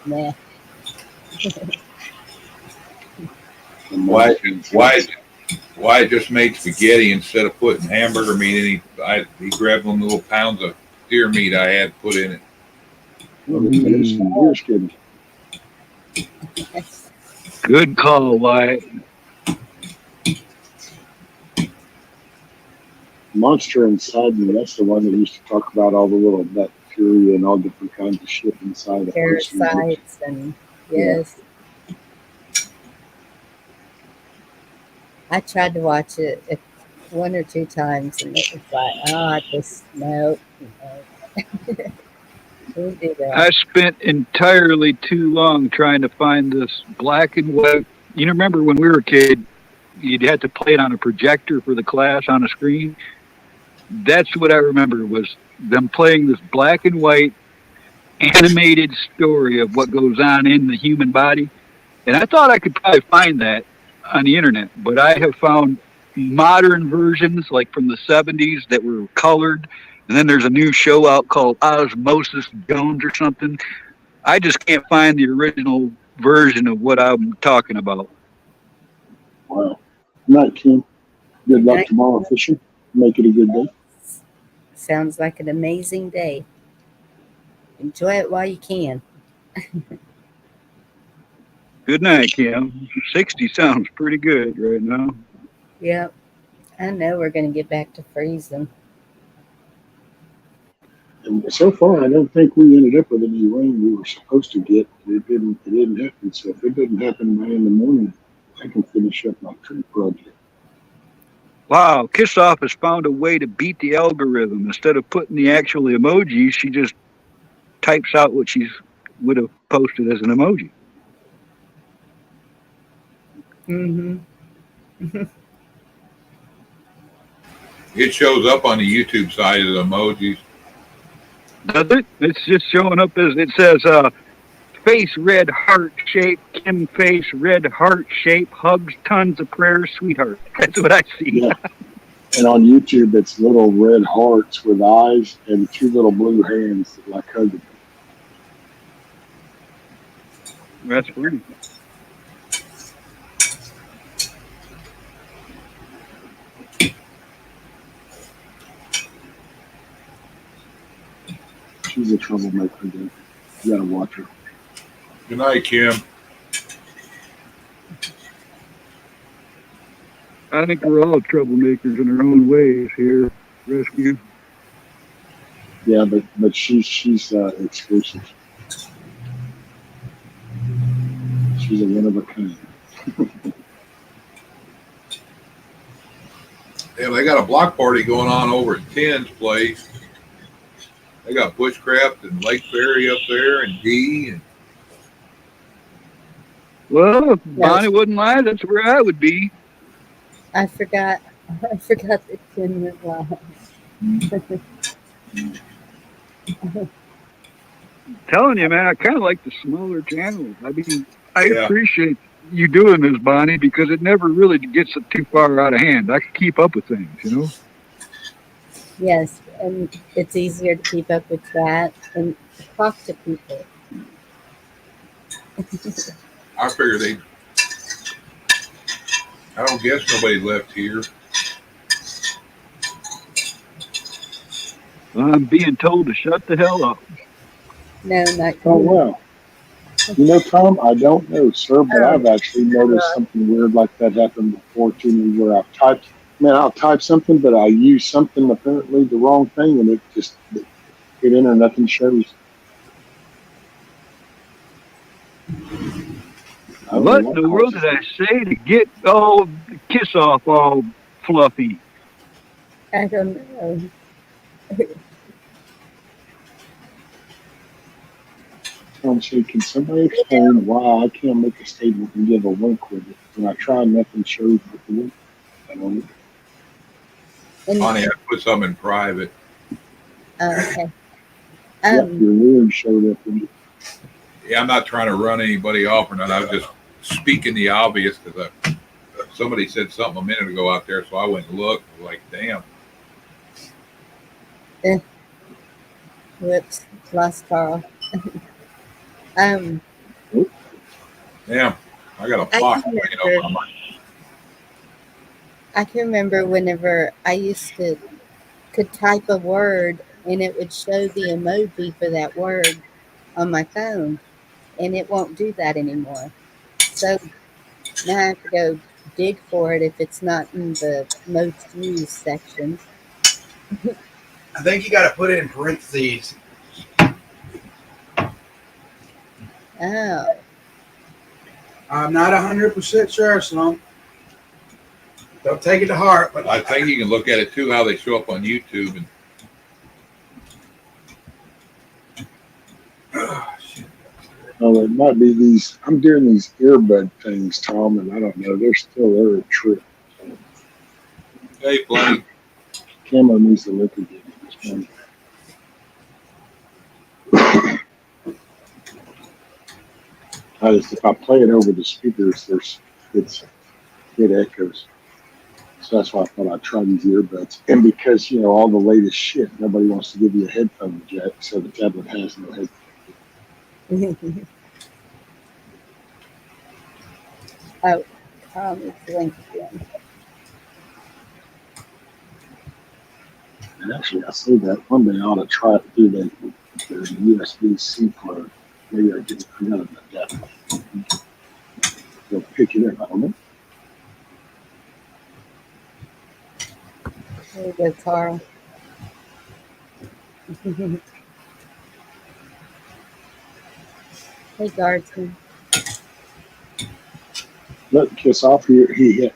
Nah. Why just made spaghetti instead of putting hamburger meat in? He grabbed one of the little pounds of deer meat I had put in it. Well, there's some deer skin. Good call, Wyatt. Monster Inside Me, that's the one that used to talk about all the little bacteria and all different kinds of shit inside the person. Parasites and yes. I tried to watch it one or two times and it was like, no. Don't do that. I spent entirely too long trying to find this black and white. You remember when we were a kid, you'd have to play it on a projector for the class on a screen. That's what I remember was them playing this black and white animated story of what goes on in the human body. And I thought I could probably find that on the internet, but I have found modern versions like from the 70s that were colored. And then there's a new show out called Osmosis Jones or something. I just can't find the original version of what I'm talking about. Wow. Night, Kim. Good luck tomorrow fishing. Make it a good day. Sounds like an amazing day. Enjoy it while you can. Good night, Kim. 60 sounds pretty good right now. Yep. I know we're going to get back to freezing. And so far, I don't think we ended up with any rain we were supposed to get. It didn't happen. So if it doesn't happen by in the morning, I can finish up my tree project. Wow, Kissoff has found a way to beat the algorithm. Instead of putting the actual emojis, she just types out what she would have posted as an emoji. Mm-hmm. It shows up on the YouTube side as emojis. Does it? It's just showing up as it says face red heart shape, Kim face red heart shape, hugs tons of prayers, sweetheart. That's what I see. Yeah. And on YouTube, it's little red hearts with eyes and two little blue hands that like hugging. That's funny. She's a troublemaker, dude. You gotta watch her. Good night, Kim. I think we're all troublemakers in our own ways here, Rescue. Yeah, but she's exclusive. She's a one of a kind. Yeah, they got a block party going on over at Ken's place. They got bushcraft and Lake Ferry up there and D. And well, if Bonnie wouldn't lie, that's where I would be. I forgot that Ken went live. Telling you, man, I kind of like the smaller channels. I mean, I appreciate you doing this, Bonnie, because it never really gets too far out of hand. I can keep up with things, you know? Yes, and it's easier to keep up with that and talk to people. I figure I don't guess nobody left here. I'm being told to shut the hell up. No, not Oh, wow. You know, Tom, I don't know, sir, but I've actually noticed something weird like that happen before to me where I'll type something, but I use something apparently the wrong thing and it just get in or nothing shows. What in the world did I say to get all kiss off all fluffy? I don't know. Tom said, can somebody explain why I can't make a statement and give a link with it? When I try, nothing shows with the link. I don't know. And Bonnie, I put some in private. okay. Yep, your word showed up. Yeah, I'm not trying to run anybody off or not. I was just speaking the obvious because somebody said something a minute ago out there, so I went and looked. Like, damn. Whoops, lost Carl. um, Damn. I got a I pocket can hanging over remember. my I can remember whenever I used to could type a word and it would show the emoji for that word on my phone, and it won't do that anymore. So now I have to go dig for it if it's not in the most used section. I think you got to put it in parentheses. Oh, I'm not 100% sure, so don't take it to heart. But I think you can look at it too, how they show up on YouTube. And Oh, it might be these. I'm doing these earbud things, Tom, and I don't know. They're a trip. hey, Blaine, Camo needs to look again. If I play it over the speakers, it echoes. So that's why I thought I'd try these earbuds. And because all the latest shit, nobody wants to give you a headphone jack, so the tablet has no headphone. oh, Carl needs the link again. And actually, I say that one day I ought to try it through the USB-C plug. Maybe I get another adapter. They'll pick it up. I don't know. There you go, Carl. Hey, Guardsman. Look, Kiss Off here. You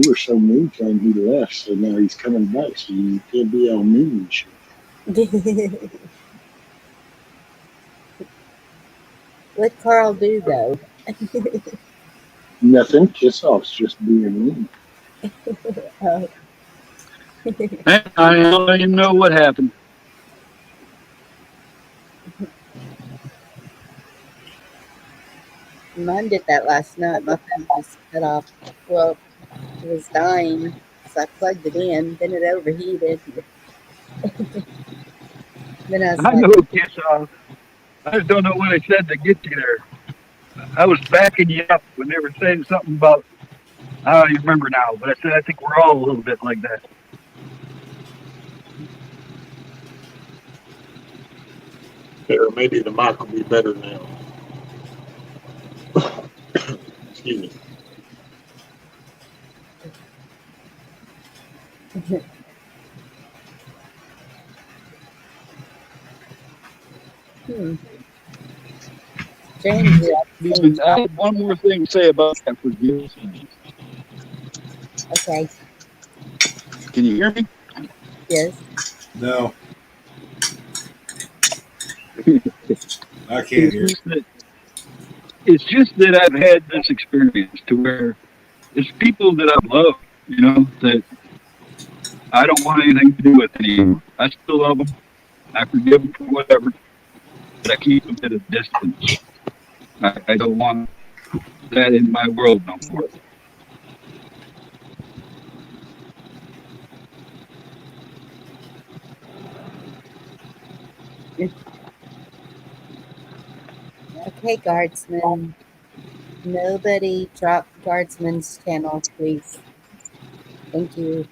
were so mean to him, he left. So now he's coming back. So you can't be all mean and shit. What'd Carl do, though? Nothing. Kiss Off's just being mean. Oh. I don't even know what happened. Mine did that last night. My phone was cut off. Well, it was dying, so I plugged it in. Then it overheated. Then I was I like, know Kiss Off. I just don't know what I said to get you there. I was backing you up when they were saying something about, I don't even remember now, but I said I think we're all a little bit like that. Or maybe the mic will be better now. Excuse me. strangely, at the same I time. have one more thing to say about that for you. Okay, Can you hear me? yes. no, I can't It's hear. just that, it's just that I've had this experience to where it's people that I've loved, that I don't want anything to do with anymore. I still love them. I forgive them for whatever, but I keep them at a distance. I don't want that in my world no more. Okay, Guardsman. Nobody drop Guardsman's channel, please. Thank you.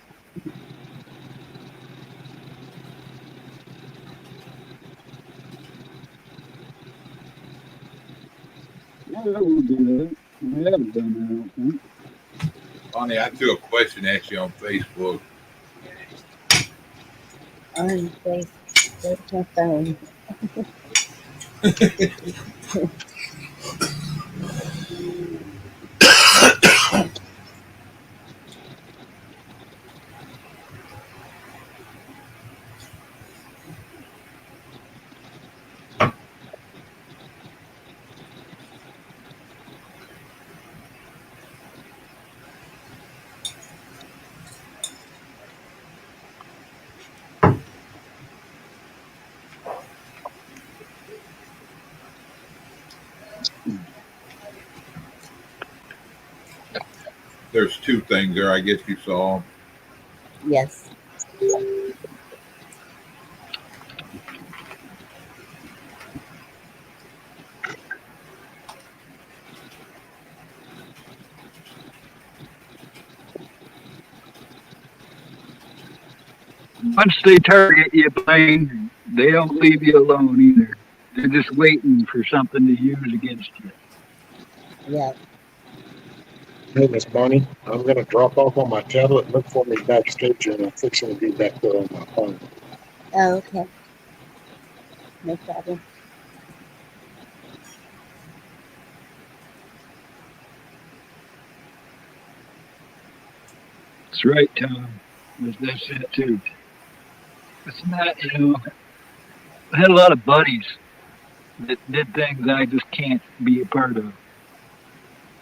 Yeah, I will do that. I haven't done that, I don't think. Bonnie, I threw a question at you on Facebook. On face. Where's my phone? There's two things there. I guess you saw. Yes. Once they target you, Blaine, they don't leave you alone either. They're just waiting for something to use against you. Yeah. Hey, Miss Bonnie, I'm going to drop off on my tablet. Look for me backstage, and I'm fixing to be back there on my phone. Oh, okay. No problem. That's right, Tom. That's it too. It's not, I had a lot of buddies that did things I just can't be a part of.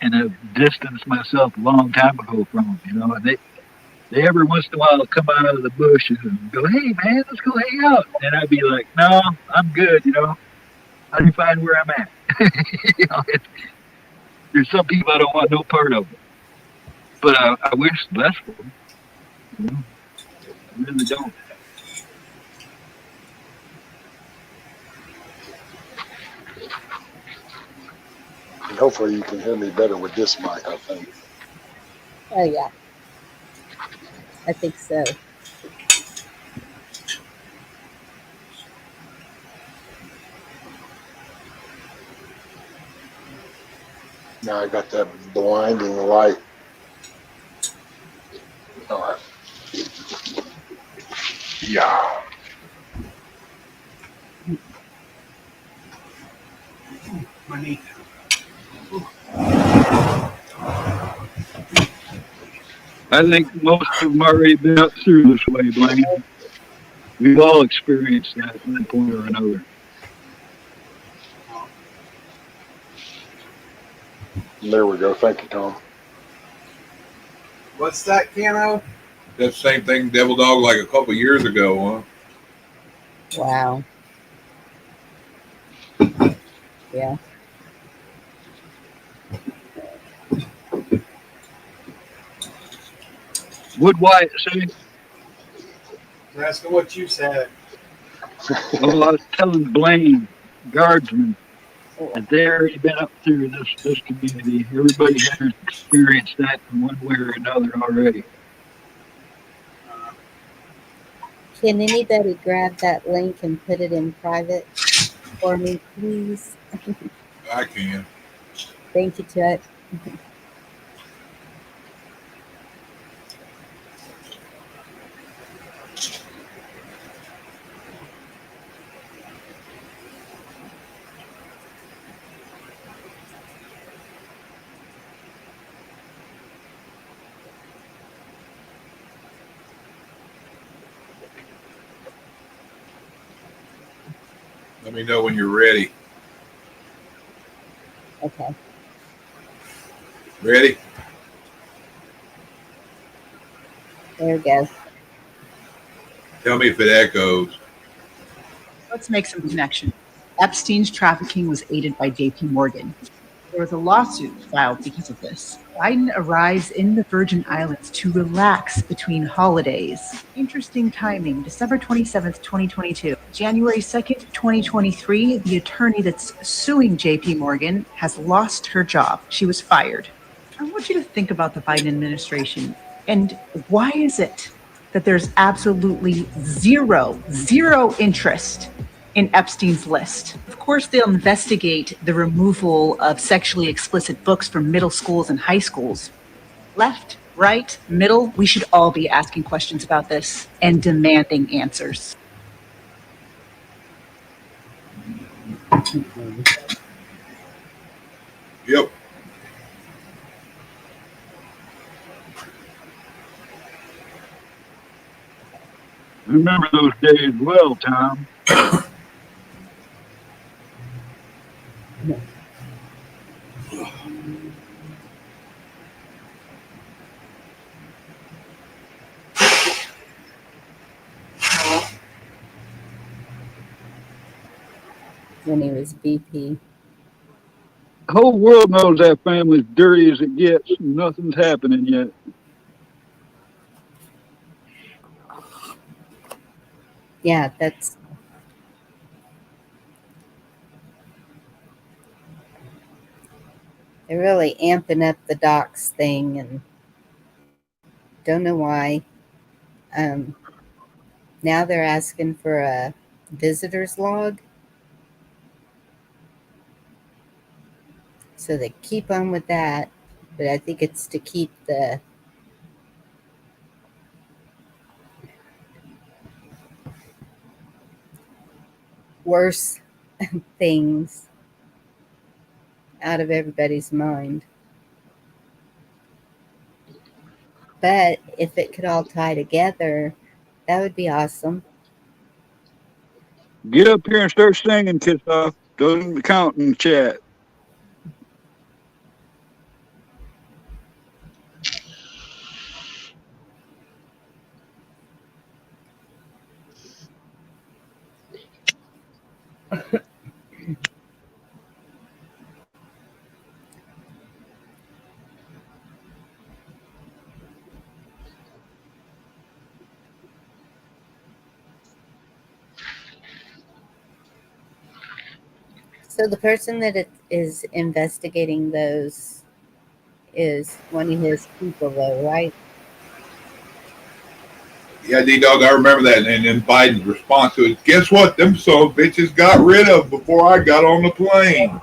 And I've distanced myself a long time ago from them, and they every once in a while come out of the bushes and go, "Hey man, let's go hang out." And I'd be like, "No, I'm good. How do you find where I'm at?" There's some people I don't want no part of it. But I wish the best for them. I really don't. And hopefully you can hear me better with this mic, I think. Oh, yeah. I think so. Now I got that blinding light. All right. Yeah. My knee. I think most of them already been up through this way, Blaine. We've all experienced that at one point or another. There we go. Thank you, Tom. What's that, Cano? That same thing, Devil Dog, like a couple years ago, huh? Wow. Yeah. What Wyatt say? I'm asking what you said. Oh, I was telling Blaine, guardsmen, that they already been up through this community. Everybody has experienced that in one way or another already. Can anybody grab that link and put it in private for me, please? I can. Thank you, Chuck. Let me know when you're ready. Okay. Ready? There we go. Tell me if it echoes. Let's make some connection. Epstein's trafficking was aided by JP Morgan. There was a lawsuit filed because of this. Biden arrives in the Virgin Islands to relax between holidays. Interesting timing, December 27th, 2022. January 2nd, 2023, the attorney that's suing JP Morgan has lost her job. She was fired. I want you to think about the Biden administration and why is it that there's absolutely zero interest in Epstein's list. Of course, they'll investigate the removal of sexually explicit books from middle schools and high schools. Left, right, middle, we should all be asking questions about this and demanding answers. Yep. I remember those days well, Tom. When he was VP. whole world knows that family's dirty as it gets. Nothing's happening yet. Yeah, that's they're really amping up the docs thing, and don't know why. Um, Now they're asking for a visitor's log, so they keep on with that. But I think it's to keep the worse things out of everybody's mind. But if it could all tie together, that would be awesome. Get up here and start singing, Kitsoff. Doesn't count in the chat. So the person that is investigating those is one of his people, though, right? Yeah, D-Dog, I remember that. And then Biden's response to it, guess what? Them son of bitches got rid of before I got on the plane.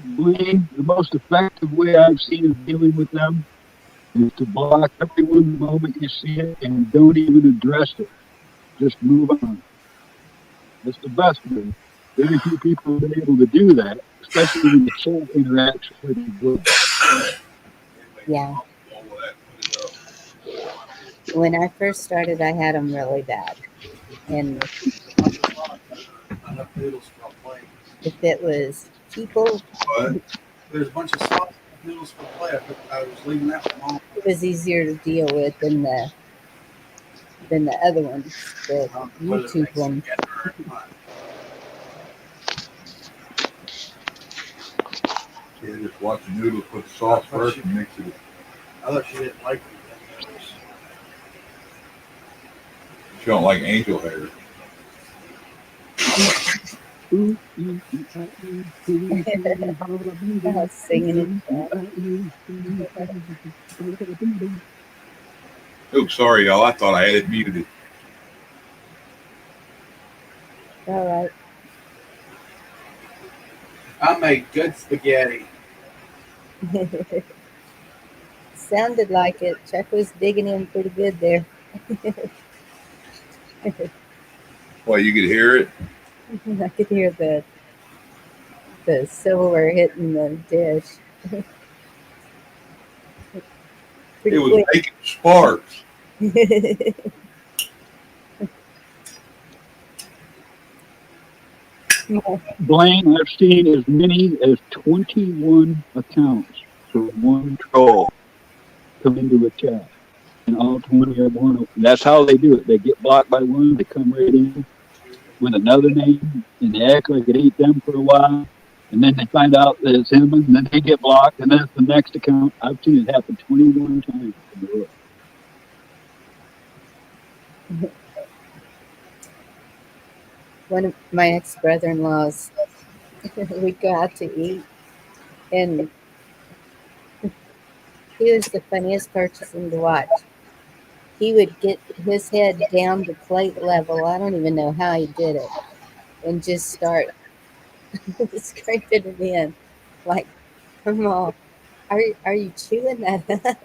Blaine, the most effective way I've seen of dealing with them is to block everyone the moment you see it and don't even address it. Just move on. That's the best way. Very few people have been able to do that, especially when the soul interacts pretty good. Yeah. When I first started, I had them really bad. And if it was people, What? There's a bunch of sauce noodles for play. I was leaving that for mom. it was easier to deal with than the other ones, the YouTube ones. Yeah, just watch the noodles, put the sauce first and mix it. I thought she didn't like these noodles. She don't like angel hair. I was singing it. Oops, sorry, y'all. I thought I had it muted. All right. I made good spaghetti. Sounded like it. Chuck was digging in pretty good there. Well, you could hear it. I could hear the silverware hitting the dish. Pretty It was quick. making sparks. Blaine, I've seen as many as 21 accounts for one troll come into a chat. And all 20 are one. That's how they do it. They get blocked by one, they come right in with another name, and they act like it ain't them for a while. And then they find out that it's him, and then they get blocked, and then it's the next account. I've seen it happen 21 times in a row. One of my ex-brother-in-laws, we'd go out to eat, and he was the funniest person to watch. He would get his head down to plate level. I don't even know how he did it, and just start scraping it in. Like, come on, are you chewing that up?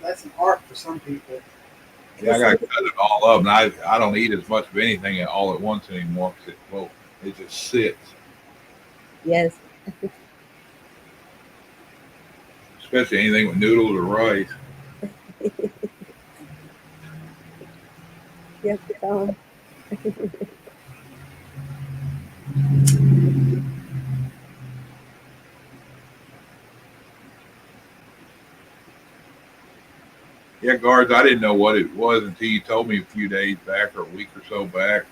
That's an art for some people. Yeah, I got to cut it all up, and I don't eat as much of anything all at once anymore because it just sits. Yes. especially anything with noodles or rice. Yep, Tom. Yeah, guards, I didn't know what it was until you told me a few days back or a week or so back.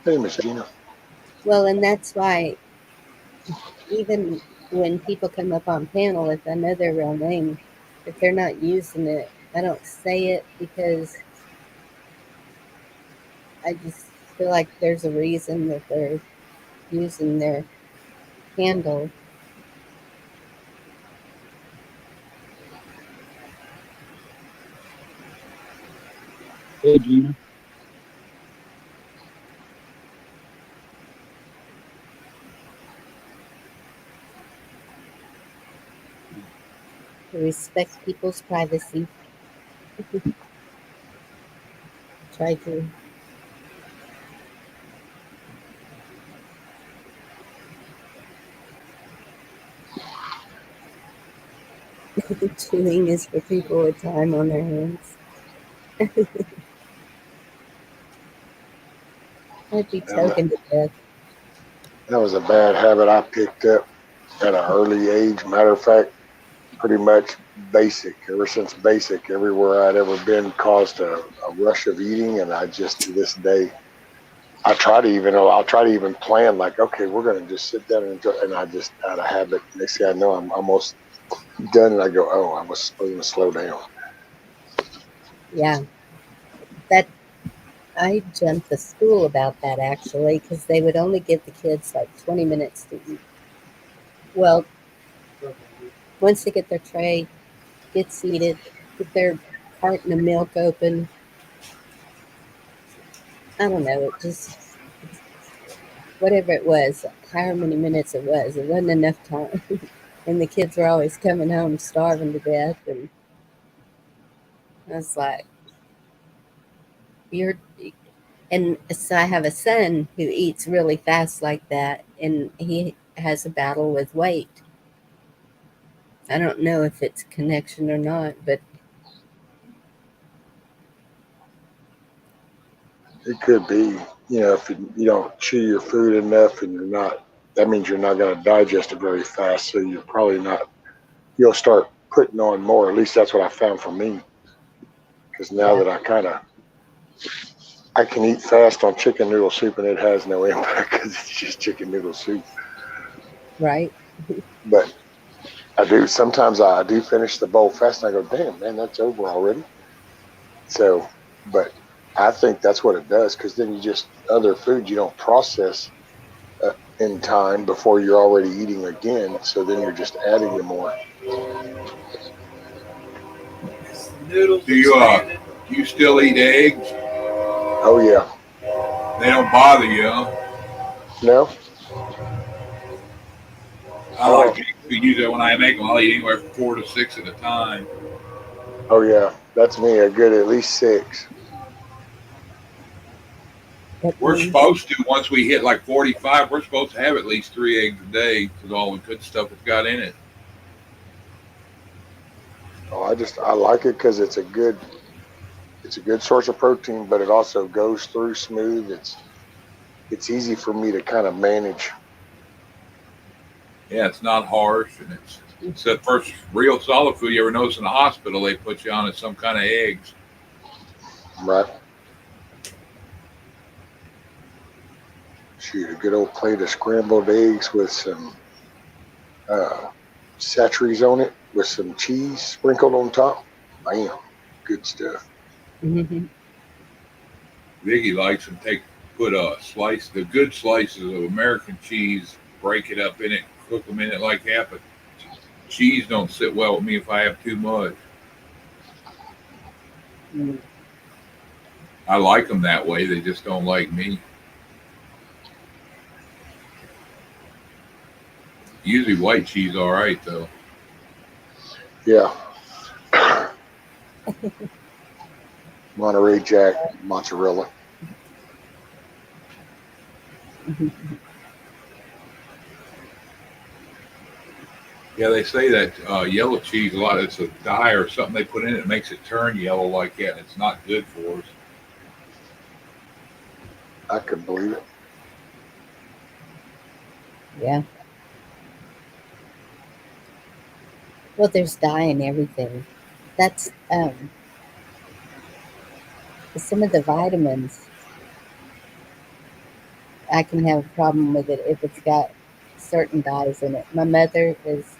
Hey, Miss Gina. Well, and that's why even when people come up on panel, if I know their real name, if they're not using it, I don't say it because I just feel like there's a reason that they're using their handle. Hey, Gina. To respect people's privacy. Try to. Chewing is for people with time on their hands. I'd be choking to death. That was a bad habit I picked up at an early age. Matter of fact, pretty much basic. Ever since basic, everywhere I'd ever been caused a rush of eating, and I just to this day, I'll try to even plan like, okay, we're gonna just sit down and enjoy, and I just out of habit. Next thing I know, I'm almost done, and I go, oh, I was supposed to slow down. Yeah, that I jumped the school about that actually because they would only give the kids like 20 minutes to eat. Well, once they get their tray, get seated, get their carton of milk open. I don't know, it just, whatever it was, however many minutes it wasn't enough time. And the kids were always coming home starving to death. And I was like, you're, and so I have a son who eats really fast like that, and he has a battle with weight. I don't know if it's a connection or not, but It could be, if you don't chew your food enough, and that means you're not going to digest it very fast. So you're probably not. You'll start putting on more. At least that's what I found for me. Because now yeah, that I can eat fast on chicken noodle soup, and it has no impact because it's just chicken noodle soup. right. But sometimes I do finish the bowl fast, and I go, damn, man, that's over already. So, but I think that's what it does, because then other food you don't process in time before you're already eating again. So then you're just adding the more. Noodles Do you still eat eggs? Oh, yeah. They don't bother you, huh? No? I like eggs. Usually when I make them, I'll eat anywhere from 4 to 6 at a time. Oh, yeah. That's me. A good at least 6. That We're means, supposed to, once we hit like 45, we're supposed to have at least 3 eggs a day because all the good stuff it's got in it. Oh, I like it because it's a good source of protein, but it also goes through smooth. It's easy for me to kind of manage. Yeah, it's not harsh, and it's the first real solid food you ever notice in the hospital. They put you on is some kind of eggs. Right. Shoot, a good old plate of scrambled eggs with some satcheries on it with some cheese sprinkled on top. Bam. Good stuff. mm-hmm. Vicky likes them. Put the good slices of American cheese, break it up in it, cook them in it like that. But cheese don't sit well with me if I have too much. I like them that way. They just don't like me. Usually white cheese, all right though. Yeah. Monterey Jack, mozzarella. Yeah, they say that yellow cheese, a lot, it's a dye or something they put in it, makes it turn yellow like that, and it's not good for us. I could believe it. Yeah. Well, there's dye in everything. That's some of the vitamins. I can have a problem with it if it's got certain dyes in it. My mother has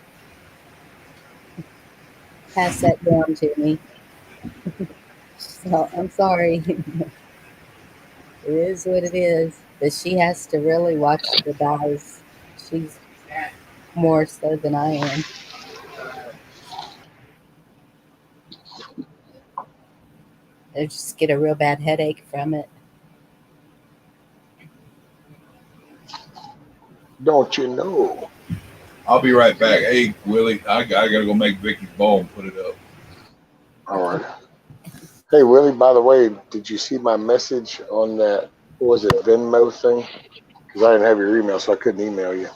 passed that down to me. So I'm sorry. It is what it is. But she has to really watch the dyes. She's more so than I am. I just get a real bad headache from it. Don't you know? I'll be right back. Hey, Willie, I gotta go make Vicky's bowl and put it up. All right. Hey, Willie, by the way, did you see my message on that, what was it, Venmo thing? Because I didn't have your email, so I couldn't email you.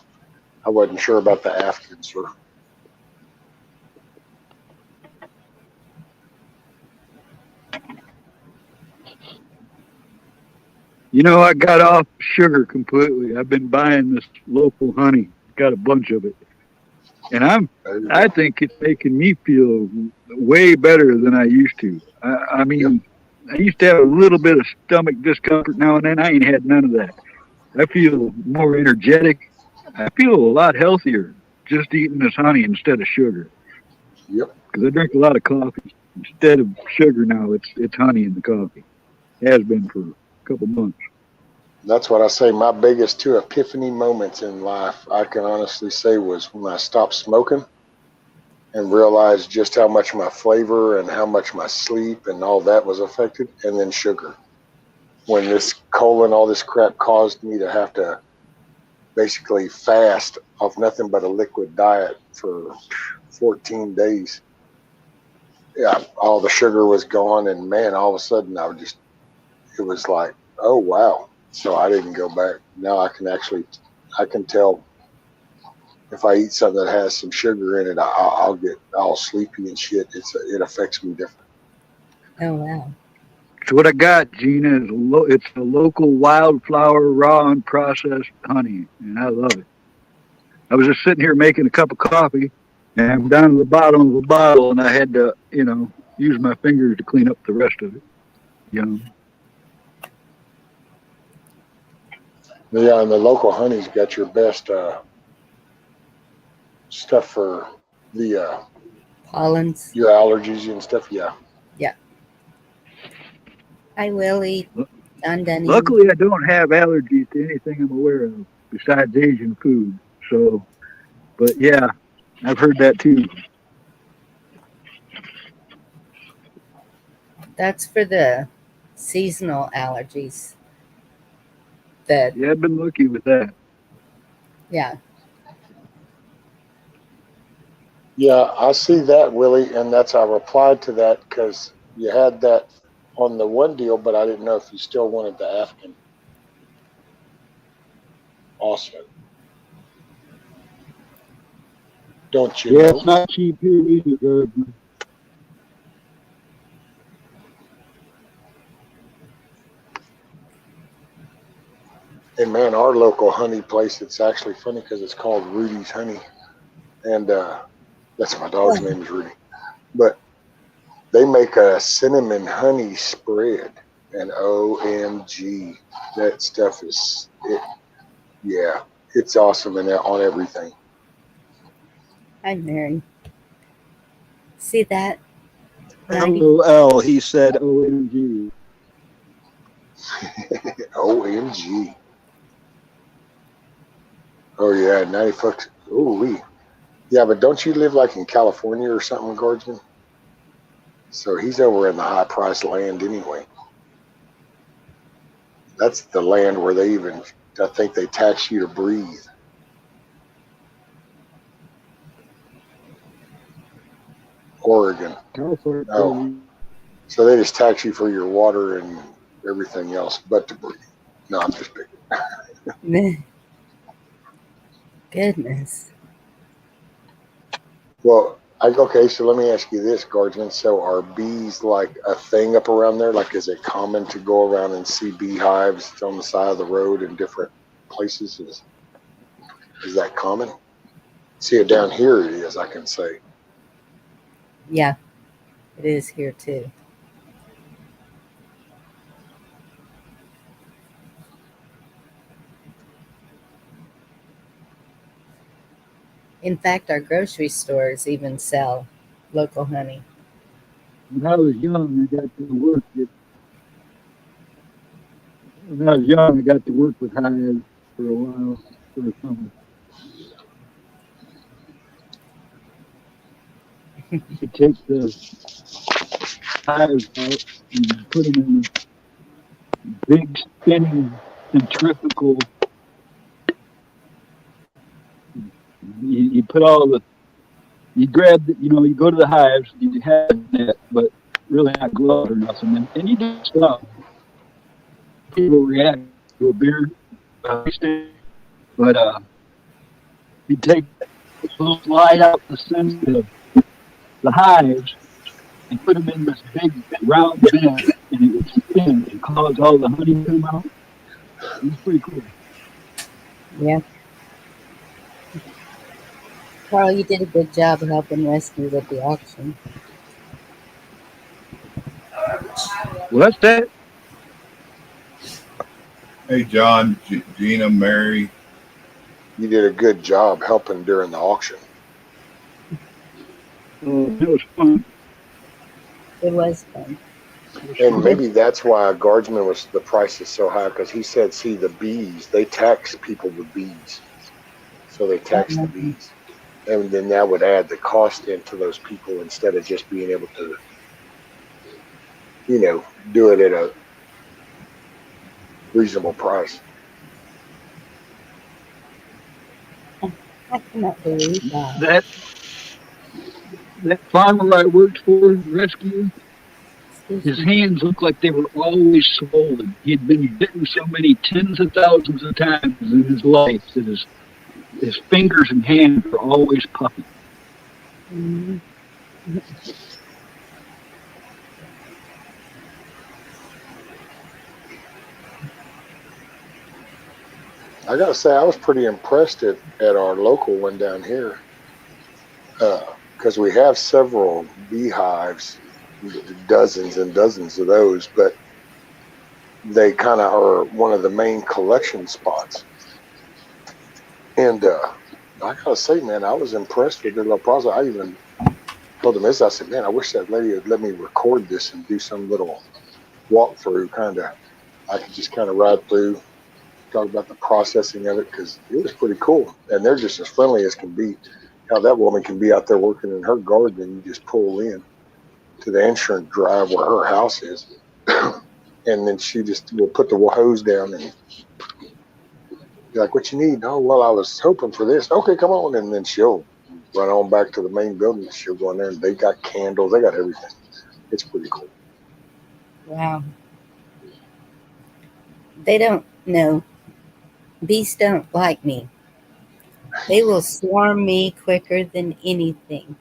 I wasn't sure about the Afghan, sir. You know, I got off sugar completely. I've been buying this local honey. Got a bunch of it. And I think it's making me feel way better than I used to. I mean, I used to have a little bit of stomach discomfort now and then. I ain't had none of that. I feel more energetic. I feel a lot healthier just eating this honey instead of sugar. Yep. Because I drink a lot of coffee. Instead of sugar now, it's honey in the coffee. It has been for a couple months. That's what I say. My biggest two epiphany moments in life, I can honestly say, was when I stopped smoking and realized just how much my flavor and how much my sleep and all that was affected, and then sugar. When this colon, all this crap caused me to have to basically fast off nothing but a liquid diet for 14 days. Yeah, all the sugar was gone, and man, all of a sudden it was like, oh wow. So I didn't go back. Now I can tell if I eat something that has some sugar in it, I'll get all sleepy and shit. It affects me different. Oh, wow. So what I got, Gina, is it's a local wildflower raw and processed honey, and I love it. I was just sitting here making a cup of coffee, and I'm down to the bottom of the bottle, and I had to, use my fingers to clean up the rest of it. You know. Yeah, and the local honey's got your best stuff for the Pollens. your allergies and stuff. Yeah. Yeah. Hi, Willie. John Dunning. Luckily, I don't have allergies to anything I'm aware of besides Asian food. So, but yeah, I've heard that too. That's for the seasonal allergies. Yeah, I've been lucky with that. Yeah. Yeah, I see that, Willie, and I replied to that because you had that on the one deal, but I didn't know if you still wanted the Afghan. Awesome. Don't you Yeah, know? it's not cheap here either. And man, our local honey place, it's actually funny because it's called Rudy's Honey. And that's my dog's name is Rudy. But they make a cinnamon honey spread. And OMG, that stuff yeah, it's awesome and on everything. Hi, Mary. See that? LOL, he said OMG. OMG. Oh yeah, 90 bucks. Ooh, yeah, but don't you live like in California or something, Guardsman? So he's over in the high price land anyway. That's the land where I think they tax you to breathe. Oregon. California. Oh. So they just tax you for your water and everything else but the breeding. No, I'm just picking. Goodness. Well, okay, so let me ask you this, Guardsman. So are bees like a thing up around there? Like, is it common to go around and see beehives on the side of the road in different places? Is that common? See it down here, it is, I can say. Yeah, it is here too. In fact, our grocery stores even sell local honey. When I was young, I got to work. When I was young, I got to work with hives for a while, for a summer. You take the hives out and put them in a big spinning centrifugal. You put all the, you grab, you go to the hives, you have that, but really not gloves or nothing. And you do stuff. People react to a beer, but you take a little slide out the center of the hives and put them in this big round bin, and it would spin and cause all the honey to come out. It was pretty cool. Yeah. Carl, you did a good job of helping rescue at the auction. What's that? Hey, John, Gina, Mary. You did a good job helping during the auction. Oh, it was fun. It was fun. And maybe that's why a guardsman the price is so high, because he said, see, the bees, they tax people with bees. So they tax the bees. And then that would add the cost into those people instead of just being able to, do it at a reasonable price. I cannot believe that. That farmer I worked for, rescue, his hands looked like they were always swollen. He'd been bitten so many tens of thousands of times in his life that his fingers and hands were always puffy. Mm-hmm. I gotta say, I was pretty impressed at our local one down here, because we have several beehives, dozens and dozens of those, but they kind of are one of the main collection spots. And I gotta say, man, I was impressed with their little process. I even told them this. I said, man, I wish that lady would let me record this and do some little walkthrough, kind of. I could just kind of ride through, talk about the processing of it, because it was pretty cool. And they're just as friendly as can be. How that woman can be out there working in her garden, and you just pull in to the insurance drive where her house is. And then she just will put the hose down and be like, what you need? Oh, well, I was hoping for this. Okay, come on. And then she'll run on back to the main building. She'll go in there, and they got candles. They got everything. It's pretty cool. Wow. They don't know. Bees don't like me. They will swarm me quicker than anything.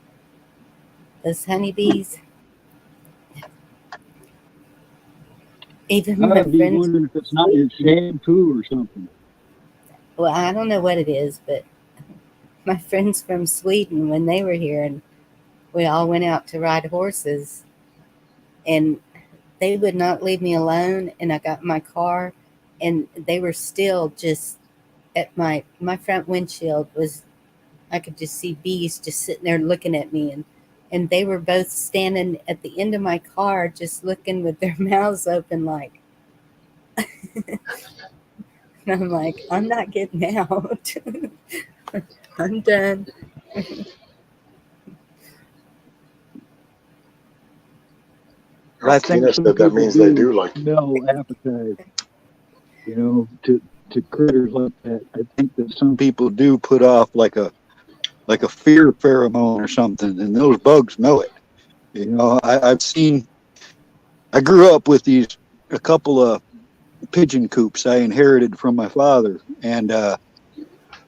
Those honeybees. Even my I'd be friends. wondering if it's not your shampoo or something. Well, I don't know what it is, but my friends from Sweden, when they were here, and we all went out to ride horses, and they would not leave me alone. And I got in my car, and they were still just at my front windshield was, I could just see bees just sitting there looking at me, and they were both standing at the end of my car just looking with their mouths open like, and I'm like, I'm not getting out. I'm done. I think some that means they do like you. Smell appetite, to critters like that. I think that some people do put off like a fear pheromone or something, and those bugs know it. You know, I grew up with a couple of pigeon coops I inherited from my father, and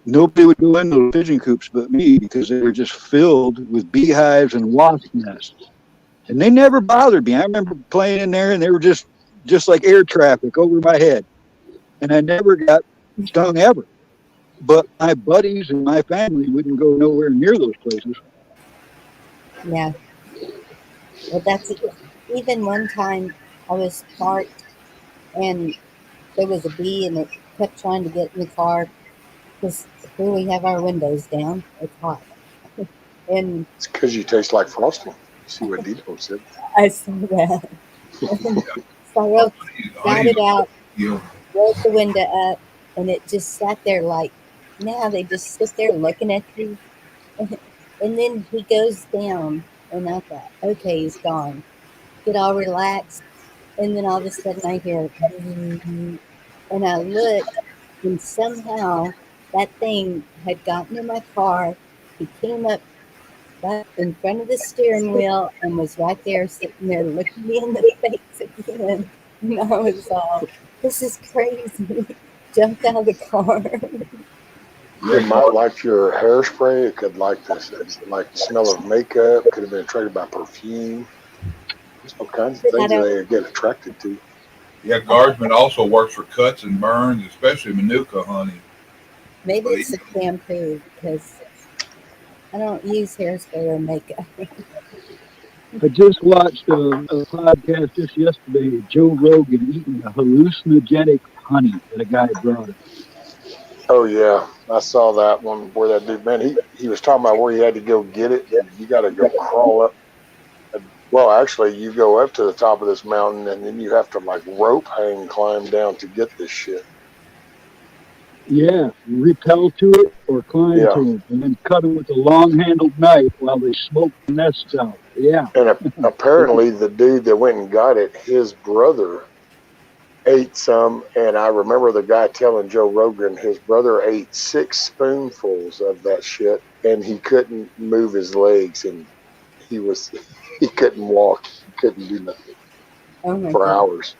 nobody would go in those pigeon coops but me because they were just filled with beehives and wasp nests, and they never bothered me. I remember playing in there, and they were just like air traffic over my head, and I never got stung ever. But my buddies and my family wouldn't go nowhere near those places. Yeah. Well, that's it. Even one time I was parked and there was a bee and it kept trying to get in the car because here we have our windows down. It's hot. And It's because you taste like frosting. See what Depot said. I saw that. So I got it out, You rolled the window up, and it just sat there like, now they just sit there looking at you. And then he goes down, and I thought, okay, he's gone. Get all relaxed, and then all of a sudden I hear, and I looked, and somehow that thing had gotten in my car. He came up right in front of the steering wheel and was right there sitting there looking me in the face again. And I was all, this is crazy. Jumped out of the car. It might like your hairspray. It could like this, like the smell of makeup. Could have been attracted by perfume. There's all kinds of But I things that don't, they get attracted to. Yeah, guardsman also works for cuts and burns, especially Manuka honey. maybe it's the shampoo because I don't use hairspray or makeup. I just watched a podcast just yesterday of Joe Rogan eating a hallucinogenic honey that a guy brought him. Oh yeah, I saw that one where that dude, man, he was talking about where you had to go get it. And you got to go crawl up. Well, actually, you go up to the top of this mountain, and then you have to like rope hang climb down to get this shit. Yeah, repel to it or climb Yeah, to it, and then cut them with a long-handled knife while they smoke the nests out. Yeah, and apparently the dude that went and got it, his brother ate some, and I remember the guy telling Joe Rogan his brother ate 6 spoonfuls of that shit, and he couldn't move his legs, and he couldn't walk, he couldn't do nothing Oh my for God. hours.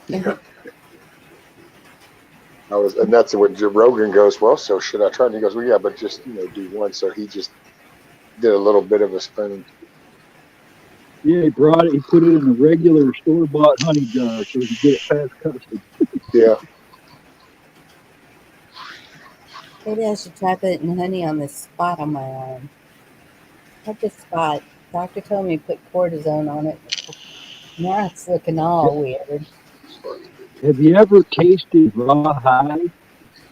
Yeah. And that's when Joe Rogan goes, well, so should I try? And he goes, well, yeah, but just do one. So he just did a little bit of a spoon. yeah. He brought it. He put it in a regular store-bought honey jar so he could get it past customs. Yeah, Maybe I should try putting honey on this spot on my arm. Not this spot. Doctor told me to put cortisone on it. Now it's looking all weird. Have you ever tasted raw hive?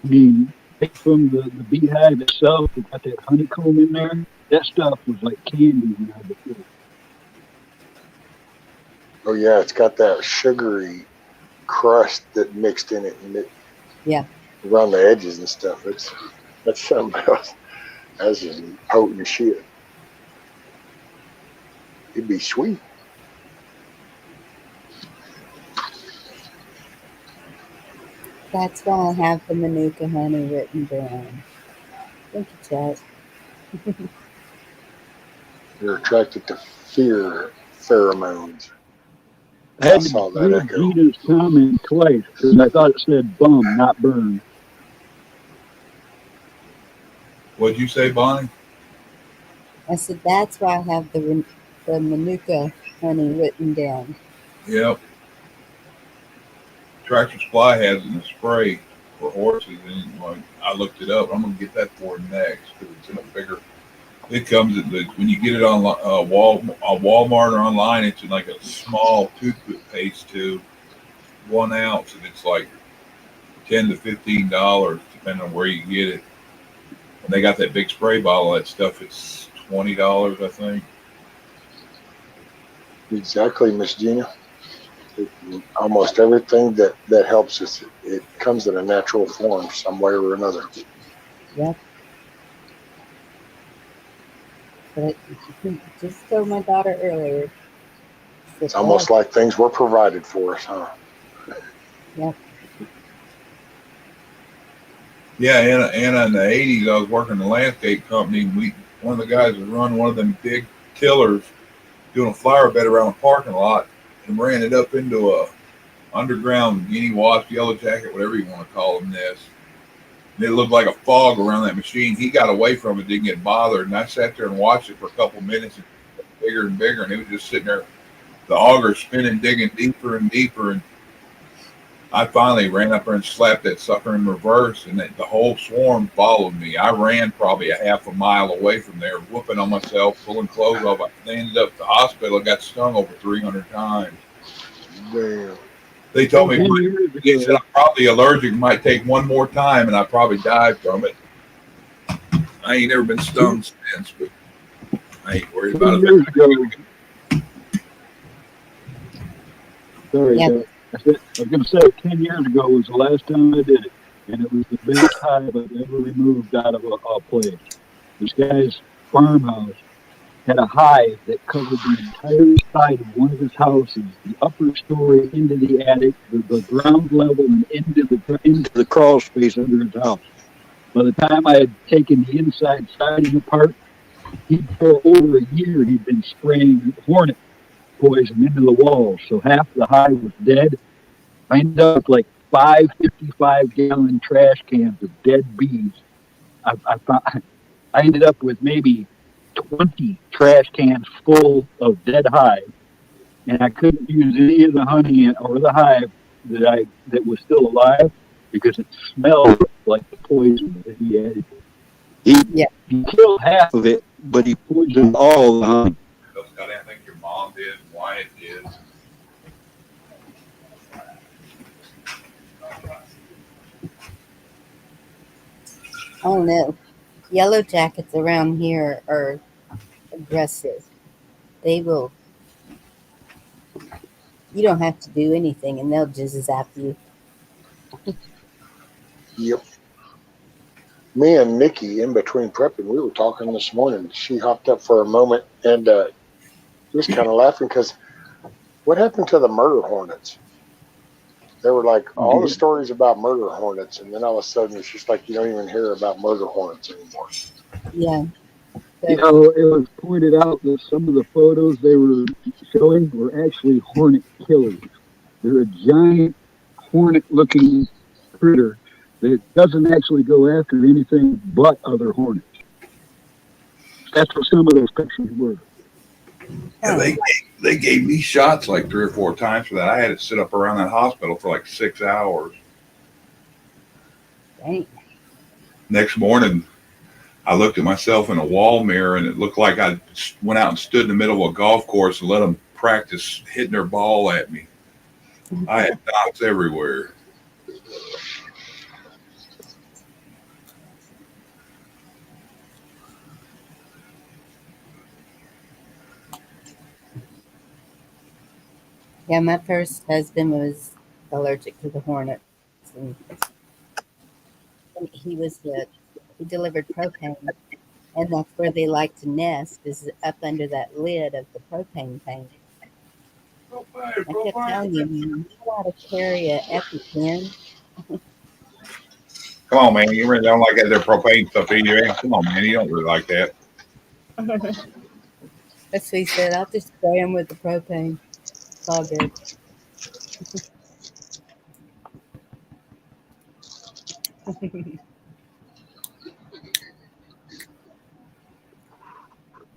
I mean, take from the beehive itself, it got that honeycomb in there. That stuff was like candy when I was a kid. oh yeah, it's got that sugary crust that mixed in it, and it Yeah. around the edges and stuff. That's something else. That's just potent shit. It'd be sweet. That's why I have the Manuka honey written down. Thank you, Chet. You're attracted to fear pheromones. I I had to saw that read echo. Gina's comment twice because I thought it said bum, not burn. What'd you say, Bonnie? I said that's why I have the Manuka honey written down. Yep. Tractor Supply has it in a spray for horses, and like I looked it up. I'm gonna get that for next because it's in a bigger. It comes in when you get it on Walmart or online. It's in like a small toothpaste tube, 1 ounce, and it's like $10 to $15 depending on where you get it. And they got that big spray bottle. That stuff it's $20, I think. Exactly, Miss Gina. Almost everything that helps us, it comes in a natural form, some way or another. Yep. But just told my daughter earlier. It's almost like things were provided for us, huh? Yep. Yeah, Anna, in the 80s, I was working in a landscape company. one of the guys was running one of them big tillers, doing a flower bed around the parking lot, and ran it up into a underground guinea wasp, yellow jacket, whatever you want to call them, nest. And it looked like a fog around that machine. He got away from it, didn't get bothered, and I sat there and watched it for a couple minutes, and it got bigger and bigger, and it was just sitting there, the auger spinning, digging deeper and deeper, and I finally ran up there and slapped that sucker in reverse, and the whole swarm followed me. I ran probably a half a mile away from there, whooping on myself, pulling clothes off. I ended up at the hospital, got stung over 300 times. Damn. They told me, they said I'm probably allergic, might take one more time, and I probably died from it. I ain't never been stung since, but I ain't worried about 10 it. years ago. Sorry, Yep. I was going to say 10 years ago was the last time I did it, and it was the biggest hive I've ever removed out of a place. This guy's farmhouse had a hive that covered the entire side of one of his houses, the upper story into the attic, the ground level, and into the crawl space under his house. By the time I had taken the inside siding apart, for over a year he'd been spraying hornet poison into the walls, so half the hive was dead. I ended up with like 5 55-gallon trash cans of dead bees. I ended up with maybe 20 trash cans full of dead hive, and I couldn't use any of the honey or the hive that was still alive because it smelled like the poison that he added. He killed half of it, but he poisoned all the honey. I think your mom did, Wyatt did. Oh no. Yellow jackets around here are aggressive. They will, you don't have to do anything and they'll just zap you. Yep. Me and Nikki, in between prepping, we were talking this morning. She hopped up for a moment and just kind of laughing because what happened to the murder hornets? There were like all the stories about murder hornets, and then all of a sudden it's just like you don't even hear about murder hornets anymore. Yeah. You know, it was pointed out that some of the photos they were showing were actually hornet killers. They're a giant hornet-looking critter that doesn't actually go after anything but other hornets. That's what some of those pictures were. Yeah, they gave me shots like 3 or 4 times for that. I had to sit up around that hospital for like 6 hours. Dang. Next morning, I looked at myself in a wall mirror, and it looked like I went out and stood in the middle of a golf course and let them practice hitting their ball at me. I had dots everywhere. Yeah, my first husband was allergic to the hornets, and he delivered propane, and that's where they like to nest, is up under that lid of the propane tank. I kept telling you, you got to carry an EpiPen. Come on, man. You really don't like that their propane stuff either. Come on, man. You don't really like that. That's what he said. I'll just spray them with the propane. It's all good.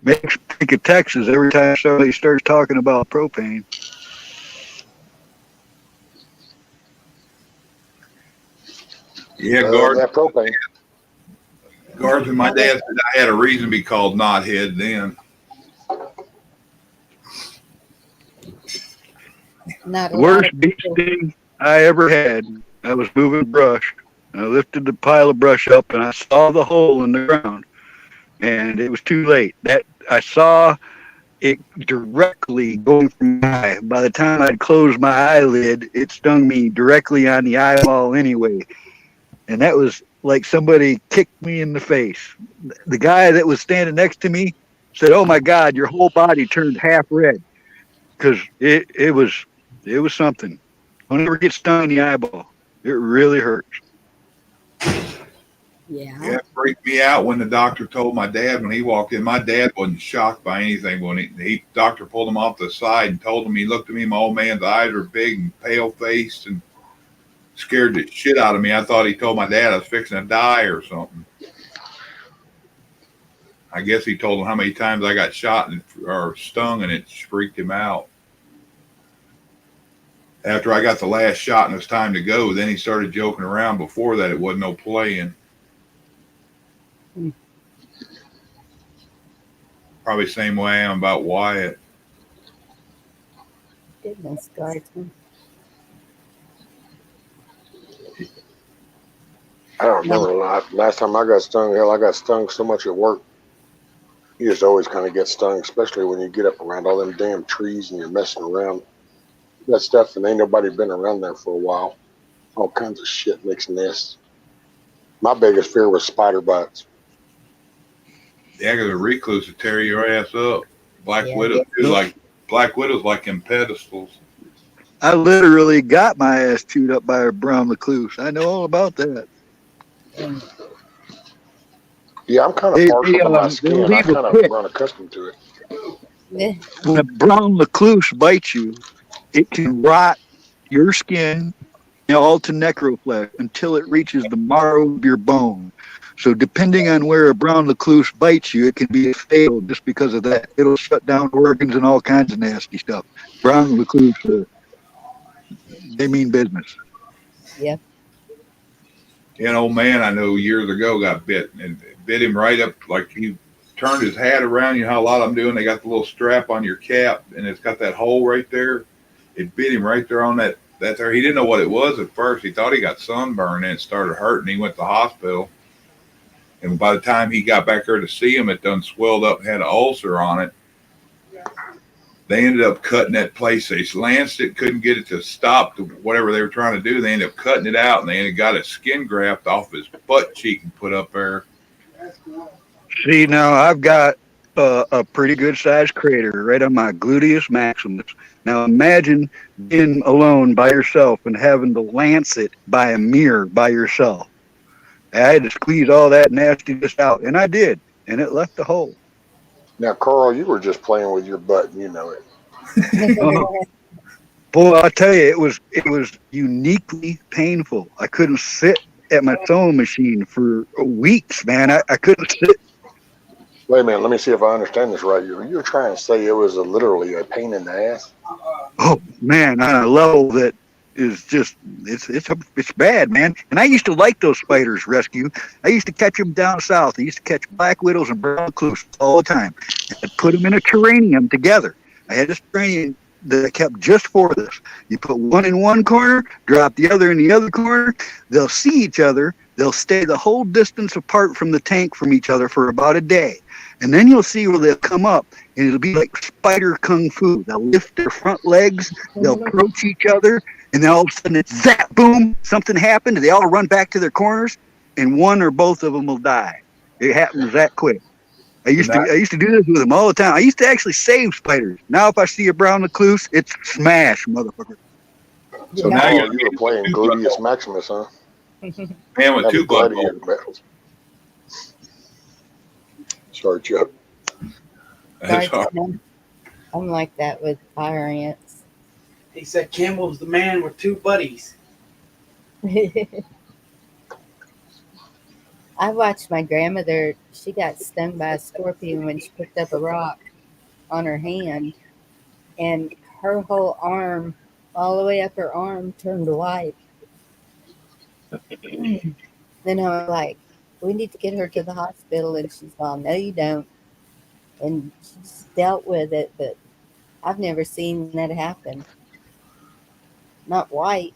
Makes me think of Texas every time somebody starts talking about propane. Yeah, guards. That propane. Guards and my dad said I had a reason to be called Knothead then. Not a Worst bee sting I ever had. I was moving brush. I lifted the pile of brush up and I saw the hole in the ground. And it was too late. That I saw it directly going from my eye. By the time I'd closed my eyelid, it stung me directly on the eyeball anyway. And that was like somebody kicked me in the face. The guy that was standing next to me said, "Oh my God, your whole body turned half red," because it was something. Don't ever get stung in the eyeball. It really hurts. Yeah. Yeah, it freaked me out when the doctor told my dad when he walked in. My dad wasn't shocked by anything when he doctor pulled him off the side and told him. He looked at me. My old man's eyes were big and pale faced and scared the shit out of me. I thought he told my dad I was fixing to die or something. I guess he told him how many times I got shot or stung, and it freaked him out. After I got the last shot and it was time to go, then he started joking around. Before that, it wasn't no playing. Probably the same way I am about Wyatt. Goodness, Guardsman. I don't remember a lot. Last time I got stung, hell, I got stung so much at work. You just always kind of get stung, especially when you get up around all them damn trees and you're messing around. That stuff, and ain't nobody been around there for a while. All kinds of shit makes nests. My biggest fear was spider bites. Yeah, because a recluse would tear your ass up. Black Yeah. Widow is like Black Widow's like in pedestals. I literally got my ass chewed up by a brown recluse. I know all about that. Yeah, I'm kind of partial to my skin. they'll I leave a kind of prick. run accustomed to it. Yeah. When a brown recluse bites you, it can rot your skin all to necroflesh until it reaches the marrow of your bone. So depending on where a brown recluse bites you, it can be fatal just because of that. It'll shut down organs and all kinds of nasty stuff. Brown recluse, they mean business. Yep. Yeah, an old man I know years ago got bit, and it bit him right up, like he turned his hat around. You know how a lot of them do, and they got the little strap on your cap, and it's got that hole right there. It bit him right there on that there. He didn't know what it was at first. He thought he got sunburned, and it started hurting. He went to the hospital, and by the time he got back there to see him, it done swelled up and had an ulcer on it. They ended up cutting that place. They lanced it, couldn't get it to stop to whatever they were trying to do. They ended up cutting it out, and they got a skin graft off his butt cheek and put up there. See, now I've got a pretty good sized crater right on my gluteus maximus. Now imagine being alone by yourself and having to lance it by a mirror by yourself. I had to squeeze all that nastiness out, and I did, and it left a hole. Now, Carl, you were just playing with your butt, and you know it. Boy, I'll tell you, it was uniquely painful. I couldn't sit at my sewing machine for weeks, man. I couldn't sit. Wait a minute, let me see if I understand this right. You're trying to say it was literally a pain in the ass? Oh man, on a level that is just it's bad, man. And I used to like those spiders, Rescue. I used to catch them down south. I used to catch black widows and brown recluses all the time. I'd put them in a terrarium together. I had this terrarium that I kept just for this. You put one in one corner, drop the other in the other corner. They'll see each other. They'll stay the whole distance apart from the tank from each other for about a day. And then you'll see where they'll come up, and it'll be like spider kung fu. They'll lift their front legs, they'll approach each other, and then all of a sudden it's zap, boom, something happened, and they all run back to their corners, and one or both of them will die. It happens that quick. I used to do this with them all the time. I used to actually save spiders. Now if I see a brown recluse, it's smash, motherfucker. So now you were playing gluteus maximus, huh? Man with two blood battles. Sorry, Chuck. I'm like that with fire ants. He said Campbell's the man with two buddies. I watched my grandmother. She got stung by a scorpion when she picked up a rock on her hand, and her whole arm, all the way up her arm, turned white. Then I was like, we need to get her to the hospital. And she's gone, no, you don't. And she just dealt with it, but I've never seen that happen. Not white,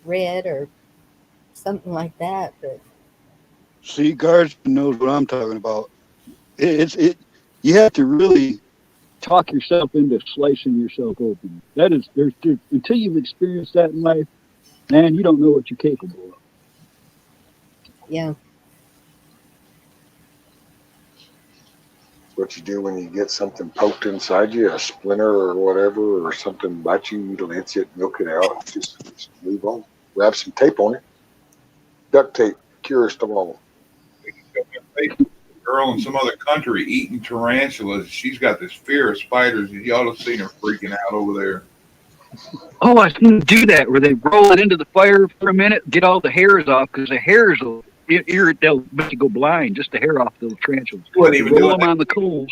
red, or something like that. But See, Guardsman knows what I'm talking about. You have to really talk yourself into slicing yourself open. That is, there's until you've experienced that in life, man, you don't know what you're capable of. yeah. What you do when you get something poked inside you, a splinter or whatever, or something bites you, you lance it, milk it out, just move on. Wrap some tape on it. Duct tape, purest of all. girl in some other country eating tarantulas. She's got this fear of spiders. Y'all have seen her freaking out over there. Oh, I seen them do that where they roll it into the fire for a minute, get all the hairs off because the hairs will they'll make you go blind. Just the hair off those tarantulas. She wasn't even Roll doing them that. on the coals.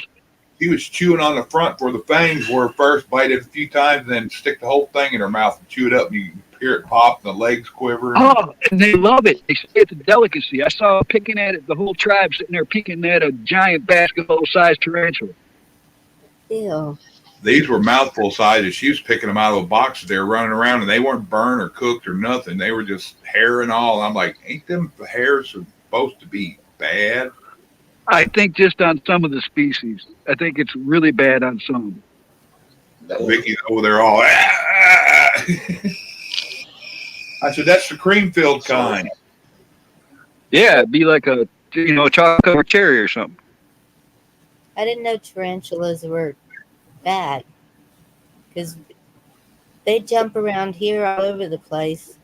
She was chewing on the front where the fangs were first, bite it a few times, and then stick the whole thing in her mouth and chew it up. And you can hear it pop, and the legs quiver. Oh, and they love it. They say it's a delicacy. I saw them picking at it, the whole tribe sitting there picking at a giant basketball-sized tarantula. Ew. These were mouthful sizes. She was picking them out of a box. They were running around, and they weren't burned or cooked or nothing. They were just hair and all. I'm like, ain't them hairs supposed to be bad? I think just on some of the species. I think it's really bad on some. Vicky's over there all. I said, that's the cream-filled kind. Yeah, it'd be like a chocolate cherry or something. I didn't know tarantulas were bad because they jump around here all over the place,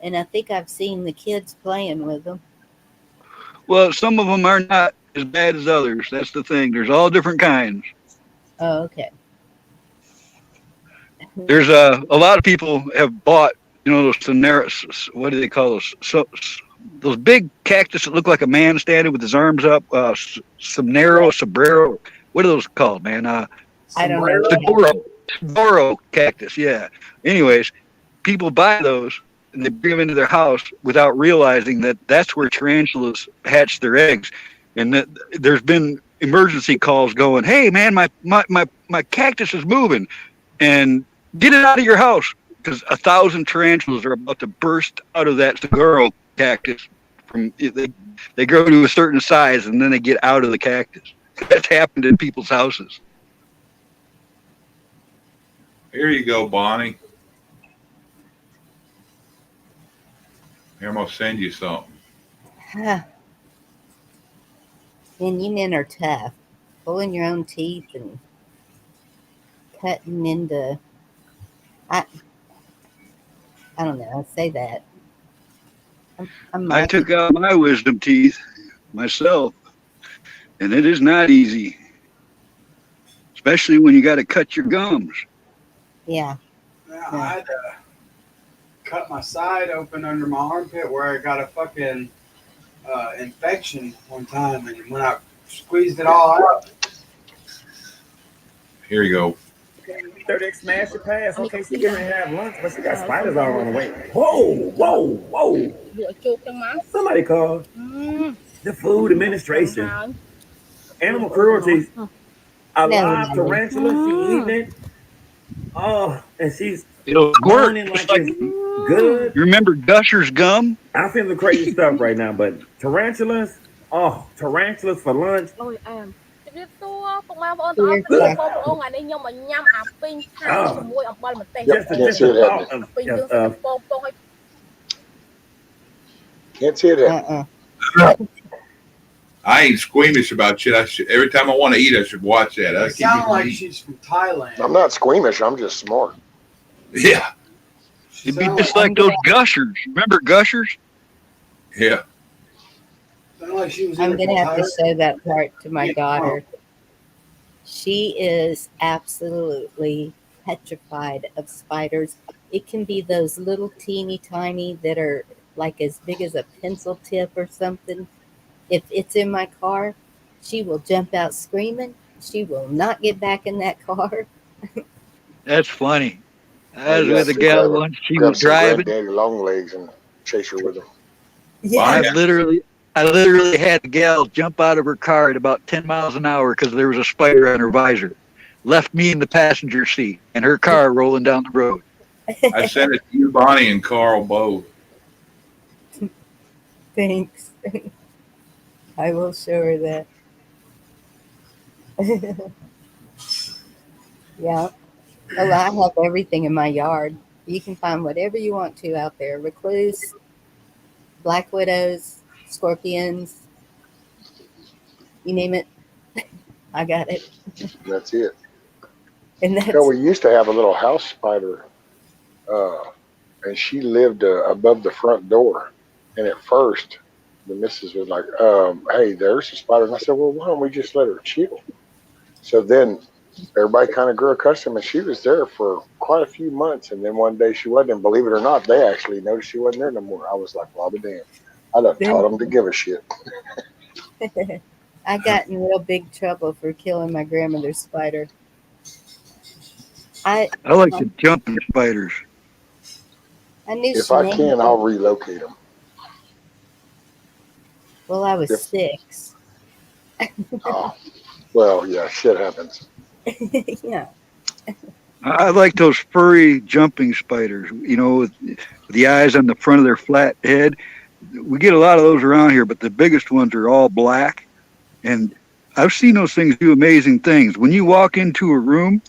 and I think I've seen the kids playing with them. Well, some of them are not as bad as others. That's the thing. There's all different kinds. Oh, okay. There's a lot of people have bought, those what do they call those? Those big cactus that look like a man standing with his arms up. Sombrero. What are those called, man? I don't know. Saguaro cactus. Yeah. Anyways, people buy those and they bring them into their house without realizing that that's where tarantulas hatch their eggs, and that there's been emergency calls going, "Hey, man, my cactus is moving, and get it out of your house." Because 1,000 tarantulas are about to burst out of that saguaro cactus. They grow to a certain size and then they get out of the cactus. That's happened in people's houses. Here you go, Bonnie. Here, I'm going to send you something. And you men are tough. Pulling your own teeth and cutting into... I don't know. I'll say that. I took out my wisdom teeth myself, and it is not easy, especially when you got to cut your gums. Yeah. I had to cut my side open under my armpit where I got a fucking infection one time, and when I squeezed it all out. Here you go. 30X smash your pass. Okay, she getting ready to have lunch, but she got spiders all on the way. Whoa. Somebody called the Food Administration. Animal cruelty. A live tarantula. She eating it. Oh, and she's running like it's good. You remember Gusher's gum? I'm feeling crazy stuff right now, but tarantulas. Oh, tarantulas for lunch. Just Can't see it. I ain't squeamish about shit. Every time I want to eat, I should watch that. It sounds like she's from Thailand. I'm not squeamish. I'm just smart. Yeah. It'd be just like those Gushers. Remember Gushers? Yeah. Like I'm going to have to show that part to my daughter. She is absolutely petrified of spiders. It can be those little teeny tiny that are like as big as a pencil tip or something. If it's in my car, she will jump out screaming. She will not get back in that car. That's funny. I was with a gal once. She was driving. Daddy long legs and chase her with them. Yeah. I literally had a gal jump out of her car at about 10 miles an hour because there was a spider on her visor. Left me in the passenger seat and her car rolling down the road. I sent it to you, Bonnie, and Carl both. Thanks. I will show her that. Yeah. Oh, I have everything in my yard. You can find whatever you want to out there. Recluse, black widows, scorpions, you name it. I got it. That's it. And that's, we used to have a little house spider, and she lived above the front door. And at first, the missus was like, hey, there's a spider. And I said, well, why don't we just let her chill? So then everybody kind of grew accustomed, and she was there for quite a few months. And then one day she wasn't, and believe it or not, they actually noticed she wasn't there no more. I was like, well, I'll be damned. I done taught them to give a shit. I got in real big trouble for killing my grandmother's spider. I like the jumping spiders. I knew If she I named can, them. I'll relocate them. Well, I was 6. Oh, well, yeah, shit happens. Yeah. I like those furry jumping spiders, you know, with the eyes on the front of their flat head. We get a lot of those around here, but the biggest ones are all black. And I've seen those things do amazing things. When you walk into a room,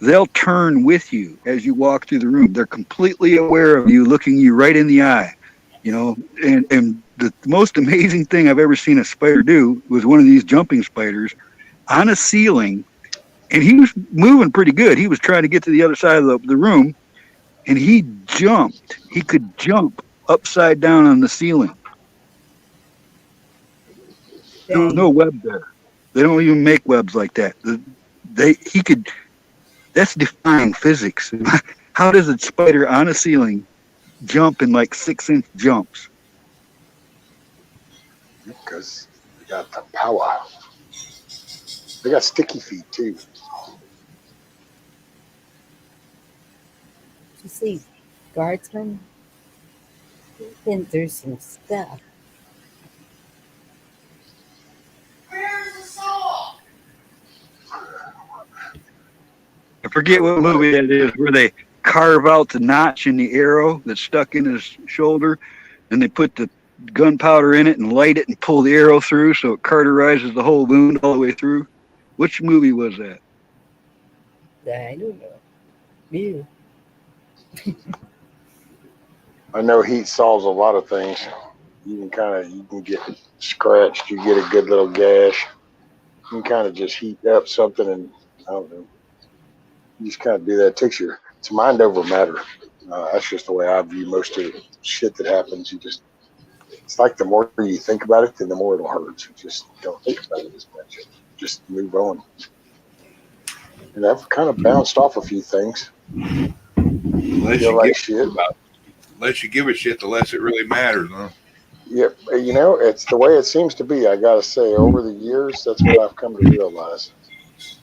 they'll turn with you as you walk through the room. They're completely aware of you, looking you right in the eye, you know. And the most amazing thing I've ever seen a spider do was one of these jumping spiders on a ceiling. And he was moving pretty good. He was trying to get to the other side of the room, and he jumped. He could jump upside down on the ceiling. There was no web there. They don't even make webs like that. He could. That's defying physics. How does a spider on a ceiling jump in like 6-inch jumps? Because they got the power. They got sticky feet too. You see, guardsmen, we've been through some stuff. I forget what movie that is where they carve out the notch in the arrow that's stuck in his shoulder, and they put the gunpowder in it and light it and pull the arrow through so it cauterizes the whole wound all the way through. Which movie was that? I don't know. You. I know heat solves a lot of things. You can get scratched. You get a good little gash. You can kind of just heat up something, and I don't know. You just kind of do that. It's mind over matter. That's just the way I view most of the shit that happens. It's like the more you think about it, then the more it'll hurt. So just don't think about it as much. Just move on. And I've kind of bounced off a few things. Unless you give a shit, the less it really matters, huh? Yep. You know, it's the way it seems to be. I got to say, over the years, that's what I've come to realize.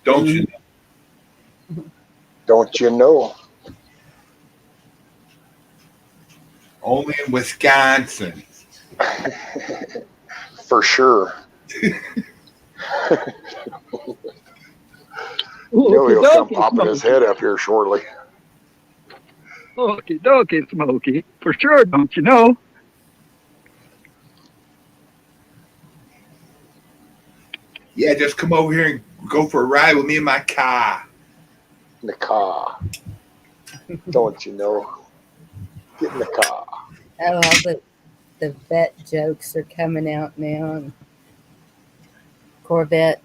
Don't you? Don't you know? Only in Wisconsin. For sure. He'll come popping his head up here shortly. Okie dokie, Smokey. For sure, don't you know? Yeah, just come over here and go for a ride with me in my car. In the car. Don't you know? Get in the car. Oh, all the vet jokes are coming out now. And Corvette.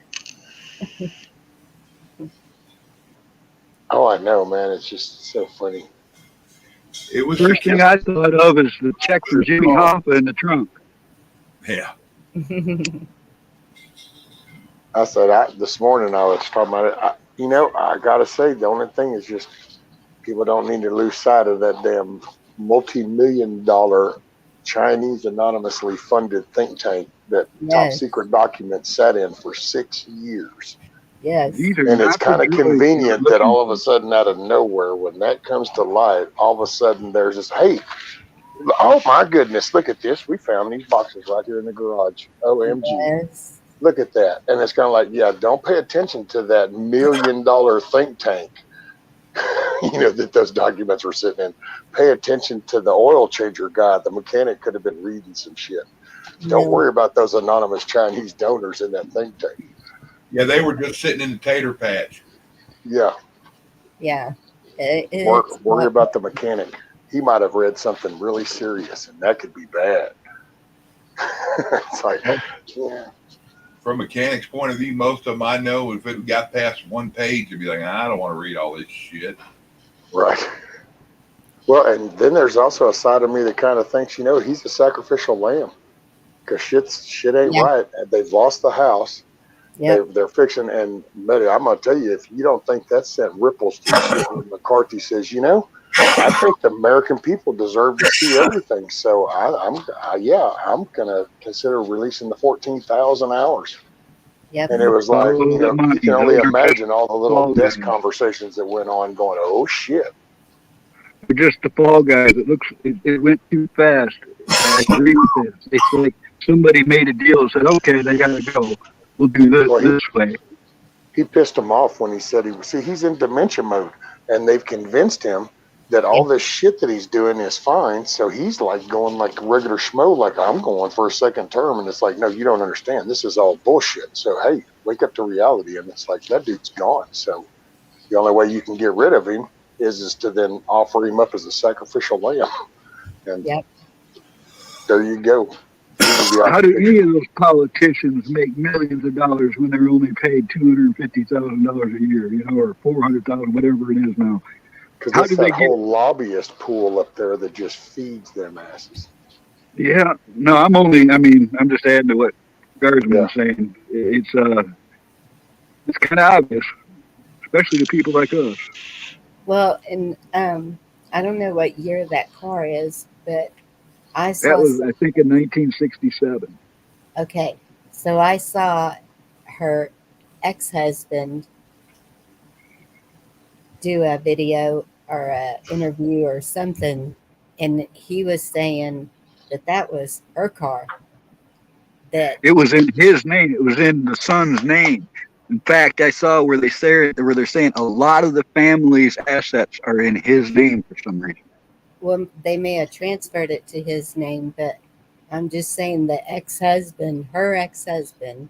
Oh, I know, man. It's just so funny. It was First thing I thought of is the check for Jimmy Hoffa in the trunk. Yeah. I said, this morning I was talking about it. I got to say, the only thing is just people don't need to lose sight of that damn multi-million-dollar Chinese anonymously funded think tank that top secret documents sat in for 6 years. Yes. And it's kind of convenient that all of a sudden, out of nowhere, when that comes to light, all of a sudden there's this, hey, oh my goodness, look at this. We found these boxes right here in the garage. OMG. Yes. Look at that. And it's kind of like, yeah, don't pay attention to that $1 million think tank, that those documents were sitting in. Pay attention to the oil changer guy. The mechanic could have been reading some shit. Don't worry about those anonymous Chinese donors in that think tank. Yeah, they were just sitting in the tater patch. Yeah. Yeah. Worry about the mechanic. He might have read something really serious, and that could be bad. It's like, yeah. From a mechanic's point of view, most of them I know, if it got past one page, they'd be like, I don't want to read all this shit. Right. Well, and then there's also a side of me that kind of thinks, he's a sacrificial lamb. because shit ain't Yeah. right. They've lost the house. Yep. They're fixing, and Betty, I'm gonna tell you, if you don't think that sent ripples through shit when McCarthy says, I think the American people deserve to see everything. So I'm gonna consider releasing the 14,000 hours. Yep. And it was like, Follow the money. you can only Those are imagine all the little fall desk guys. conversations that went on, going, "Oh shit." They're just the fall guys. It went too fast. I agree with this. It's like somebody made a deal and said, okay, they got to go. We'll do Well, this way. he pissed him off when he said he's in dementia mode, and they've convinced him that all this shit that he's doing is fine. So he's like going like regular schmo, like I'm going for a second term, and it's like, no, you don't understand. This is all bullshit. So hey, wake up to reality. And it's like that dude's gone. So the only way you can get rid of him is to then offer him up as a sacrificial lamb. And Yep. there you go. How do any of those politicians make millions of dollars when they're only paid $250,000 a year, or $400,000, whatever it is now? Because it's that whole lobbyist pool up there that just feeds them asses. Yeah, no, I'm just adding to what Guardsman was saying. It's kind of obvious, especially to people like us. Well, and I don't know what year that car is, but I saw. That was, I think, in 1967. Okay, so I saw her ex-husband do a video or an interview or something, and he was saying that was her car. That it was in his name. It was in the son's name. In fact, I saw where they're saying a lot of the family's assets are in his name for some reason. Well, they may have transferred it to his name, but I'm just saying the her ex-husband,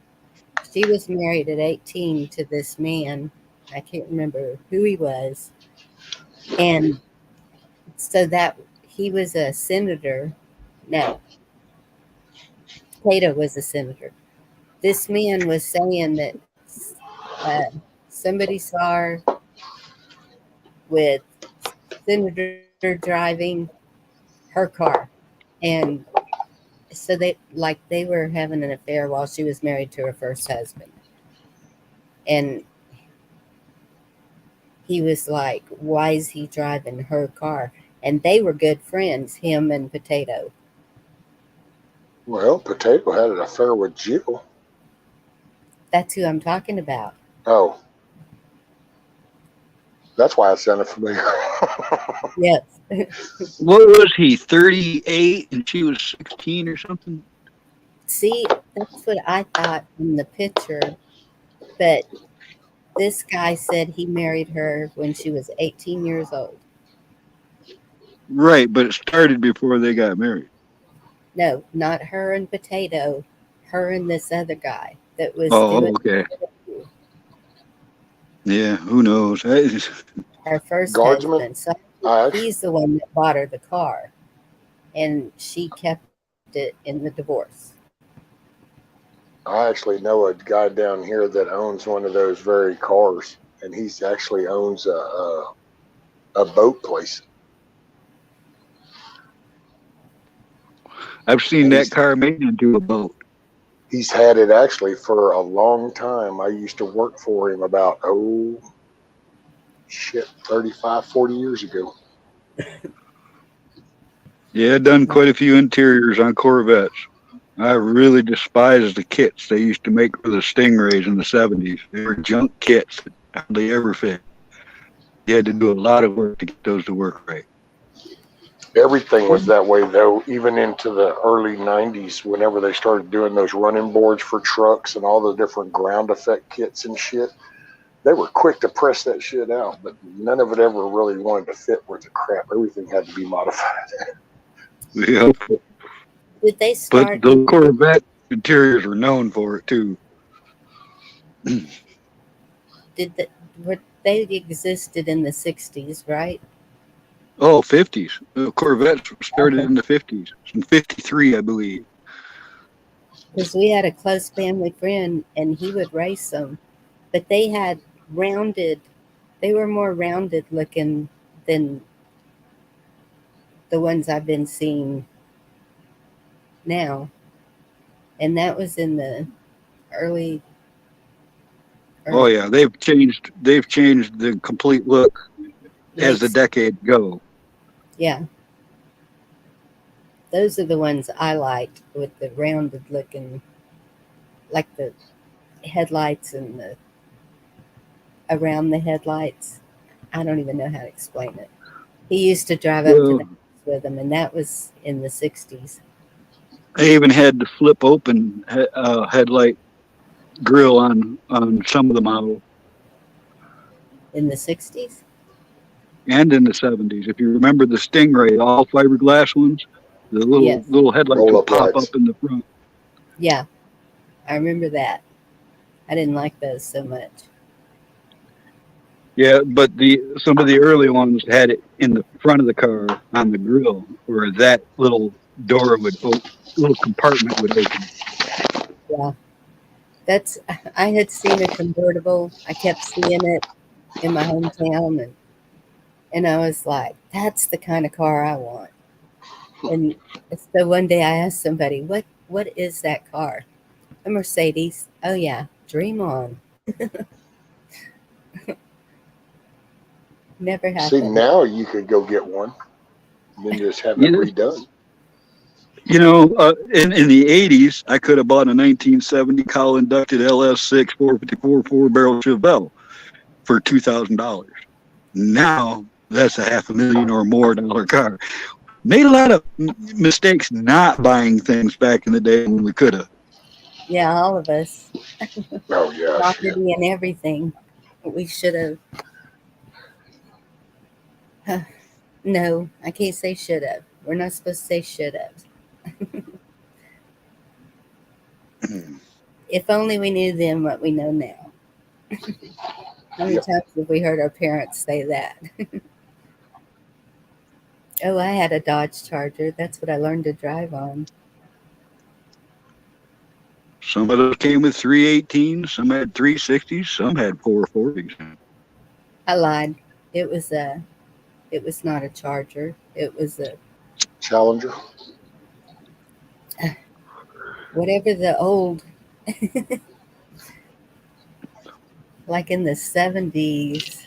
she was married at 18 to this man. I can't remember who he was. And so that he was a senator. No, Plato was a senator. This man was saying that somebody saw her with senator driving her car. And so they were having an affair while she was married to her first husband. And he was like, why is he driving her car? And they were good friends, him and Potato. Well, Potato had an affair with Jill. That's who I'm talking about. Oh. That's why it sounded familiar. Yes. What was he, 38 and she was 16 or something? See, that's what I thought in the picture. But this guy said he married her when she was 18 years old. Right, but it started before they got married. No, not her and Potato. Her and this other guy that was doing okay. Yeah, who knows? Her first Guardsman? husband. So he's the one that bought her the car. And she kept it in the divorce. I actually know a guy down here that owns one of those very cars, and he actually owns a boat place. I've seen that car made into a boat. He's had it actually for a long time. I used to work for him about, 35, 40 years ago. Yeah, I've done quite a few interiors on Corvettes. I really despise the kits they used to make for the Stingrays in the 70s. They were junk kits that hardly ever fit. You had to do a lot of work to get those to work right. Everything was that way, though, even into the early 90s, whenever they started doing those running boards for trucks and all the different ground effect kits and shit. They were quick to press that shit out, but none of it ever really wanted to fit worth the crap. Everything had to be modified. Yeah. Did they start? But the Corvette interiors were known for it, too. They existed in the 60s, right? Oh, 50s. The Corvettes started in the 50s. In 53, I believe. Because we had a close family friend, and he would race them. But they were more rounded looking than the ones I've been seeing now. And that was in the early. Oh yeah, they've changed the complete look as the late. decade go. Yeah, those are the ones I liked with the rounded looking, like the headlights and the around the headlights. I don't even know how to explain it. He used to drive up to the Well, house with them, and that was in the 60s. they even had the flip open headlight grill on some of the models, In the 60s? and in the 70s. If you remember the Stingray, all fiberglass ones, the Yes. little headlights Roll would up pop up lights. in the front. Yeah, I remember that. I didn't like those so much. Yeah, but some of the early ones had it in the front of the car on the grill, where that little little compartment would open. Yeah, that's. I had seen a convertible. I kept seeing it in my hometown, and I was like, "That's the kind of car I want." And so one day I asked somebody, "What is that car?" A Mercedes. Oh yeah, dream on. Never See, happened. now you could go get one and then just have it Yeah, redone. In the 80s, I could have bought a 1970 Col inducted LS6 454 4-barrel Chevelle for $2,000. Now that's a $500,000 or more car. Made a lot of mistakes not buying things back in the day when we could have. Yeah, all of us. Oh yeah, shit. Property and everything. We should have. No, I can't say should have. We're not supposed to say should have. If only we knew then what we know now. How many Yep. times have we heard our parents say that? Oh, I had a Dodge Charger. That's what I learned to drive on. Some of those came with 318s, some had 360s, some had 440s. I lied. It was a. It was not a Charger. It was a Challenger. whatever the old, like in the 70s.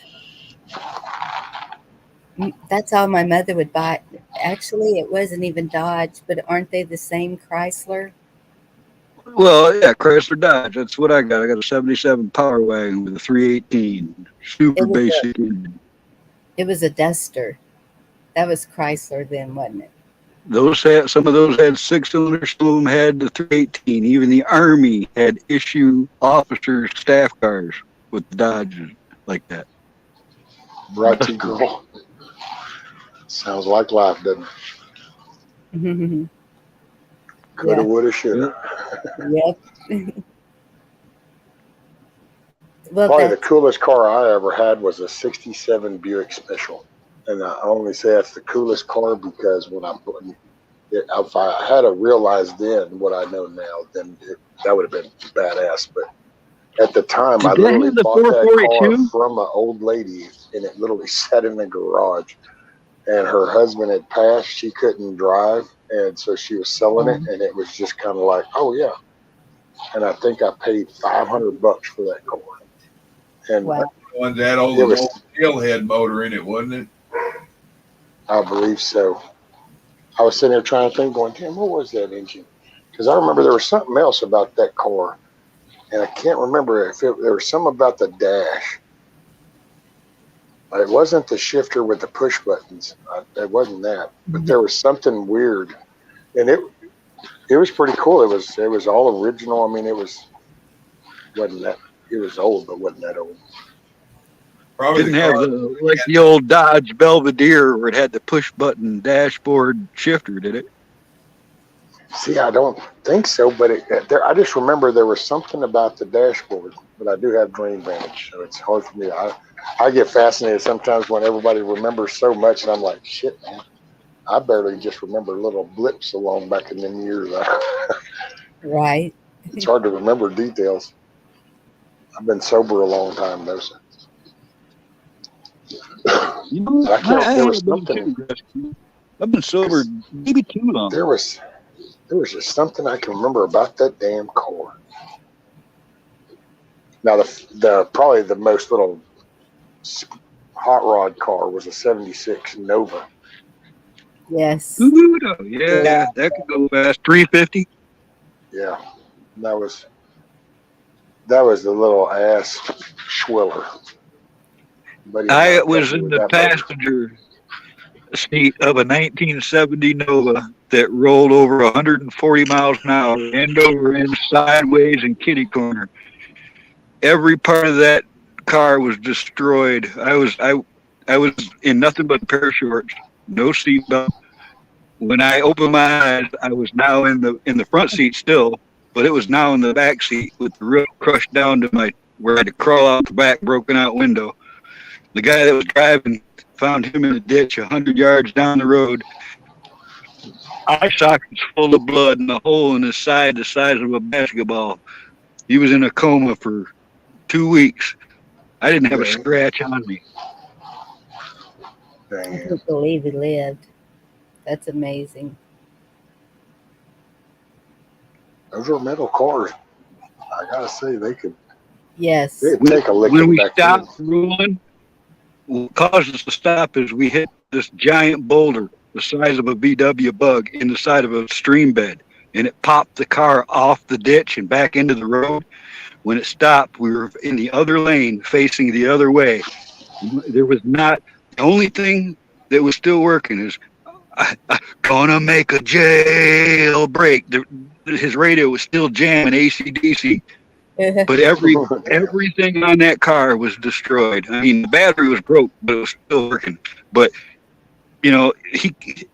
That's all my mother would buy. Actually, it wasn't even Dodge, but aren't they the same Chrysler? Well, yeah, Chrysler Dodge. That's what I got. I got a 77 Power Wagon with a 318. Super It was a. basic engine. It was a Duster. That was Chrysler then, wasn't it? Some of those had 6-cylinders, some of them had the 318. Even the Army had issue officers' staff cars with Dodges like that. Brighty girl. Sounds like life, doesn't it? Coulda, Yeah. woulda, shoulda. Yep. Well, Probably the that's coolest car I ever had was a '67 Buick Special, and I only say that's the coolest car because when if I had to realize then what I know now, then that would have been badass. But at the time, I Did that literally have the bought that car 442? from an old lady, and it literally sat in the garage. And her husband had passed; she couldn't drive, and so she was selling it, and it was just kind of like, oh yeah. And I think I paid $500 for that car. And wow. One that old, it was, old tailhead motor in it, wasn't it? I believe so. I was sitting there trying to think, going, damn, what was that engine? Because I remember there was something else about that car, and I can't remember if there was something about the dash. It wasn't the shifter with the push buttons. It wasn't that, but there was something weird, and it was pretty cool. It was all original. I mean, it was old, but wasn't that old. Probably Didn't the have car. the old Dodge Belvedere where it had the push button dashboard shifter, did it? See, I don't think so, but I just remember there was something about the dashboard. But I do have Dream Advantage, so it's hard for me. I get fascinated sometimes when everybody remembers so much, and I'm like, shit, man. I barely just remember little blips along back in them years. Right. It's hard to remember details. I've been sober a long time, though. So. You know, I can't. There was been something. too. I've been sober maybe too long. There was There was just something I can remember about that damn car. Now, the probably the most little hot rod car was a '76 Nova. Yes. Yeah, that could go fast. 350. Yeah, that was the little ass Schwiller. I was in the passenger seat of a 1970 Nova that rolled over 140 miles an hour, end over end, sideways, and kitty corner. Every part of that car was destroyed. I was in nothing but a pair of shorts, no seatbelt. When I opened my eyes, I was now in the front seat still, but it was now in the back seat with the roof crushed down to where I had to crawl out the back, broken out window. The guy that was driving found him in a ditch 100 yards down the road. Eye sockets full of blood and a hole in his side the size of a basketball. He was in a coma for 2 weeks. I didn't have a scratch on me. I can't believe he lived. That's amazing. Those were metal cars. I gotta say, they could. Yes. They'd take a lick when we back stopped rolling, what caused us to stop is we hit this giant boulder the size of a VW Bug in the side of a stream bed, and it popped the car off the ditch and back into the road. When it stopped, we were in the other lane facing the other way. There was not, the only thing that was still working is gonna make a jailbreak. His radio was still jamming AC/DC. But everything on that car was destroyed. I mean, the battery was broke, but it was still working. But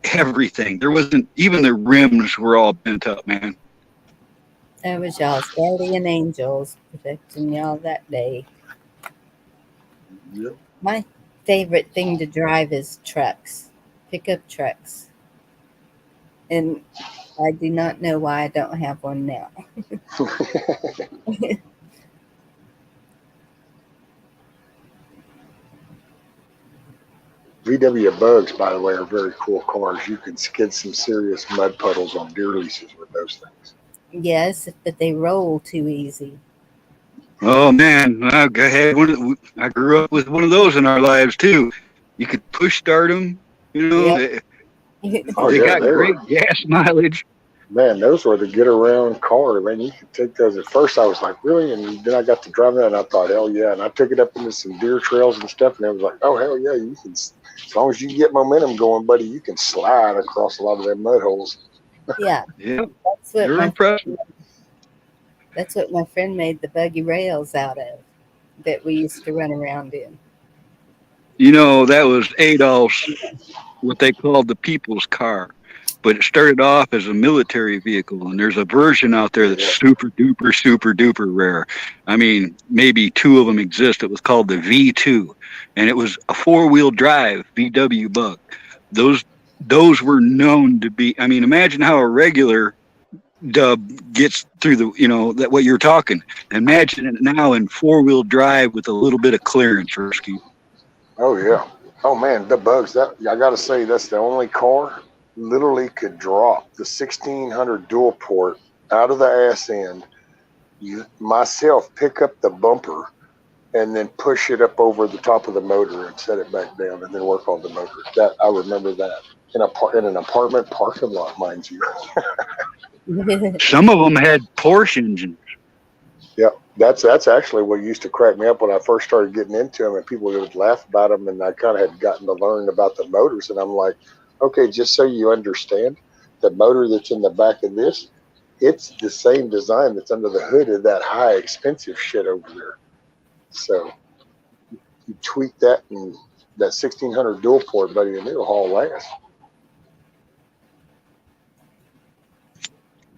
everything. There wasn't even the rims were all bent up, man. That was y'all's guardian angels protecting y'all that day. Yep. My favorite thing to drive is trucks, pickup trucks, and I do not know why I don't have one now. VW Bugs, by the way, are very cool cars. You can skid some serious mud puddles on deer leases with those things. Yes, but they roll too easy. Oh man, I grew up with one of those in our lives too. You could push start them. Yep. They got great gas mileage. Man, those were the get around car. Man, you could take those. At first, I was like, really? And then I got to driving it, and I thought, hell yeah. And I took it up into some deer trails and stuff, and I was like, oh, hell yeah. You can, as long as you get momentum going, buddy, you can slide across a lot of them mud holes. Yeah. Yeah. That's what That's my friend made the buggy rails out of that we used to run around in. That was Adolf's, what they called the people's car. But it started off as a military vehicle, and there's a version out there that's super duper rare. I mean, maybe 2 of them exist. It was called the V2, and it was a 4-wheel drive VW Bug. Those were known to be. I mean, imagine how a regular dub gets through that what you're talking. Imagine it now in 4-wheel drive with a little bit of clearance, Risky. Oh yeah. Oh man, the Bugs. That I gotta say, that's the only car literally could drop the 1600 dual port out of the ass end, myself pick up the bumper and then push it up over the top of the motor and set it back down and then work on the motor. That I remember that in an apartment parking lot, mind you. Some of them had Porsche engines. Yeah, that's actually what used to crack me up when I first started getting into them, and people would laugh about them, and I kind of had gotten to learn about the motors, and I'm like, okay, just so you understand, the motor that's in the back of this, it's the same design that's under the hood of that high expensive shit over there. So you tweak that and that 1600 dual port, buddy, and it'll haul ass.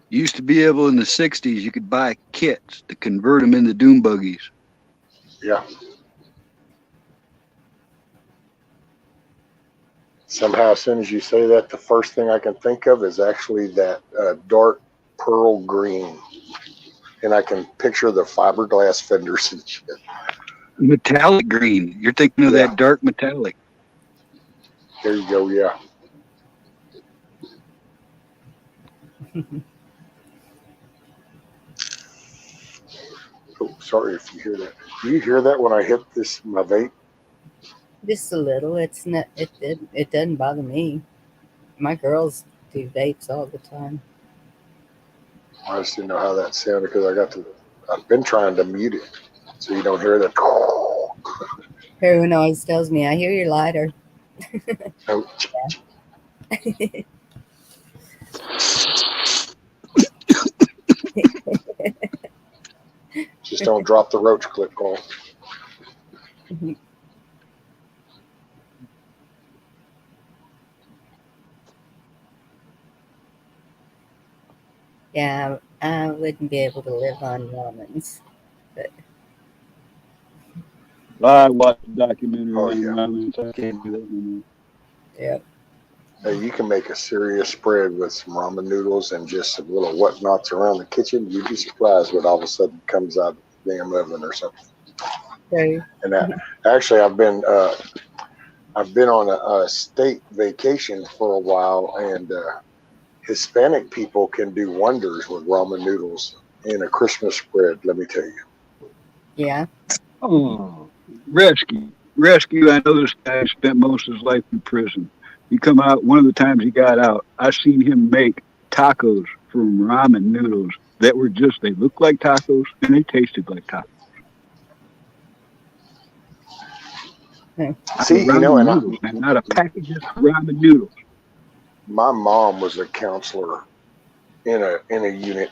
You used to be able in the 60s, you could buy kits to convert them into dune buggies. Yeah. Somehow, as soon as you say that, the first thing I can think of is actually that dark pearl green. And I can picture the fiberglass fenders and shit. Metallic green. You're thinking of that dark metallic. There you go, yeah. Oh, sorry if you hear that. Do you hear that when I hit my vape? Just a little. It's not. It doesn't bother me. My girls do vapes all the time. I just didn't know how that sounded because I've been trying to mute it so you don't hear that. Everyone always tells me, "I hear your lighter." Oh, just don't drop the roach clip call. Yeah, I wouldn't be able to live on ramens. But I watched a documentary Oh, on yeah. ramen, so I can't do that anymore. yep. Hey, you can make a serious spread with some ramen noodles and just some little whatnots around the kitchen. You'd be surprised what all of a sudden comes out of the damn oven or something. So, And actually, I've been on a state vacation for a while, and Hispanic people can do wonders with ramen noodles in a Christmas spread. Let me tell you. yeah. Oh, rescue. I know this guy spent most of his life in prison. He come out. One of the times he got out, I seen him make tacos from ramen noodles that were they looked like tacos and they tasted like tacos. See, Ramen noodles, man, not a package of ramen noodles. my mom was a counselor in a unit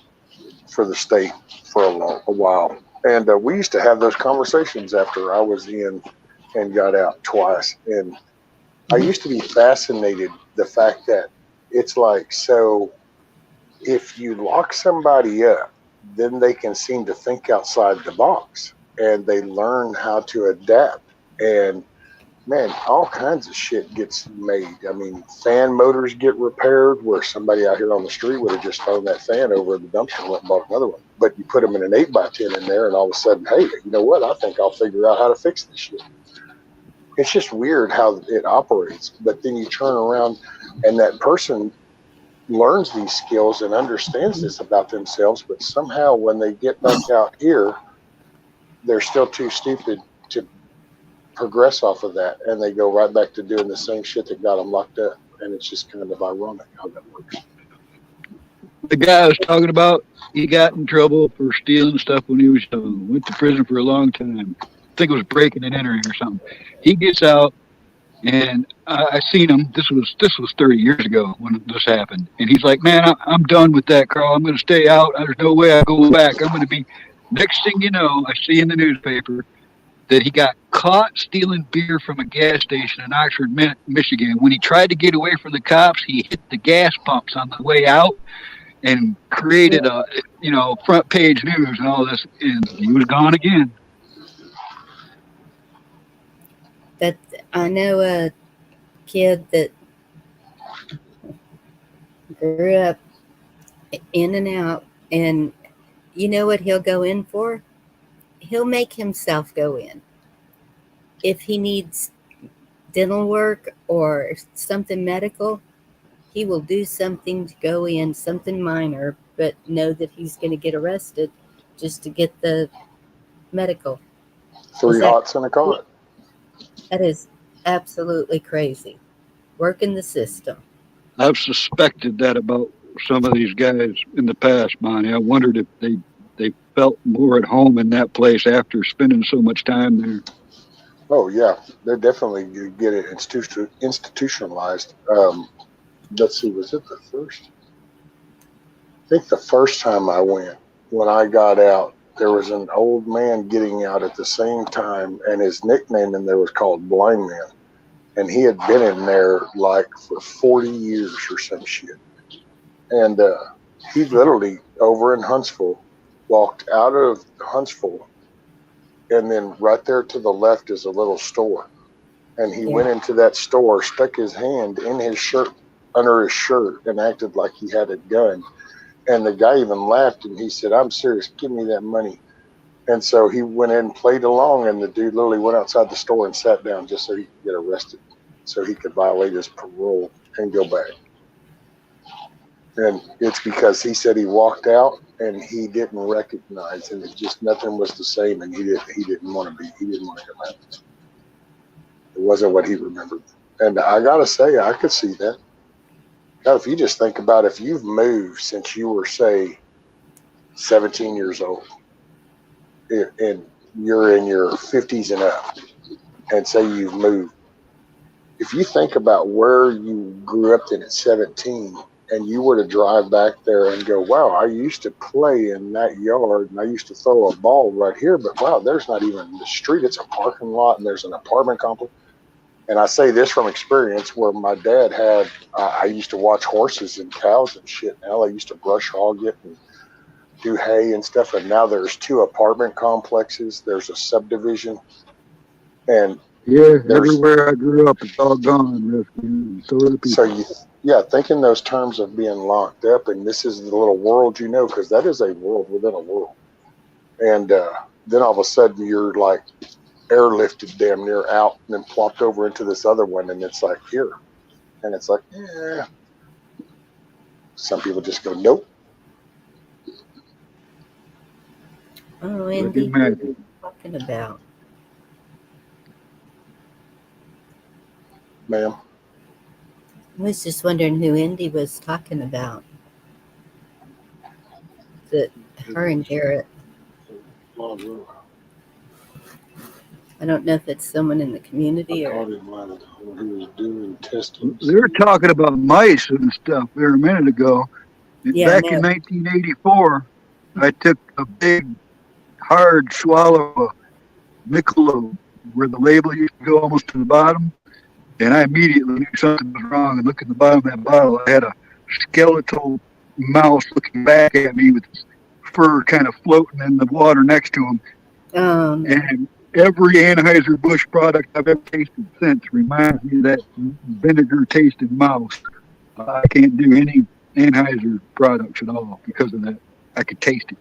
for the state for a while, and we used to have those conversations after I was in and got out twice. And I used to be fascinated the fact that it's like, so if you lock somebody up, then they can seem to think outside the box and they learn how to adapt. And man, all kinds of shit gets made. I mean, fan motors get repaired where somebody out here on the street would have just thrown that fan over the dumpster and went and bought another one. But you put them in an 8x10 in there, and all of a sudden, hey, you know what? I think I'll figure out how to fix this shit. It's just weird how it operates. But then you turn around, and that person learns these skills and understands this about themselves. But somehow, when they get back out here, they're still too stupid to progress off of that, and they go right back to doing the same shit that got them locked up. And it's just kind of ironic how that works. The guy I was talking about, he got in trouble for stealing stuff when he was young. Went to prison for a long time. I think it was breaking and entering or something. He gets out, and I seen him. This was 30 years ago when this happened. And he's like, "Man, I'm done with that, Carl. I'm going to stay out. There's no way I go back. I'm going to be." Next thing you know, I see in the newspaper that he got caught stealing beer from a gas station in Oxford, Michigan. When he tried to get away from the cops, he hit the gas pumps on the way out and created a front page news and all this, and he was gone again. That I know a kid that grew up in and out, and you know what he'll go in for? He'll make himself go in. If he needs dental work or something medical, he will do something to go in, something minor, but know that he's going to get arrested just to get the medical. Three hots and a cot. That is absolutely crazy. Working the system. I've suspected that about some of these guys in the past, Bonnie. I wondered if they felt more at home in that place after spending so much time there. Oh yeah, they're definitely get it institutionalized. Let's see, was it the first? I think the first time I went, when I got out, there was an old man getting out at the same time, and his nickname in there was called Blind Man. And he had been in there like for 40 years or some shit. And he literally, over in Huntsville, walked out of Huntsville, and then right there to the left is a little store. And he went into that store, stuck his hand in his shirt, under his shirt, and acted like he had a gun. And the guy even laughed, and he said, "I'm serious, give me that money." And so he went in and played along, and the dude literally went outside the store and sat down just so he could get arrested, so he could violate his parole and go back. And it's because he said he walked out and he didn't recognize, and it just nothing was the same, and he didn't want to come out. It wasn't what he remembered. And I gotta say, I could see that. Now, if you just think about if you've moved since you were, say, 17 years old, and you're in your 50s and up, and say you've moved, if you think about where you grew up in at 17, and you were to drive back there and go, wow, I used to play in that yard and I used to throw a ball right here, but wow, there's not even the street. It's a parking lot and there's an apartment complex. And I say this from experience where my dad had, I used to watch horses and cows and shit. Now I used to brush hog it and do hay and stuff. And now there's 2 apartment complexes. There's a subdivision. And yeah, everywhere I grew up, it's all gone, rescue. So are the people. So think in those terms of being locked up, and this is the little world, because that is a world within a world. And then all of a sudden you're like airlifted damn near out and then plopped over into this other one, and it's like here. And it's like, yeah. Some people just go, nope. Oh, Andy, what are you talking about? Ma'am? I was just wondering who Indy was talking about. That her and Garrett. I don't know if it's someone in the community or. They were talking about mice and stuff there a minute ago. Yeah, Back in 1984, I took a big, hard swallow of Michelob, where the label used to go almost to the bottom. And I immediately knew something was wrong. And look at the bottom of that bottle. I had a skeletal mouse looking back at me with his fur kind of floating in the water next to him. And every Anheuser-Busch product I've ever tasted since reminds me of that vinegar-tasted mouse. I can't do any Anheuser products at all because of that. I could taste it.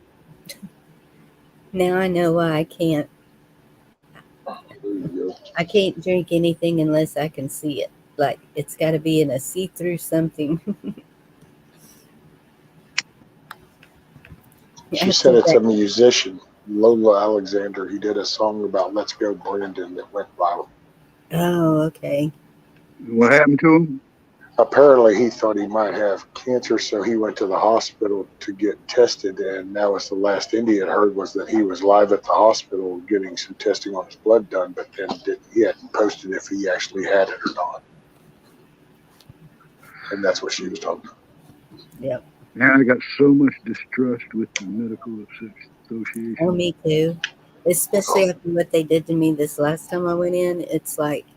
Now I know why I can't. I can't drink anything unless I can see it. Like, it's got to be in a see-through something. She said it's a musician, Lola Alexander. He did a song about Let's Go Brandon that went viral. Oh, okay. What happened to him? Apparently, he thought he might have cancer, so he went to the hospital to get tested, and that was the last Indy had heard was that he was live at the hospital getting some testing on his blood done, but then he hadn't posted if he actually had it or not. And that's what she was talking about. Yep. Now I got so much distrust with the medical association. Oh, me too. Especially after what they did to me this last time I went in. It's like,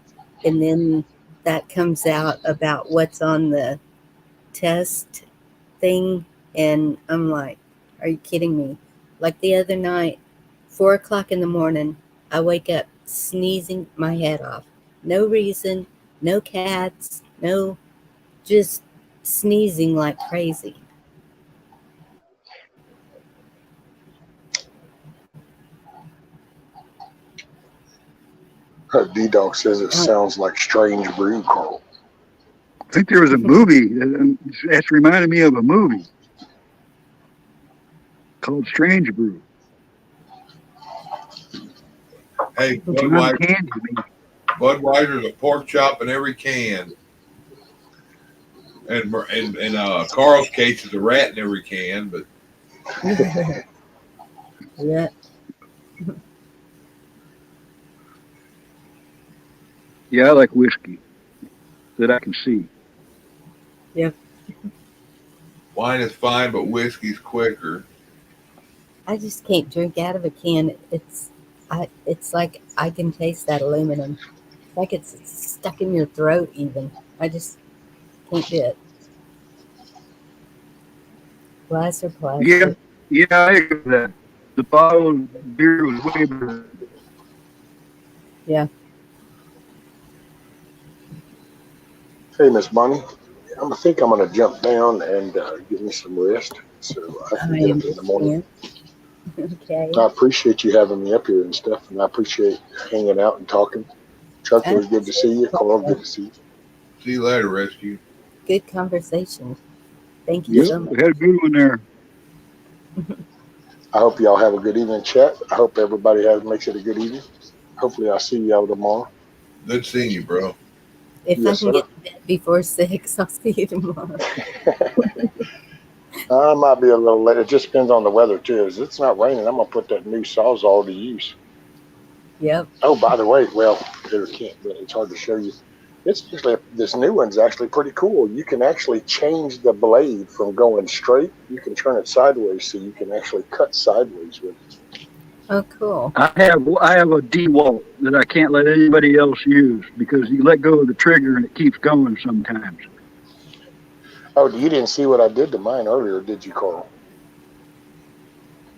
and then that comes out about what's on the test thing. And I'm like, are you kidding me? Like the other night, 4 o'clock in the morning, I wake up sneezing my head off. No reason, no cats, no, just sneezing like crazy. D-Dog says it sounds like Strange Brew, Carl. I think there was a movie. That's reminded me of a movie called Strange Brew. Hey, Budweiser's a pork chop in every can. And Carl's case is a rat in every can, but Yeah. Yeah, I like whiskey that I can see. Yep. Wine is fine, but whiskey's quicker. I just can't drink out of a can. It's like I can taste that aluminum. It's like it's stuck in your throat even. I just can't do it. Glass or plastic. Yeah, I agree with that. The bottled beer was way better. Yeah. Hey, Miss Bonnie, I think I'm going to jump down and get me some rest so I can get up in the morning. Okay. I appreciate you having me up here and stuff, and I appreciate hanging out and talking. Chuck, it was good to see you. Carl, good to see you. See you later, Rescue. Good conversation. Thank you Yep, so much. we had a good one there. I hope y'all have a good evening, chat. I hope everybody makes it a good evening. Hopefully, I'll see y'all tomorrow. Good seeing you, bro. If I Yes, can sir. get to bed before 6, I'll see you tomorrow. I might be a little late. It just depends on the weather too. If it's not raining, I'm gonna put that new Sawzall to use. Yep. Oh, by the way, well, it's hard to show you. It's actually this new one's actually pretty cool. You can actually change the blade from going straight. You can turn it sideways, so you can actually cut sideways with it. Oh, cool. I have a DeWalt that I can't let anybody else use because you let go of the trigger and it keeps going sometimes. Oh, you didn't see what I did to mine earlier, did you, Carl?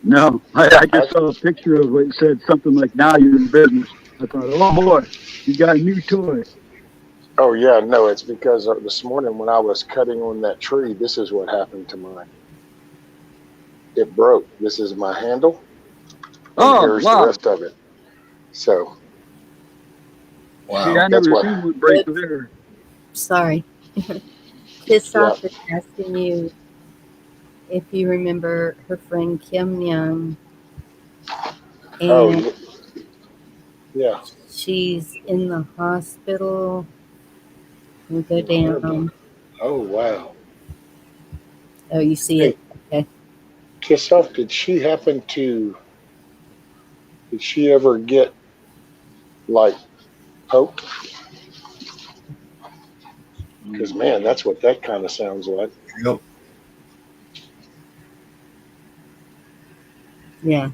No, I just saw a picture of it. It said something like, "Now you're in business." I thought, oh boy, you got a new toy. Oh, yeah, no, it's because this morning when I was cutting on that tree, this is what happened to mine. It broke. This is my handle, and here's the rest of it. So, wow. See, I never seen one break there. Sorry. Kissoff is asking you if you remember her friend Kim Young. And yeah. She's in the hospital. We go down. Oh, wow. Oh, you see it? Okay. Kissoff, did she ever get, like, poked? Because, man, that's what that kind of sounds like. Yep. Yeah.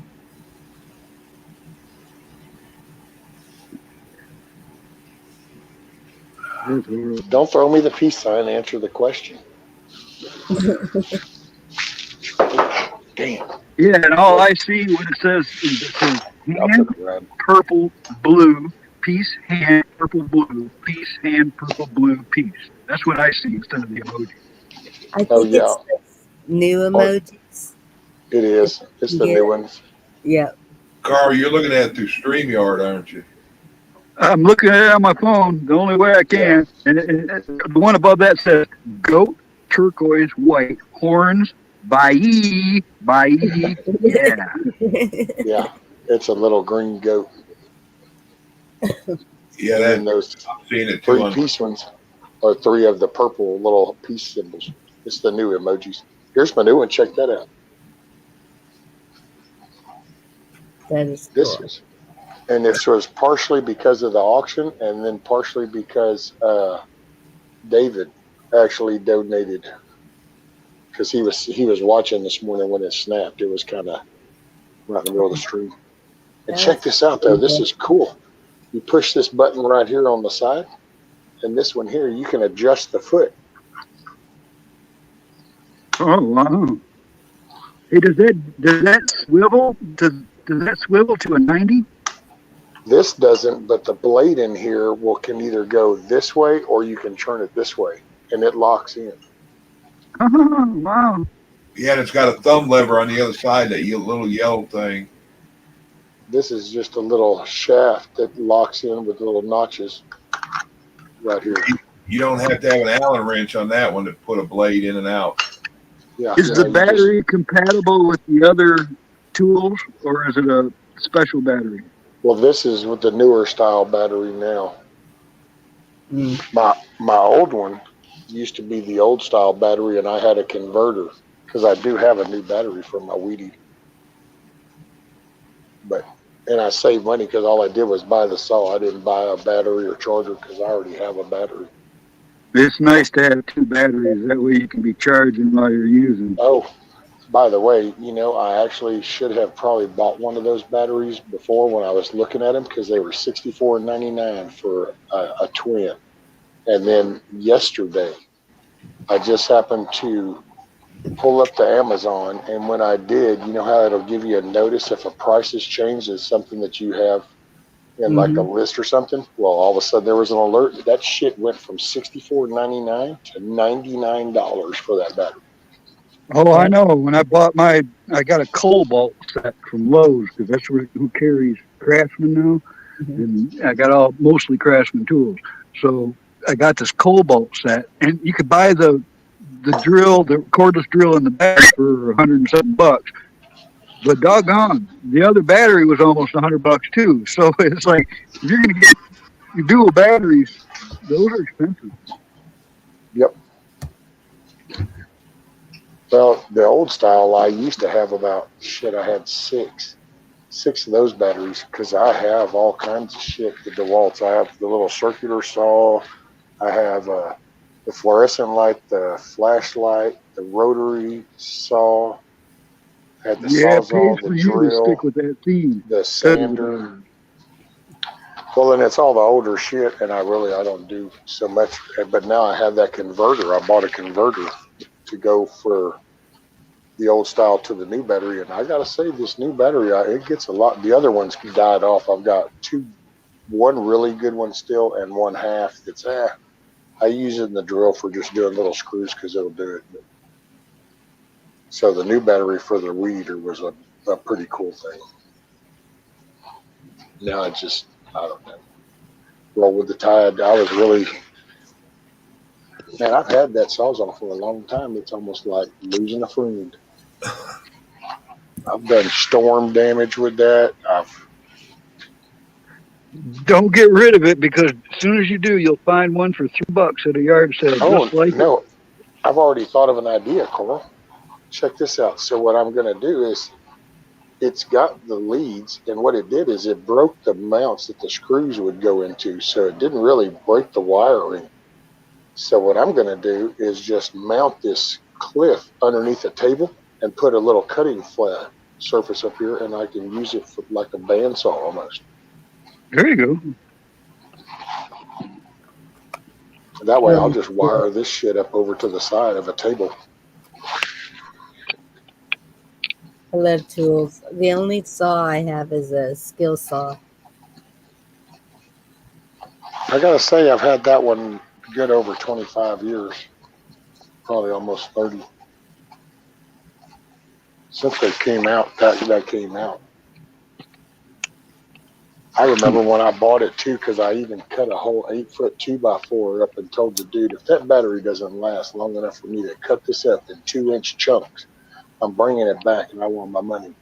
Don't throw me the peace sign. Answer the question. Damn. Yeah, and all I see what it says is it says hand, purple, blue, peace, hand, purple, blue, peace, hand, purple, blue, peace. That's what I see instead of the emoji. I think it's the new emojis. It is. It's the new ones. Yeah. Carl, you're looking at it through StreamYard, aren't you? I'm looking at it on my phone the only way I can. And the one above that says goat, turquoise, white, horns, bye. Yeah. Yeah. It's a little green goat. Yeah, and those I'm seeing it three peace ones are 3 of the purple little peace symbols. It's the new emojis. Here's my new one. Check that out. That is cool. And this was partially because of the auction, and then partially because David actually donated, because he was watching this morning when it snapped. It was kind of right in the middle of the stream. And check this out, though. This is cool. You push this button right here on the side, and this one here, you can adjust the foot. Oh, wow. Hey, does that swivel? Does that swivel to a 90? This doesn't, but the blade in here can either go this way or you can turn it this way, and it locks in. Oh, wow. Yeah, and it's got a thumb lever on the other side, that little yellow thing. This is just a little shaft that locks in with little notches right here. You don't have to have an Allen wrench on that one to put a blade in and out. Yeah. Is the battery compatible with the other tools, or is it a special battery? Well, this is with the newer style battery now. My old one used to be the old style battery, and I had a converter because I do have a new battery for my weed eater. And I saved money because all I did was buy the saw. I didn't buy a battery or charger because I already have a battery. It's nice to have 2 batteries. That way you can be charging while you're using. Oh, by the way, I actually should have probably bought one of those batteries before when I was looking at them, because they were $64.99 for a twin. And then yesterday, I just happened to pull up to Amazon, and when I did, you know how it'll give you a notice if a price has changed, is something that you have in like a list or something. Well, all of a sudden there was an alert. That shit went from $64.99 to $99 for that battery. Oh, I know. When I bought I got a Cobalt set from Lowe's, because that's who carries Craftsman now. And I got mostly Craftsman tools. So I got this Cobalt set, and you could buy the the cordless drill in the battery for $107. But doggone, the other battery was almost $100 too. So it's like, if you're going to get dual batteries, those are expensive. Yep. Well, the old style, I used to have about, I had six of those batteries because I have all kinds of shit with DeWalt's. I have the little circular saw. I have the fluorescent light, the flashlight, the rotary saw. I had the Sawzall, It pays for the you to drill, stick with that theme. the sander. Well, and it's all the older shit, and I don't do so much. But now I have that converter. I bought a converter to go for the old style to the new battery, and I gotta say, this new battery, it gets a lot. The other ones died off. I've got one really good one still, and one half that's I use it in the drill for just doing little screws because it'll do it. But, so the new battery for the weeder was a pretty cool thing. Now I don't know. Roll with the tide. Man, I've had that Sawzall for a long time. It's almost like losing a friend. I've done storm damage with that. Don't get rid of it, because as soon as you do, you'll find one for $3 at a yard sale. Oh, just like no. I've already thought of an idea, Coral. Check this out. So what I'm going to do is, it's got the leads, and what it did is it broke the mounts that the screws would go into, so it didn't really break the wiring. So what I'm going to do is just mount this cliff underneath a table and put a little cutting flat surface up here, and I can use it for like a bandsaw almost. There you go. That way I'll just wire this shit up over to the side of a table. I love tools. The only saw I have is a skill saw. I gotta say, I've had that one good over 25 years, probably almost 30. Since they came out, that came out. I remember when I bought it too, because I even cut a whole 8-foot 2x4 up and told the dude, if that battery doesn't last long enough for me to cut this up in 2-inch chunks, I'm bringing it back and I want my money.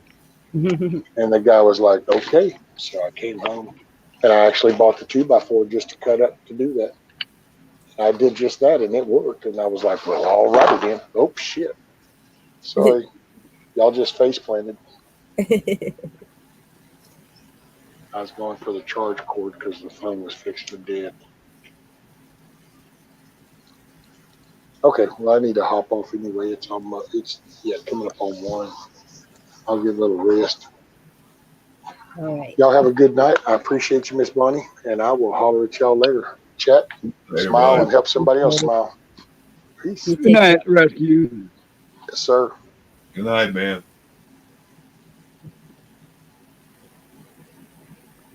And the guy was like, okay. So I came home and I actually bought the 2x4 just to cut up to do that. I did just that and it worked. And I was like, well, all right again. Oh, shit. Sorry. Y'all just face planted. I was going for the charge cord because the phone was fixed to dead. Okay, well, I need to hop off anyway. It's coming up on 1. I'll get a little rest. All right. Y'all have a good night. I appreciate you, Miss Bonnie, and I will holler at y'all later. Chat, Later, smile, bud. and help somebody else smile. Peace. Good night, Rescue. Yes, sir. Good night, man.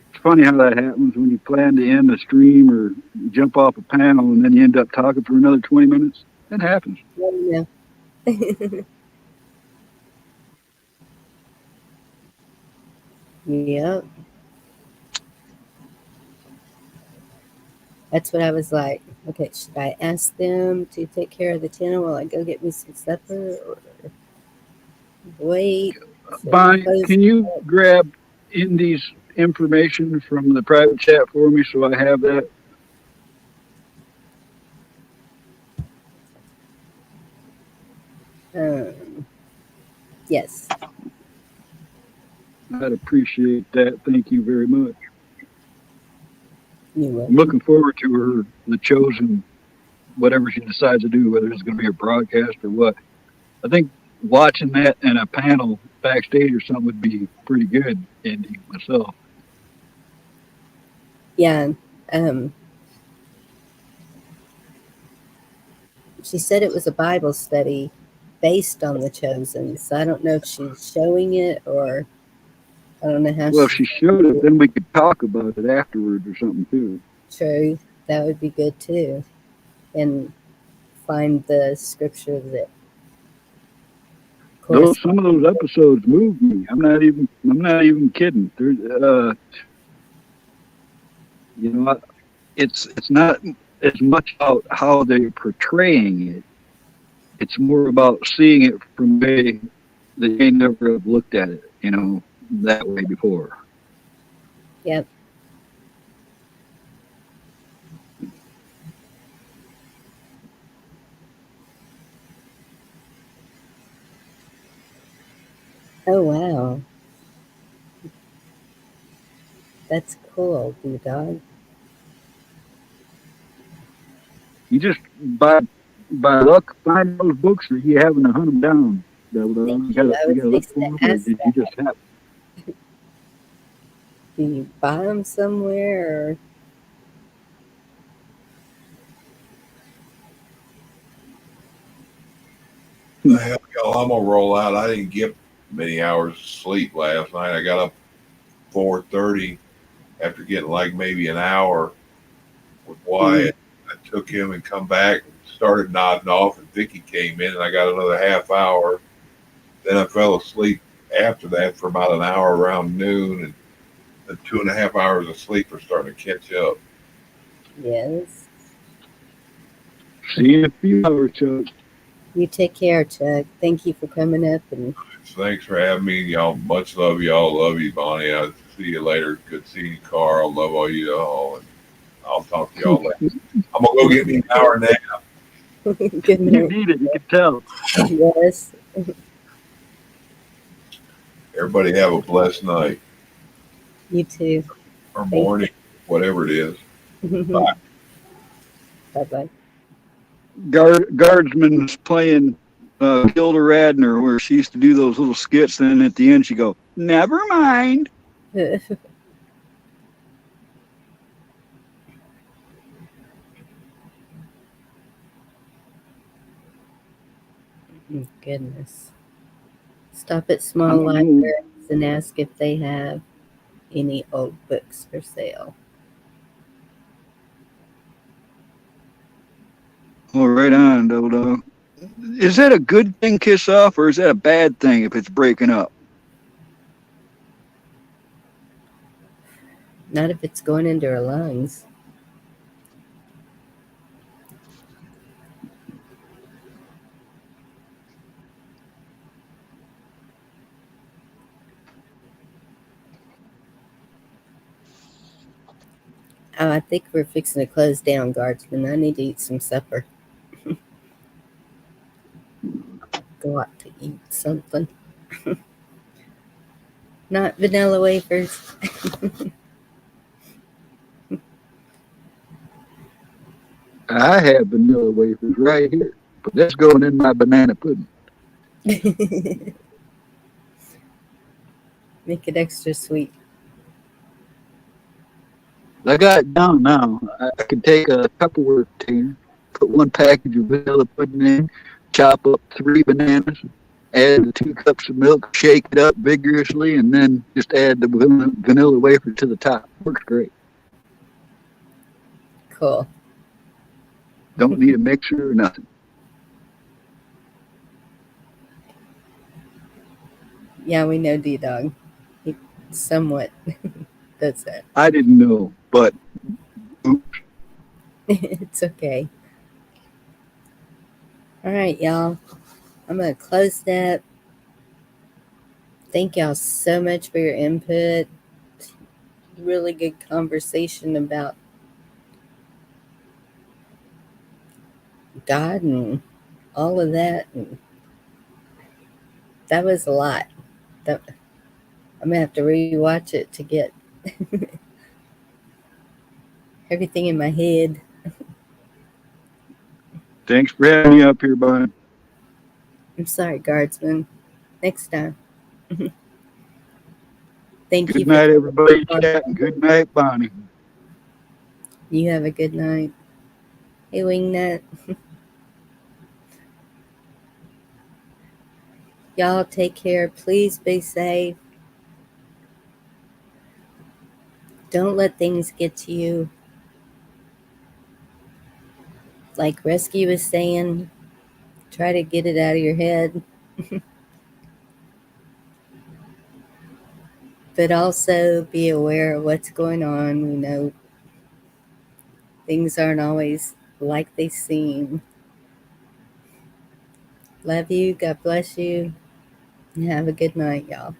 It's funny how that happens when you plan to end a stream or jump off a panel and then you end up talking for another 20 minutes. That happens. Yeah. Yep. That's what I was like. Okay, should I ask them to take care of the channel while I go get me some supper, or wait? Bonnie, can you grab Indy's information from the private chat for me so I have that? Yes. I'd appreciate that. Thank you very much. You will. I'm looking forward to her, the chosen, whatever she decides to do, whether it's going to be a broadcast or what. I think watching that in a panel backstage or something would be pretty good, Indy, myself. Yeah. She said it was a Bible study based on the chosen. So I don't know if she's showing it, or I don't know how. Well, if she showed it, then we could talk about it afterwards or something too. True. That would be good too. And find the scripture that. Some of those episodes moved me. I'm not even kidding. It's not as much about how they're portraying it It's more about seeing it from a way that they never have looked at it, that way before. Yep. Oh, wow. That's cool, D-Dog. You just by luck find those books, or you having to hunt them down. Thank You you. gotta I you was gotta look fixing for to them, or ask did you that. just have? Do you buy them somewhere? Or... Hell, y'all, I'm gonna roll out. I didn't get many hours of sleep last night. I got up 4:30 after getting like maybe an hour with Wyatt. I took him and come back and started nodding off, and Vicky came in, and I got another half hour. Then I fell asleep after that for about an hour around noon, and the 2.5 hours of sleep are starting to catch up. Yes. See you in a few hours, Chuck. You take care, Chuck. Thank you for coming up. And Thanks for having me, y'all. Much love, y'all. Love you, Bonnie. I'll see you later. Good seeing you, Carl. Love all you all, and I'll talk to y'all later. I'm gonna go get me an hour nap. Good You night. need it. You can tell. Yes. Everybody have a blessed night You too. or Thank morning, whatever it is. you. Bye. Bye-bye. Guardsman's playing Gilda Radner, where she used to do those little skits, and then at the end she go, "Never mind." Goodness. Stop at small libraries and ask if they have any old books for sale. Well, right on, Dodo. Is that a good thing, kiss off, or is that a bad thing if it's breaking up? Not if it's going into her lungs. Oh, I think we're fixing to close down, Guardsman. I need to eat some supper. Go out to eat something. Not vanilla wafers. I have vanilla wafers right here, but that's going in my banana pudding. Make it extra sweet. I got it down now. I can take a Tupperware container, put one package of vanilla pudding in, chop up 3 bananas, add the 2 cups of milk, shake it up vigorously, and then just add the vanilla wafer to the top. Works great. Cool. Don't need a mixer or nothing. Yeah, we know D-Dog. He somewhat does that. I didn't know, but oops. It's okay. All right, y'all. I'm going to close that. Thank y'all so much for your input. Really good conversation about God and all of that. And that was a lot. I'm going to have to rewatch it to get everything in my head. Thanks for having me up here, Bonnie. I'm sorry, Guardsman. Next time. Thank you. Good night, everybody. Chat, and good night, Bonnie. You have a good night. Hey, Wingnut. Y'all take care. Please be safe. Don't let things get to you. Like Rescue was saying, try to get it out of your head. But also be aware of what's going on. We know things aren't always like they seem. Love you. God bless you. And have a good night, y'all.